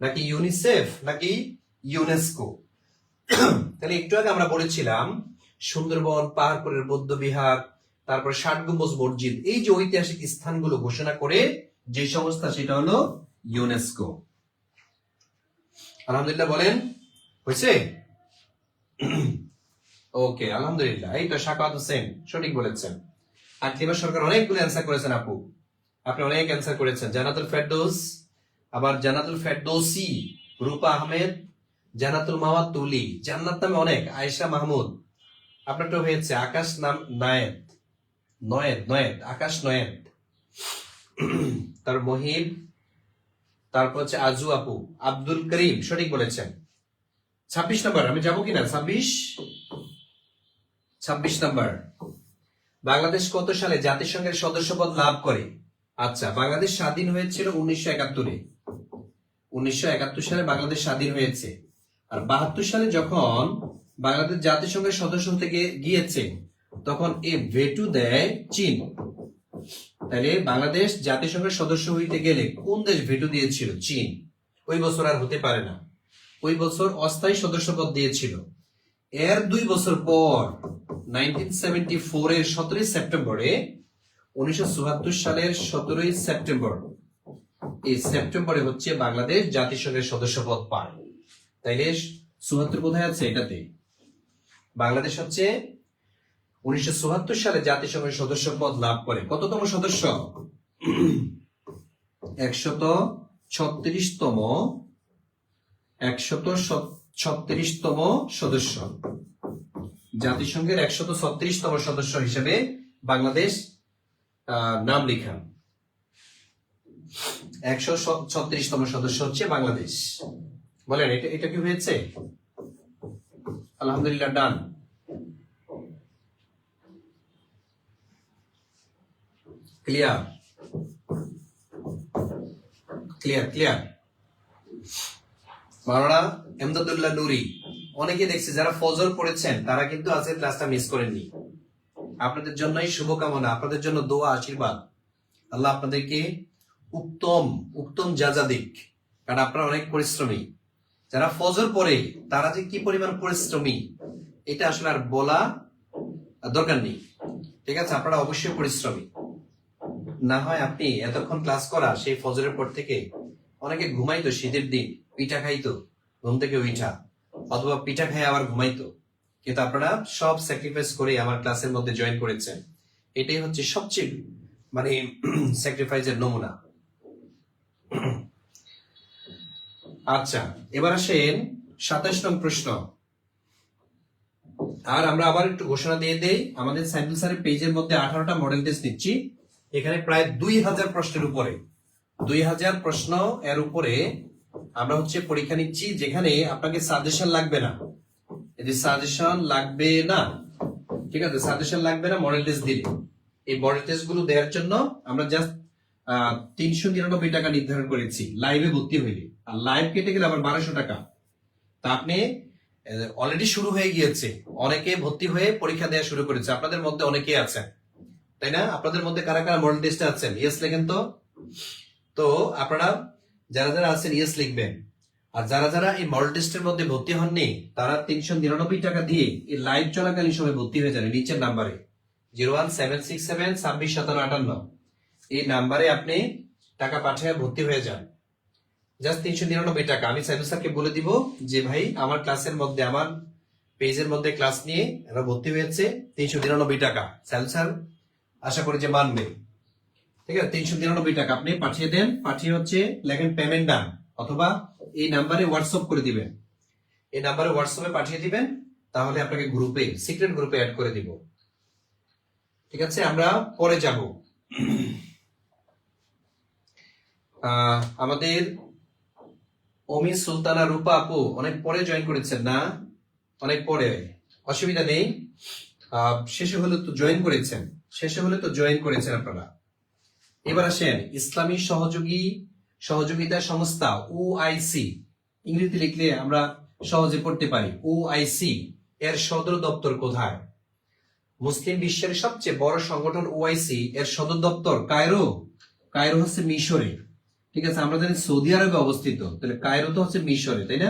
নাকি ইউনিসেফ নাকি ইউনেস্কো? তাহলে একটু আগে আমরা বলেছিলাম সুন্দরবন, পাহাড়পুরের বৌদ্ধ বিহার, তারপর 60 গম্বুজ মসজিদ, এই যে ঐতিহাসিক স্থানগুলো ঘোষণা করে যে সংস্থা, সেটা হলো ইউনেস্কো। আলহামদুলিল্লাহ বলেন, হয়েছে? ওকে, আলহামদুলিল্লাহ। এই তো শাকাত হোসেন সঠিক বলেছেন। আকলিমা সরকার অনেকগুলো অ্যান্সার করেছেন আপু, আপনি অনেক অ্যান্সার করেছেন। জান্নাতুল ফেরদৌস, আবার জান্নাতুল ফেরদৌসি, রূপা আহমেদ, জান্নাতুল মাওয়াত তুলি, জান্নাত নামে অনেক, আয়েশা মাহমুদ, আপনারটা হয়েছে। আকাশ নাম নয়েদ, আকাশ নয়েদ, তার মহিব, তারপর হচ্ছে আজু আপু, আব্দুল করিম সঠিক বলেছেন। 26 নাম্বার আমি যাবো কিনা? 26 নাম্বার, বাংলাদেশ কত সালে জাতিসংঘের সদস্যপদ লাভ করে? আচ্ছা, বাংলাদেশ স্বাধীন হয়েছিল 1971-এ। 1971 সালে বাংলাদেশ স্বাধীন হয়েছে। আর 72 সালে যখন বাংলাদেশ জাতিসংঘের সদস্য হতে গিয়েছে, তখন এই ভেটু দেয় চীন। তাহলে বাংলাদেশ জাতিসংঘের সদস্য হইতে গেলে কোন দেশ ভেটু দিয়েছিল? চীন। ওই বছর আর হতে পারে না, ওই বছর অস্থায়ী সদস্যপদ দিয়েছিল। এর 2 বছর পর 1974 এর 17 সেপ্টেম্বরে 1974 সালের 17 সেপ্টেম্বর, এই সেপ্টেম্বরে হচ্ছে বাংলাদেশ জাতিসংঘের সদস্যপদ পায়। তাইলে 74 কোথায় আছে? এটাতে। বাংলাদেশ হচ্ছে 1974 সালে জাতিসংঘের সদস্যপদ লাভ করে। কততম সদস্য? 136তম 136তম সদস্য। জাতিসংঘের 136তম সদস্য হিসেবে বাংলাদেশ নাম লেখা। 136তম সদস্য হচ্ছে বাংলাদেশ। বলেন এটা কি হয়েছে? আলহামদুলিল্লাহ, done. Clear clear clear. Maulana Emdadullah Nuri, অনেকে দেখছি যারা ফজর পড়েছেন তারা কিন্তু আজকের ক্লাসটা মিস করেননি। আপনাদের জন্যই শুভকামনা, আপনাদের জন্য দোয়া, আশীর্বাদ। আল্লাহ আপনাদেরকে উত্তম যা দিক, কারণ আপনারা অনেক পরিশ্রমী। যারা ফজর পড়ে তারা যে কি পরিমাণ পরিশ্রমী এটা আসলে আর বলা দরকার নেই। ঠিক আছে, আপনারা অবশ্যই পরিশ্রমী। না হয় আপনি এতক্ষণ ক্লাস করা সেই ফজরের পর থেকে অনেকে ঘুমাইতো, শীতের দিন পিঠা খাইতো ঘুম থেকে উঠা, অথবা পিঠা খাই আবার ঘুমাইতো, কিন্তু আপনারা সব স্যাক্রিফাইস করে আমার ক্লাসের মধ্যে জয়েন করেছেন। এটাই হচ্ছে সবচেয়ে মানে স্যাক্রিফাইসের নমুনা। আচ্ছা, এবার আসেন 27 নং প্রশ্ন। আর আমরা আবার একটু ঘোষণা দিয়ে দেই, আমাদের সাইদুল স্যারের পেজের মধ্যে 18টা মডেল টেস্ট দিচ্ছি। এখানে প্রায় 2000 প্রশ্নের উপরে, 2000 প্রশ্ন এর উপরে আমরা হচ্ছে পরীক্ষা নিচ্ছি, যেখানে আপনাকে সাজেশন লাগবে না। যদি সাজেশন লাগবে না, ঠিক আছে, সাজেশন লাগবে না মডেল টেস্ট দিলে। এই মডেল টেস্ট গুলো দেওয়ার জন্য আমরা জাস্ট 399 টাকা নির্ধারণ করেছি লাইভে ভর্তি হইলে, আর লাইভ কেটে গেলে আবার 1200 টাকা। তা আপনি অলরেডি শুরু হয়ে গিয়েছে, অনেকে ভর্তি হয়ে পরীক্ষা দেওয়া শুরু করেছে, আপনাদের মধ্যে অনেকেই আছেন, তাই না? আপনাদের মধ্যে কারা কারা মডেল টেস্টে আছেন? ইয়েস লেখেন তো। তো আপনারা যারা যারা আছেন ইয়েস লিখবেন। আর যারা যারা এই মডেল টেস্টের মধ্যে ভর্তি হননি তারা 399 টাকা দিয়ে এই লাইভ চলাকালীন সময় ভর্তি হয়ে যাবে নিচের নাম্বারে 01767265758। এই নাম্বারে আপনি টাকা পাঠিয়ে ভর্তি হয়ে যান। জাস্ট 399 টাকা। আমি সাইদুল স্যারকে বলে দিব যে ভাই আমার ক্লাসের মধ্যে, আমার পেজের মধ্যে ক্লাস নিয়ে এরা ভর্তি হয়েছে, 399 টাকা। সাইদুল স্যার আশা করি যে মানবে। ঠিক আছে, 399 টাকা আপনি পাঠিয়ে দেন। পাঠিয়ে হচ্ছে লেখেন পেমেন্ট ডান, অথবা এই নাম্বারে হোয়াটসঅ্যাপ করে দিবেন। এই নাম্বারে হোয়াটসঅ্যাপে পাঠিয়ে দিবেন, তাহলে আপনাকে গ্রুপে, সিক্রেট গ্রুপে অ্যাড করে দিব। ঠিক আছে, আমরা পরে যাব। আমাদের অমি সুলতানা রূপা আপু অনেক পরে জয়েন করেছেন না? অনেক পরে, অসুবিধা নেই। শেষে হলে তো জয়েন করেছেন আপনারা। এবার আসেন ইসলামী সহযোগিতা সংস্থা OIC, ইংরেজিতে লিখলে আমরা সহজে পড়তে পারি। OIC এর সদর দপ্তর কোথায়? মুসলিম বিশ্বের সবচেয়ে বড় সংগঠন OIC এর সদর দপ্তর কায়রো। কায়রো হচ্ছে মিশরে। ঠিক আছে, আমরা জানি সৌদি আরবে অবস্থিত, তাহলে কায়রো তো হচ্ছে মিশরে, তাই না?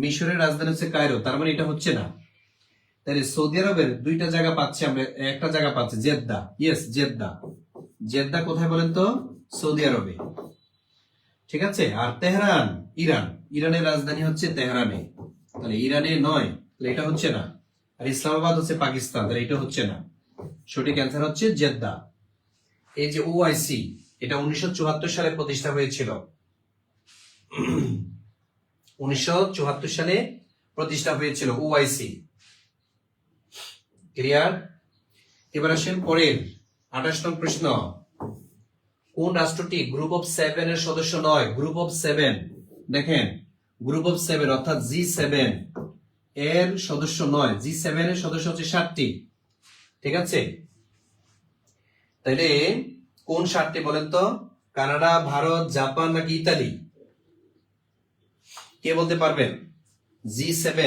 মিশরের রাজধানী হচ্ছে কায়রো, তার মানে এটা হচ্ছে না। তাহলে সৌদি আরবের দুইটা জায়গা পাচ্ছি আমরা, একটা জায়গা পাচ্ছি জেদ্দা। Yes, Jeddah. জেদ্দা কোথায় বলেন তো? সৌদি আরবে। ঠিক আছে, আর তেহরান ইরানের রাজধানী হচ্ছে তেহরানে, তাহলে ইরানে নয়, তাহলে এটা হচ্ছে না। আর ইসলামাবাদ হচ্ছে পাকিস্তান, তাহলে এটা হচ্ছে না। সঠিক অ্যান্সার হচ্ছে জেদ্দা। এই যে OIC, এটা 1974 সালে প্রতিষ্ঠা হয়েছিল। 1974 সালে প্রতিষ্ঠা হয়েছিল OIC। ক্লিয়ার? এবার আসেন পরের 28 নং প্রশ্ন। কোন রাষ্ট্রটি গ্রুপ অফ 7 এর সদস্য নয়? গ্রুপ অফ 7, দেখেন গ্রুপ অফ 7 অর্থাৎ G7 এর সদস্য নয়। G7 এর সদস্য হচ্ছে 7টি, ঠিক আছে? তাইলে কোন 7টি বলেন তো? কানাডা, ভারত, জাপান নাকি ইতালি? কে বলতে পারবেন? G7।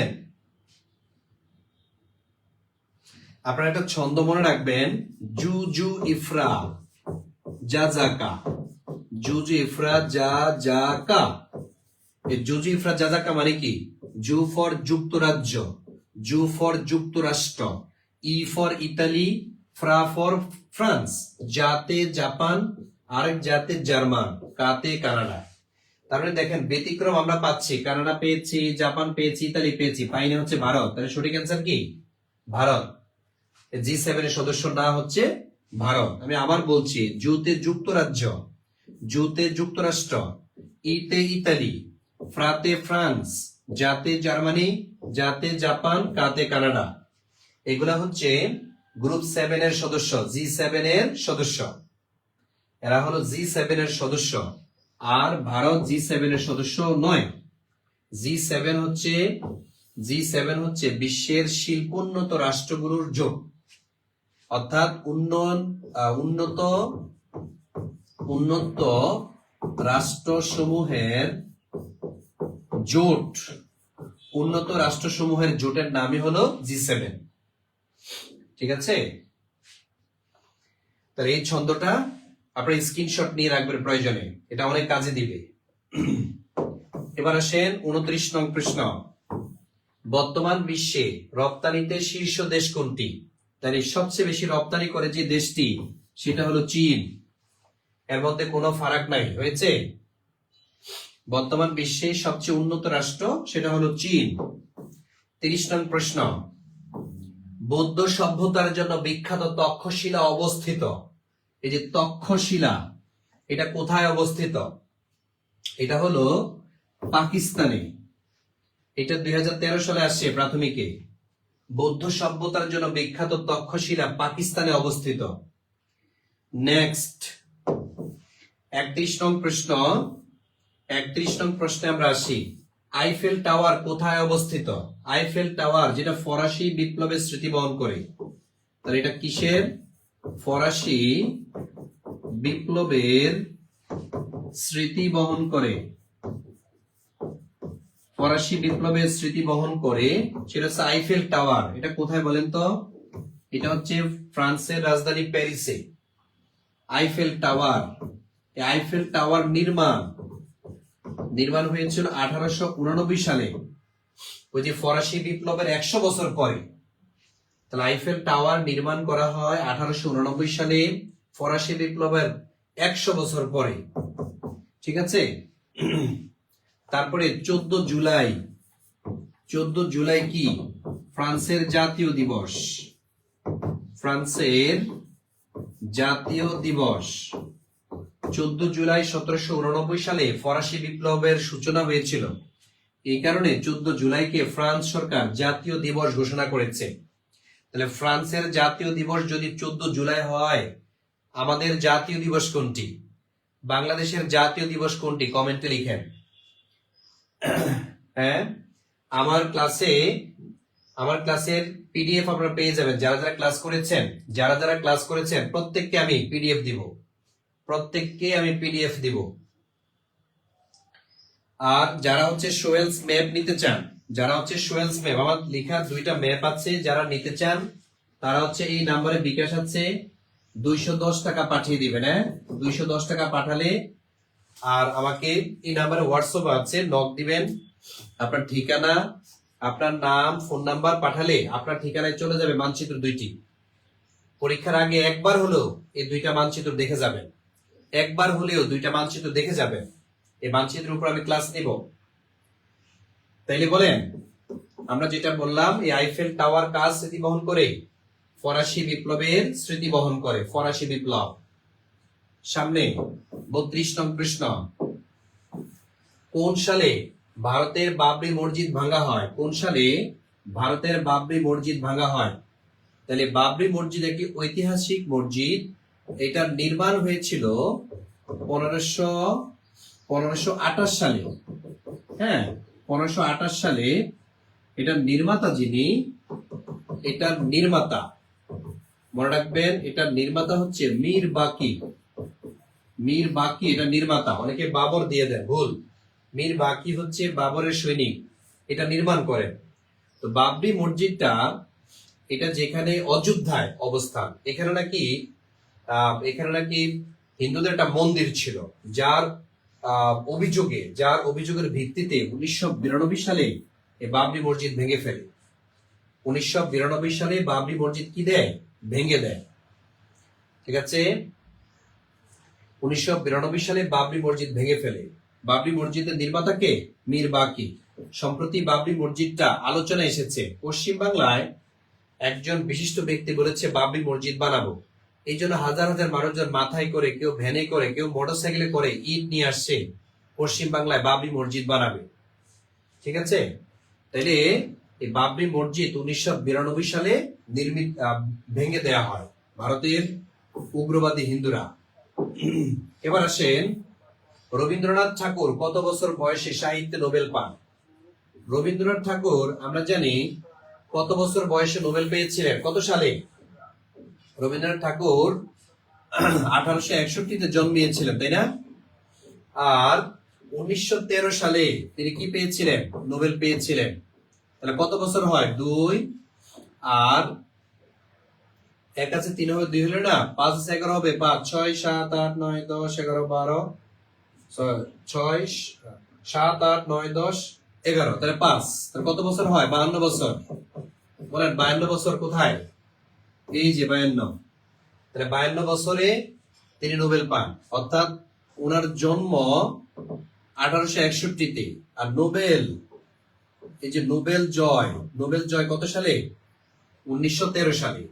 আপনারা একটা ছন্দ মনে রাখবেন, জু জু ইফরা যা যা কা, জু জু ইফরা যা যা কা। এই জু জু ইফরা যা যা কা মানে কি? জু ফর যুক্তরাজ্য, জু ফর যুক্তরাষ্ট্র, E for Italy, ফ্রা for France, জাতে জাপান, আরেক জাতে জার্মান, কাতে কানাডা। তারপরে দেখেন ব্যতিক্রম আমরা পাচ্ছি, কানাডা পেয়েছি, জাপান পেয়েছি, ইতালি পেয়েছি, পাইনি হচ্ছে ভারত। তাহলে সঠিক অ্যান্সার কি? ভারত। G7 এর সদস্য না হচ্ছে ভারত। আমি আবার বলছি, জুতে যুক্তরাজ্য, জুতে যুক্তরাষ্ট্র, ইতে ইতালি, ফ্রাতে ফ্রান্স, জাতে জার্মানি, জাতে জাপান, কাতে কানাডা। এগুলা হচ্ছে গ্রুপ 7 এর সদস্য, G7 এর সদস্য। এরা হলো G7 এর সদস্য, আর ভারত G7 এর সদস্য নয়। G7 হচ্ছে বিশ্বের শিল্পোন্নত রাষ্ট্রগুলোর জোট, অর্থাৎ উন্নত রাষ্ট্রসমূহের জোট। উন্নত রাষ্ট্রসমূহের জোটের নামই হলো G7, ঠিক আছে? তাহলে এই ছন্দটা আপনার স্ক্রিনশট নিয়ে রাখবেন প্রয়োজনে, এটা অনেক কাজে দিবে। এবার আসেন 29 নং প্রশ্ন। বর্তমান বিশ্বে রপ্তানিতে শীর্ষ দেশ কোনটি? তাহলে সবচেয়ে বেশি রপ্তানি করে যে দেশটি, সেটা হলো চীন। এর মধ্যে কোনো ফারাক নাই, হয়েছে? বর্তমান বিশ্বে সবচেয়ে উন্নত রাষ্ট্র সেটা হলো চীন। 30 নং প্রশ্ন। বৌদ্ধ সভ্যতার জন্য বিখ্যাত তক্ষশিলা অবস্থিত। এই যে তক্ষশিলা, এটা কোথায় অবস্থিত? এটা হলো পাকিস্তানে। এটা 2013 সালে আসছে প্রাথমিকে। বৌদ্ধ সভ্যতার জন্য বিখ্যাত তক্ষশিলা পাকিস্তানে অবস্থিত। নেক্সট 31 নং প্রশ্ন। 31 নং প্রশ্নে আমরা আসি, আইফেল টাওয়ার কোথায় অবস্থিত? আইফেল টাওয়ার, যেটা ফরাসি বিপ্লবের স্মৃতি বহন করে। তাহলে এটা কিসের? ফরাসি বিপ্লবের স্মৃতি বহন করে। ফরাসি বিপ্লবের স্মৃতি বহন করে, সেটা হচ্ছে আইফেল টাওয়ার। এটা কোথায় বলেন তো? এটা হচ্ছে ফ্রান্সের রাজধানী প্যারিসে। আইফেল টাওয়ার, এই আইফেল টাওয়ার নির্মাণ হয়েছিল 1889 সালে, ওই যে ফরাসি বিপ্লবের 100 বছর পরে। তাহলে আইফেল টাওয়ার নির্মাণ করা হয় 1889 সালে, ফরাসি বিপ্লবের 100 বছর পরে, ঠিক আছে? তারপরে 14 জুলাই কি? ফ্রান্সের জাতীয় দিবস। ফ্রান্সের জাতীয় দিবস 14 জুলাই 1789 সালে ফরাসি বিপ্লবের সূচনা হয়েছিল। এই কারণে 14 জুলাইকে ফ্রান্স সরকার জাতীয় দিবস ঘোষণা করেছে। তাহলে ফ্রান্সের জাতীয় দিবস যদি 14 জুলাই হয়, আমাদের জাতীয় দিবস কোনটি? বাংলাদেশের জাতীয় দিবস কোনটি? কমেন্টে লিখেন। হ্যাঁ, আমার ক্লাসের পিডিএফ আপনারা পেয়ে যাবেন। যারা যারা ক্লাস করেছেন প্রত্যেককে আমি পিডিএফ দিব। আর যারা হচ্ছে সোয়েলস ম্যাপ নিতে চান, আমার লেখা 2টা ম্যাপ আছে, যারা নিতে চান তারা হচ্ছে এই নাম্বারে বিকাশ আছে, 210 টাকা পাঠিয়ে দিবেন। হ্যাঁ, 210 টাকা পাঠালে, আর আমাকে এই নাম্বারে হোয়াটসঅ্যাপ আছে, নক দিবেন। আপনার ঠিকানা, আপনার নাম, ফোন নাম্বার পাঠালে আপনার ঠিকানায় চলে যাবে মানচিত্র 2টি। পরীক্ষার আগে একবার হলেও এই 2টা মানচিত্র দেখে যাবেন। এই মানচিত্রের উপর আমি ক্লাস নিব। তাইলে বলেন, আমরা যেটা বললাম, এই আইফেল টাওয়ার কার স্মৃতি বহন করে? ফরাসি বিপ্লবের স্মৃতি বহন করে, ফরাসি বিপ্লব। সামনে 32 নং প্রশ্ন। কোন সালে ভারতের বাবরি মসজিদ ভাঙা হয়? তাহলে বাবরি মসজিদ একটি ঐতিহাসিক মসজিদ। এটার নির্মাণ হয়েছিল 1528 সালে, হ্যাঁ 1528 সালে এটার নির্মাতা যিনি, এটার নির্মাতা মনে রাখবেন, এটার নির্মাতা হচ্ছে মীর বাকি। মীর বাকি এটা নির্মাতা, অনেকে বাবর দিয়ে দেন, ভুল। মীর বাকি হচ্ছে বাবরের সৈনিক, এটা নির্মাণ করেন। তো বাবরি মসজিদটা এটা যেখানে অযোধ্যায় অবস্থান, এখানে নাকি হিন্দুদের একটা মন্দির ছিল, যার অভিযোগের ভিত্তিতে 1992 সালে এই বাবরি মসজিদ ভেঙে ফেলে। 1992 সালে বাবরি মসজিদ কি দেয়, ভেঙে দেয়। ঠিক আছে, 1992 সালে বাবরি মসজিদ ভেঙে ফেলে। বাবরি মসজিদের নির্মাতা কে, মীর বাকি। সম্প্রতি বাবরি মসজিদটা আলোচনায় এসেছে। পশ্চিম বাংলায় একজন বিশিষ্ট ব্যক্তি বলেছে বাবরি মসজিদ বানাবো, এই জন্য হাজার হাজার মানুষজন মাথায় করে, কেউ ভ্যানে করে, কেউ মোটরসাইকেলে করে ইট নিয়ে আসছে পশ্চিম বাংলায় বাবরি মসজিদ বানাবে। ঠিক আছে, তাইলে এই বাবরি মসজিদ 1992 সালে ভেঙে দেয়া হয় ভারতের উগ্রবাদী হিন্দুরা। এবার আসেন, রবীন্দ্রনাথ ঠাকুর কত বছর বয়সে সাহিত্যে নোবেল পান? রবীন্দ্রনাথ ঠাকুর আমরা জানি কত বছর বয়সে নোবেল পেয়েছিলেন, কত সালে? রবীন্দ্রনাথ ঠাকুর 1861-তে জন্মিয়েছিলেন, তাই না? আর 1913 সালে তিনি কি পেয়েছিলেন, নোবেল পেয়েছিলেন। তাহলে কত বছর হয়? 2 আর 1 আছে 3 হবে 2 হলো না, 5 আছে 11 হবে 5, 6 7 8 9 10 11 12, 6 7 8 9 10 11, তাহলে 5, তাহলে কত বছর হয়? 52 বছর। বলেন 52 বছর কোথায়? এই যে 52। তাহলে 52 বছরে তিনি নোবেল পান, অর্থাৎ ওনার জন্ম 1861-তে। আর নোবেল, এই যে নোবেল জয় কত সালে? 1913 সালে।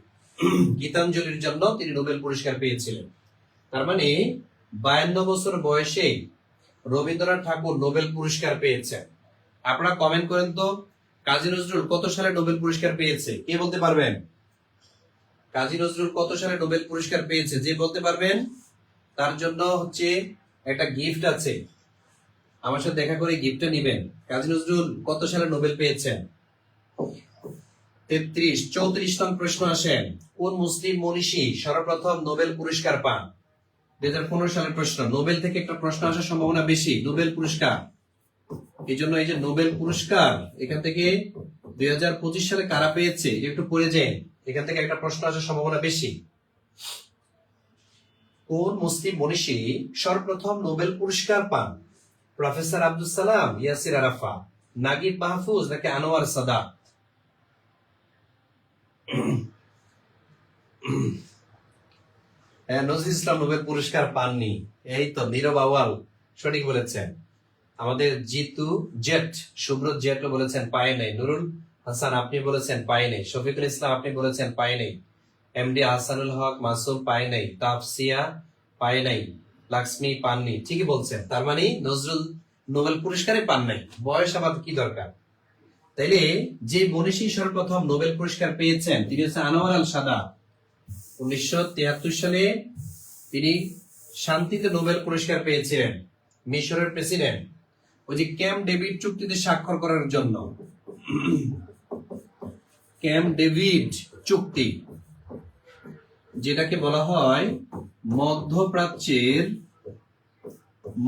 গীতাঞ্জলির জন্য তিনি নোবেল পুরস্কার পেয়েছিলেন। তার মানে 52 বছর বয়সে রবীন্দ্রনাথ ঠাকুর নোবেল পুরস্কার পেয়েছেন। আপনারা কমেন্ট করেন তো, কাজী নজরুল কত সালে নোবেল পুরস্কার পেয়েছে? কে বলতে পারবেন? কাজী নজরুল কত সালে নোবেল পুরস্কার পেয়েছে? যে বলতে পারবেন তার জন্য হচ্ছে একটা গিফট আছে, আমার সাথে দেখা করে গিফটটা নিবেন। কাজী নজরুল কত সালে নোবেল পেয়েছেন? 33। 34 নং প্রশ্ন আসেন, কোন মুসলিম মনীষী সর্বপ্রথম নোবেল পুরস্কার পান? 2015 সালের প্রশ্ন। নোবেল থেকে একটা প্রশ্ন আসার সম্ভাবনা বেশি, নোবেল পুরস্কার। এই জন্য এই যে নোবেল পুরস্কার, এখান থেকে 2025 সালে কারা পেয়েছে একটু পড়ে যান, এখান থেকে একটা প্রশ্ন আসার সম্ভাবনা বেশি। কোন মুসলিম মনীষী সর্বপ্রথম নোবেল পুরস্কার পান? প্রফেসর আব্দুল সালাম, ইয়াসির আরাফাত, নাগিব মাহফুজ নাকি আনোয়ার সাদাত? নজরুল ইসলাম নোবেল পুরস্কার পাননি। এই তো নীরব আওয়াল সঠিক বলেছেন। আমাদের জিতু জেট, সুব্রত জেট বলেছেন পায় নাই। নুরুল হাসান আপনি বলেছেন পায় নাই। শফিকুল ইসলাম আপনি বলেছেন পায় নাই। এমডি হাসানুল হক মাসুম পায় নাই। তাফসিয়া পায় নাই। লাক্সমি পাননি। ঠিকই বলছেন, তার মানে নজরুল নোবেল পুরস্কারই পান নাই। বয়স আবার কি দরকার? তাইলে যে মনীষী সর্বপ্রথম নোবেল পুরস্কার পেয়েছেন তিনি হচ্ছে আনোয়ার আল সাদাত। 1973 সালে তিনি শান্তিতে নোবেল পুরস্কার পেয়েছিলেন। মিশরের প্রেসিডেন্ট ওই যে ক্যাম্প ডেভিড চুক্তিতে স্বাক্ষর করার জন্য, ক্যাম্প ডেভিড চুক্তি যেটাকে বলা হয়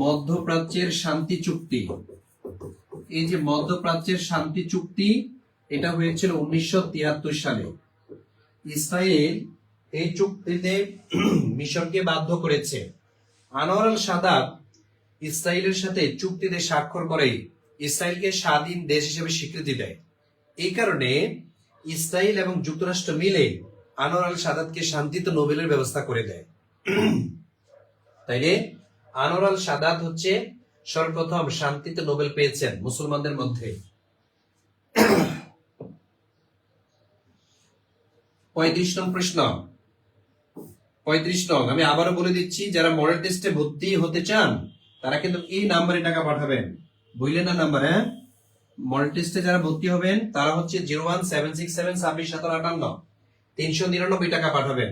মধ্যপ্রাচ্যের শান্তি চুক্তি। এই যে মধ্যপ্রাচ্যের শান্তি চুক্তি, এটা হয়েছিল 1973 সালে। ইসরায়েল এই চুক্তিতে মিশরকে বাধ্য করেছে। আনোয়ার আল সাদাত ইসরায়েলের সাথে চুক্তিতে স্বাক্ষর করে ইসরায়েলকে স্বাধীন দেশ হিসেবে স্বীকৃতি দেয়। এই কারণে ইসরায়েল এবং যুক্তরাষ্ট্র মিলে আনোয়ার আল সাদাতকে শান্তিতে নোবেলের ব্যবস্থা করে দেয়। তাইলে আনোয়ার আল সাদাত হচ্ছে সর্বপ্রথম শান্তিতে নোবেল পেয়েছেন মুসলমানদের মধ্যে। 35 নং প্রশ্ন। 35 নং আমি আবারও বলে দিচ্ছি, যারা মডেল টেস্টে ভর্তি হতে চান তারা কিন্তু এই নাম্বারে টাকা পাঠাবেন, বুঝলেন না নাম্বার? হ্যাঁ, মডেল টেস্টে যারা ভর্তি হবেন তারা হচ্ছে 01767261758 399 টাকা পাঠাবেন।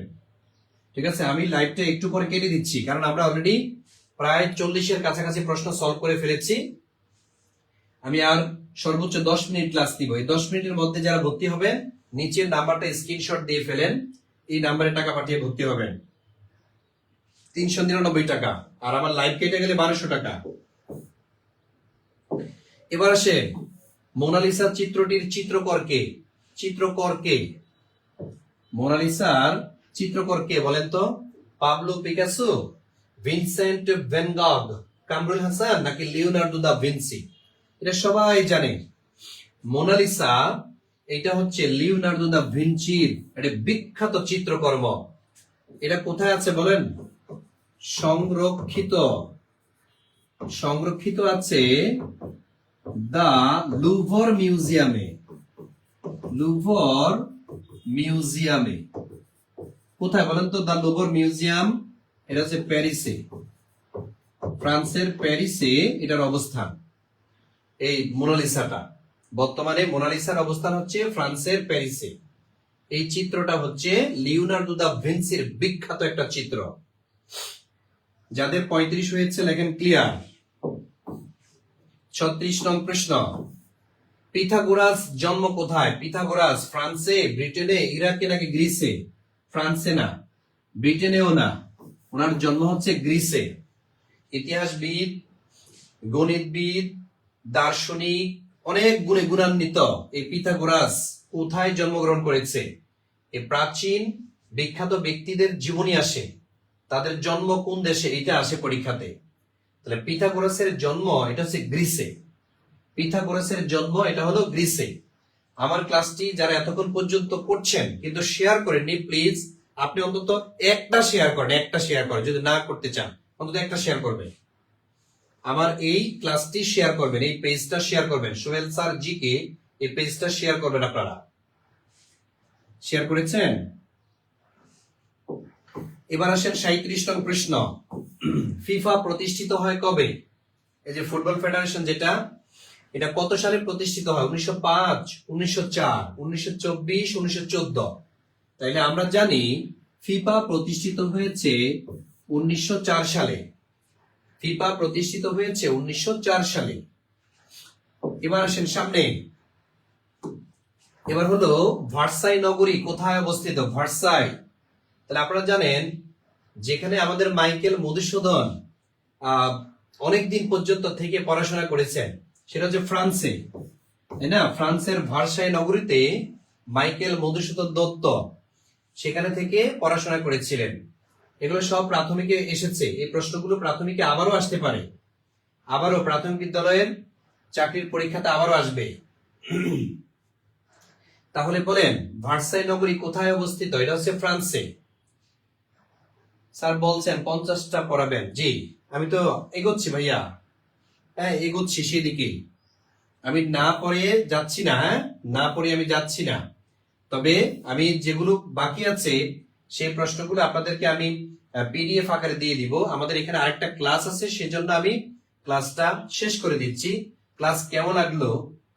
ঠিক আছে, আমি লাইভটা একটু পরে কেটে দিচ্ছি, কারণ আমরা অলরেডি প্রায় 40-এর কাছাকাছি প্রশ্ন সলভ করে ফেলেছি। আমি আর সর্বোচ্চ 10 মিনিট ক্লাস দিব। এই 10 মিনিটের মধ্যে যারা ভর্তি হবেন নিচের নাম্বারটা স্ক্রিনশট দিয়ে ফেলেন, এই নাম্বারে টাকা পাঠিয়ে ভর্তি হবেন। 399 টাকা, আর আমার লাইভ কেটে গেলে 1200 টাকা। এবার আসে মোনালিসা চিত্রটির চিত্রকর কে? চিত্রকর কে? মোনালিসার চিত্রকর কে বলেন তো? Pablo Picasso, Vincent van গগ, Kamrul Hasan নাকি লিওনার্দো দা ভিনসি? এটা সবাই জানে। মোনালিসা এটা হচ্ছে লিওনার্দো দা ভিনচির একটা বিখ্যাত চিত্রকর্ম। এটা কোথায় আছে বলেন? সংরক্ষিত সংরক্ষিত আছে দা লুভর মিউজিয়ামে। লুভর মিউজিয়ামে কোথায় বলেন তো? দা লুভর মিউজিয়াম এটা হচ্ছে প্যারিসে, ফ্রান্সের প্যারিসে এটার অবস্থান। এই মোনালিসাটা বর্তমানে মোনালিসার অবস্থান হচ্ছে ফ্রান্সের প্যারিসে। এই চিত্রটা হচ্ছে লিওনার্দো দা ভিনসির বিখ্যাত একটা চিত্র। যাদের 35 হয়েছে লেখেন ক্লিয়ার। 36 নং প্রশ্ন, পিথাগোরাস জন্ম কোথায়? পিথাগোরাস ফ্রান্সে, ব্রিটেনে, ইরাকে নাকি গ্রিসে? ফ্রান্সে না, ব্রিটেনেও না, ওনার জন্ম হচ্ছে গ্রিসে। ইতিহাসবিদ, গণিতবিদ, দার্শনিক, অনেক গুণে গুণান্বিত এই পিথাগোরাস কোথায় জন্মগ্রহণ করেছে? এই প্রাচীন বিখ্যাত ব্যক্তিদের জীবনী আসে, তাদের জন্ম কোন দেশে এটা আসে পরীক্ষাতে। তাহলে পিথাগোরাসের জন্ম এটা হচ্ছে গ্রিসে। পিথাগোরাসের জন্ম এটা হলো গ্রিসে। আমার ক্লাসটি যারা এতক্ষণ পর্যন্ত করছেন কিন্তু শেয়ার করেননি, প্লিজ আপনি অন্তত একটা শেয়ার করেন, একটা শেয়ার করেন। যদি না করতে চান অন্তত একটা শেয়ার করবেন। আমার এই ক্লাসটি শেয়ার করবেন, এই পেজটা শেয়ার করবেন। সোহেল স্যার জি কে এই পেজটা শেয়ার করবেন। আপনারা শেয়ার করেছেন? এবার আসেন 37 নং প্রশ্ন, ফিফা প্রতিষ্ঠিত হয় কবে? এই যে ফুটবল ফেডারেশন যেটা, এটা কত সালে প্রতিষ্ঠিত হয়? 1905, 1904, 1924, 1914। তাইলে আমরা জানি ফিফা প্রতিষ্ঠিত হয়েছে 1904 সালে। ফিফা প্রতিষ্ঠিত হয়েছে 1904 সালে। এবার আসেন সামনে। এবার হলো ভার্সাই নগরী কোথায় অবস্থিত? ভার্সাই। তাহলে আপনারা জানেন যেখানে আমাদের মাইকেল মধুসূদন অনেকদিন পর্যন্ত থেকে পড়াশোনা করেছেন সেটা হচ্ছে ফ্রান্সে, তাই না? ফ্রান্সের ভার্সাই নগরীতে মাইকেল মধুসূদন দত্ত সেখানে থেকে পড়াশোনা করেছিলেন। এগুলো সব প্রাথমিকে এসেছে। এই প্রশ্নগুলো প্রাথমিকে আবারও আসতে পারে, আবারও প্রাথমিক বিদ্যালয়ের চাকরির পরীক্ষাতে আবারও আসবে। তাহলে বলেন ভার্সাই নগরী কোথায় অবস্থিত? এটা হচ্ছে ফ্রান্সে। স্যার বলছেন 50টা পড়াবেন। জি, আমি তো এগোচ্ছি ভাইয়া, হ্যাঁ এগোচ্ছি সেদিকে। আমি না পড়ে যাচ্ছি না, হ্যাঁ না পড়ে আমি যাচ্ছি না। তবে আমি যেগুলো বাকি আছে সেই প্রশ্নগুলো আপনাদেরকে আমি পিডিএফ আকারে দিয়ে দিব। আমাদের এখানে আরেকটা ক্লাস আছে, সেজন্য আমি ক্লাসটা শেষ করে দিচ্ছি। ক্লাস কেমন লাগলো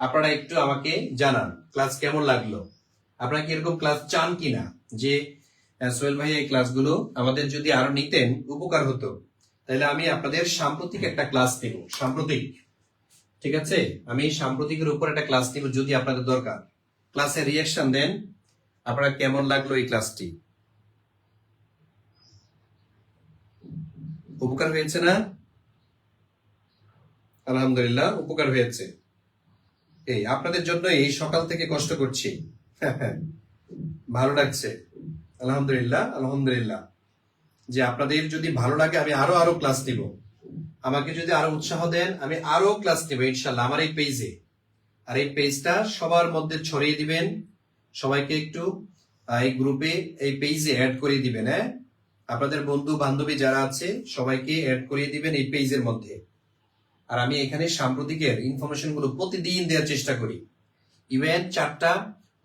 আপনারা একটু আমাকে জানান। ক্লাস কেমন লাগলো? আপনারা কি এরকম ক্লাস চান কিনা যে সোহেল ভাই এই ক্লাসগুলো আমাদের যদি আরো নিতেন উপকার হতো? তাহলে আমি আপনাদের সাম্প্রতিক একটা ক্লাস নেব, সাম্প্রতিক। ঠিক আছে, আমি সাম্প্রতিকের উপর একটা ক্লাস নিব যদি আপনাদের দরকার। ক্লাসে রিয়াকশন দেন, আপনারা কেমন লাগলো এই ক্লাসটি? উপকার হয়েছে না? আলহামদুলিল্লাহ উপকার হয়েছে। এই আপনাদের জন্য এই সকাল থেকে কষ্ট করছি, ভালো লাগছে। আলহামদুলিল্লাহ, আলহামদুলিল্লাহ। যে আপনাদের যদি ভালো লাগে আমি আরো আরো ক্লাস নিব। আমাকে যদি আরো উৎসাহ দেন আমি আরো ক্লাস নিব ইনশাল্লাহ আমার এই পেজে। আর এই পেজটা সবার মধ্যে ছড়িয়ে দিবেন, সবাইকে একটু এই গ্রুপে এই পেজে অ্যাড করে দিবেন। হ্যাঁ, আপনাদের বন্ধু বান্ধবী যারা আছে সবাইকে অ্যাড করিয়ে দিবেন এই পেজের মধ্যে। আর আমি এখানে সাম্প্রতিকের ইনফরমেশন গুলো প্রতিদিন দেওয়ার চেষ্টা করি। ইভেন 4টা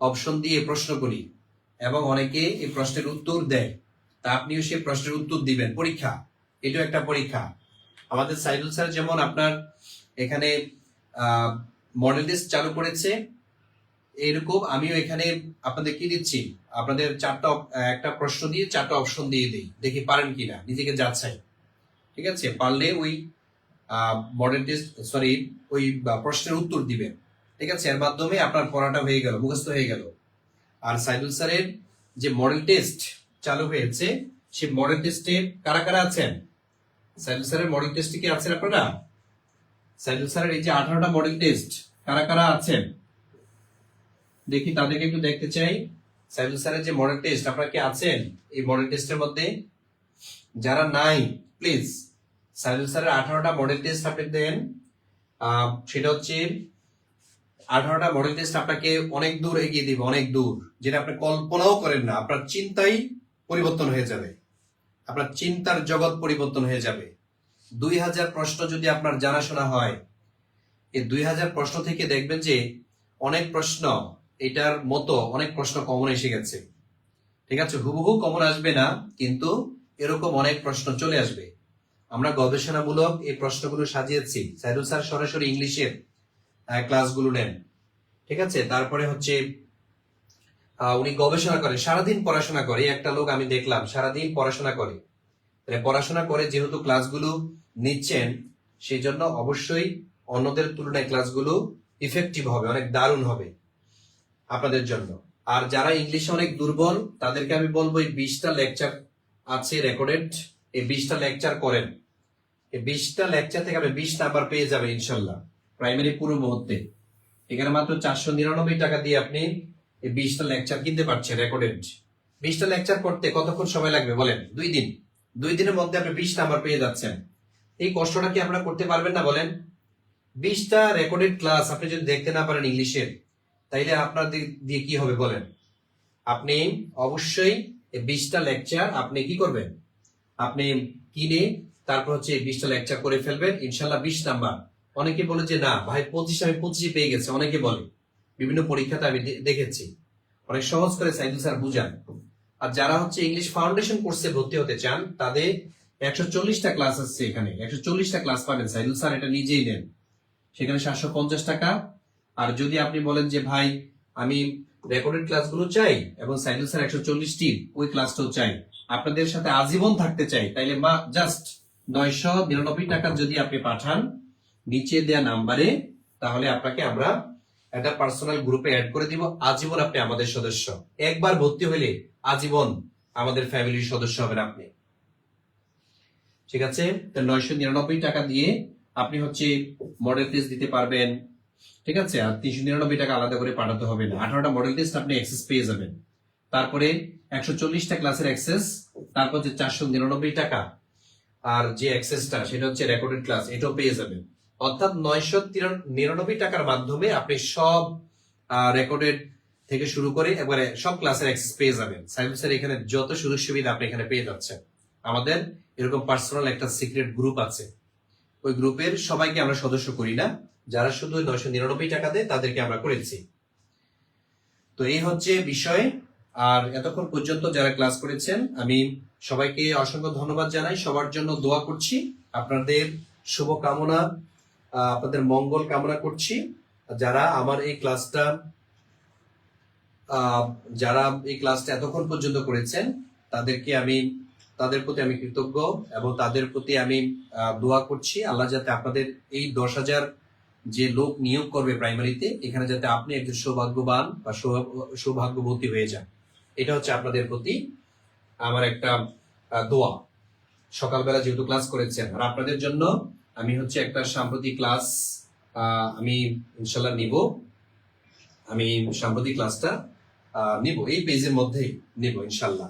অপশন দিয়ে প্রশ্ন করি এবং অনেকে এই প্রশ্নের উত্তর দেয়। তা আপনিও সেই প্রশ্নের উত্তর দিবেন। পরীক্ষা, এটাও একটা পরীক্ষা। আমাদের সাইদুল স্যার যেমন আপনার এখানে মডেল টেস্ট চালু করেছে, এইরকম আমিও এখানে আপনাদের কি দিচ্ছি, আপনাদের একটা প্রশ্ন দিয়ে 4টা অপশন দিয়ে দিই, দেখি পারেন কিনা, নিজেকে যাচাই। ঠিক আছে, পারলে ওই মডেল টেস্ট ওই প্রশ্নের উত্তর দিবেন। ঠিক আছে, এর মাধ্যমে আপনার পড়াটা হয়ে গেল, মুখস্থ হয়ে গেল। আর সাইদুল স্যারের যে মডেল টেস্ট চালু হয়েছে, সেই মডেল টেস্টে কারা কারা আছেন? সাইদুল স্যারের মডেল টেস্টে কি আছেন আপনারা? সাইদুল স্যারের এই যে 18টা মডেল টেস্ট কারা কারা আছেন দেখি, তাদেরকে একটু দেখতে চাই। সাইদুল স্যারের যে মডেল টেস্ট, আপনারা কি আছেন এই মডেল টেস্টের মধ্যে? যারা নাই, প্লিজ সাইদুল স্যারের 18টা মডেল টেস্ট আপনি দেন। সেটা হচ্ছে 18টা মডেল টেস্ট আপনাকে অনেক দূর এগিয়ে দিবে, অনেক দূর, যেটা আপনি কল্পনাও করেন না। আপনার চিন্তাই পরিবর্তন হয়ে যাবে, আপনার চিন্তার জগৎ পরিবর্তন হয়ে যাবে। 2000 প্রশ্ন যদি আপনার জানাশোনা হয়, এই 2000 প্রশ্ন থেকে দেখবেন যে অনেক প্রশ্ন এটার মতো অনেক প্রশ্ন কমন এসে গেছে। ঠিক আছে, হুবহু কমন আসবে না, কিন্তু এরকম অনেক প্রশ্ন চলে আসবে। আমরা গবেষণামূলক এই প্রশ্নগুলো সাজিয়েছি। সাইদুল স্যার সরাসরি ইংলিশের ক্লাসগুলো নেন। ঠিক আছে, তারপরে হচ্ছে উনি গবেষণা করে, সারাদিন পড়াশোনা করে। একটা লোক আমি দেখলাম সারাদিন পড়াশোনা করে। পড়াশোনা করে যেহেতু ক্লাসগুলো নিচ্ছেন, সেই জন্য অবশ্যই অন্যদের তুলনায় ক্লাসগুলো ইফেক্টিভ হবে, অনেক দারুণ হবে আপনাদের জন্য। আর যারা ইংলিশে অনেক দুর্বল, তাদেরকে আমি বলবো এই 20টা লেকচার আছে রেকর্ডেড, এই 20টা লেকচার করেন। এই 20টা লেকচার থেকে আপনি 20 নাম্বার পেয়ে যাবেন ইনশাল্লাহ, প্রাইমারি পুরো মুহূর্তে। এখানে মাত্র 499 টাকা দিয়ে আপনি এই 20টা লেকচার কিনতে পারছেন রেকর্ডেড। 20টা লেকচার করতে কতক্ষণ সময় লাগবে বলেন? 2 দিন। 2 দিনের মধ্যে আপনি 20 নাম্বার পেয়ে যাচ্ছেন। এই কষ্টটা কি আপনারা করতে পারবেন না বলেন? 20টা রেকর্ডেড ক্লাস আপনি যদি দেখতে না পারেন ইংলিশের, তাইলে আপনার দিয়ে কি হবে বলেন? আপনি অবশ্যই এই 20টা লেকচার আপনি কি করবেন? আপনি কিনে তারপর হচ্ছে 20টা লেকচার করে ফেলবেন, ইনশাল্লাহ 20 নাম্বার। অনেকে বলে যে না ভাই 25 আমি 25 পেয়ে গেছে, অনেকে বলে। বিভিন্ন পরীক্ষাতে আমি দেখেছি। অনেক সহজ করে সাইদুল স্যার বুঝান। আর যারা হচ্ছে ইংলিশ ফাউন্ডেশন কোর্সে ভর্তি হতে চান, তাদের 140টা ক্লাস আছে এখানে, 140টা ক্লাস পাবেন। সাইদুল স্যার এটা নিজেই নেন, সেখানে 750 টাকা। আর যদি আপনি বলেন যে ভাই আমি রেকর্ডেড ক্লাসগুলো চাই এবং সাইদুল স্যার 140টি ওই ক্লাসটাও চাই, আপনাদের সাথে আজীবন থাকতে চাই, তাইলে জাস্ট 999 টাকা যদি আপনি পাঠান নিচে দেয়া নাম্বারে, তাহলে আপনাকে আমরা একটা পার্সোনাল গ্রুপে অ্যাড করে দিব। আজীবন আপনি আমাদের সদস্য, একবার ভর্তি হলে আজীবন আমাদের ফ্যামিলির সদস্য হবেন আপনি। ঠিক আছে, 999 টাকা দিয়ে আপনি হচ্ছে মডেল টেস্ট দিতে পারবেন। ঠিক আছে, আর 399 টাকা আলাদা করে পাঠাতে হবে না। 18টা মডেল টেস্ট আপনি অ্যাক্সেস পেয়ে যাবেন। তারপরে 140টা ক্লাসের অ্যাক্সেস, তারপর যে 499 টাকা, আর যে অ্যাক্সেসটা সেটা হচ্ছে রেকর্ডেড ক্লাস, এটাও পেয়ে যাবেন। অর্থাৎ 999 টাকার মাধ্যমে আপনি সব রেকর্ডেড থেকে শুরু করে একবারে সব ক্লাসের অ্যাক্সেস পেয়ে যাবেন। সাইদুল স্যার এখানে যত সুযোগ সুবিধা আপনি এখানে পেয়ে যাচ্ছেন। আমাদের এরকম পার্সোনাল একটা সিক্রেট গ্রুপ আছে, ওই গ্রুপের সবাইকে আমরা সদস্য করি না, যারা শুধু 999 টাকা দেয় তাদেরকে আমরা করেছি। তো এই হচ্ছে বিষয়। আর এতক্ষণ পর্যন্ত যারা ক্লাস করেছেন, আমি সবাইকে অসংখ্য ধন্যবাদ জানাই, সবার জন্য দোয়া করছি, আপনাদের শুভ কামনা, আপনাদের মঙ্গল কামনা করছি। যারা আমার এই ক্লাসটা এতক্ষণ পর্যন্ত করেছেন, তাদের প্রতি আমি কৃতজ্ঞ এবং তাদের প্রতি আমি দোয়া করছি আল্লাহ যাতে আপনাদের এই 10,000 যে লোক নিয়োগ করবে প্রাইমারিতে, এখানে যাতে আপনি একজন সৌভাগ্যবান বা সৌভাগ্যবতী হয়ে যান। এটা হচ্ছে আপনাদের প্রতি আমার একটা দোয়া। সকালবেলা যেহেতু ক্লাস করেছেন, আর আপনাদের জন্য আমি হচ্ছে একটা সাম্প্রতিক ক্লাস আমি ইনশাল্লাহ নিব। আমি সাম্প্রতিক ক্লাসটা নিব, এই পেজের মধ্যেই নিব ইনশাল্লাহ।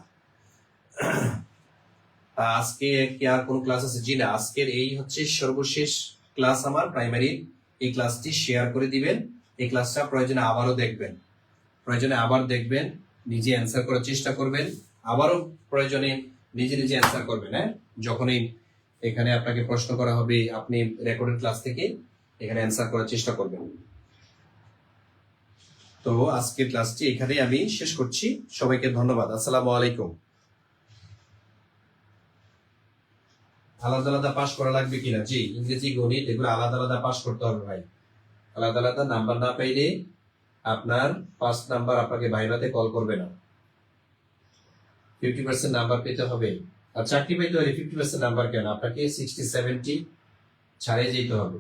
আজকে কি আর কোন ক্লাস আছে? জি না, আজকের এই হচ্ছে সর্বশেষ ক্লাস আমার প্রাইমারির। এই ক্লাসটি শেয়ার করে দিবেন। এই ক্লাসটা প্রয়োজনে আবারও দেখবেন, নিজে অ্যান্সার করার চেষ্টা করবেন, আবারও প্রয়োজনে নিজে অ্যান্সার করবেন। হ্যাঁ, যখনই এখানে আপনাকে প্রশ্ন করা হবে, আপনি রেকর্ডেড ক্লাস থেকে এখানে অ্যান্সার করার চেষ্টা করবেন। তো আজকের ক্লাসটি এখানেই আমি শেষ করছি। সবাইকে ধন্যবাদ। আসসালামু আলাইকুম। আলাদা আলাদা পাস করা লাগবে কিনা? জি, ইংরেজি গণিত এগুলো আলাদা আলাদা পাস করতে হবে ভাই। আলাদা আলাদা নাম্বার না পাইলে আপনার 5 নাম্বার আপনাকে ভাইভাতে কল করবে না। 50% নাম্বার পেতে হবে। আর চাকরি পাইতে হলে 50% নাম্বার কেন, আপনাকে 60-70 ছাড়ে যেতে হবে।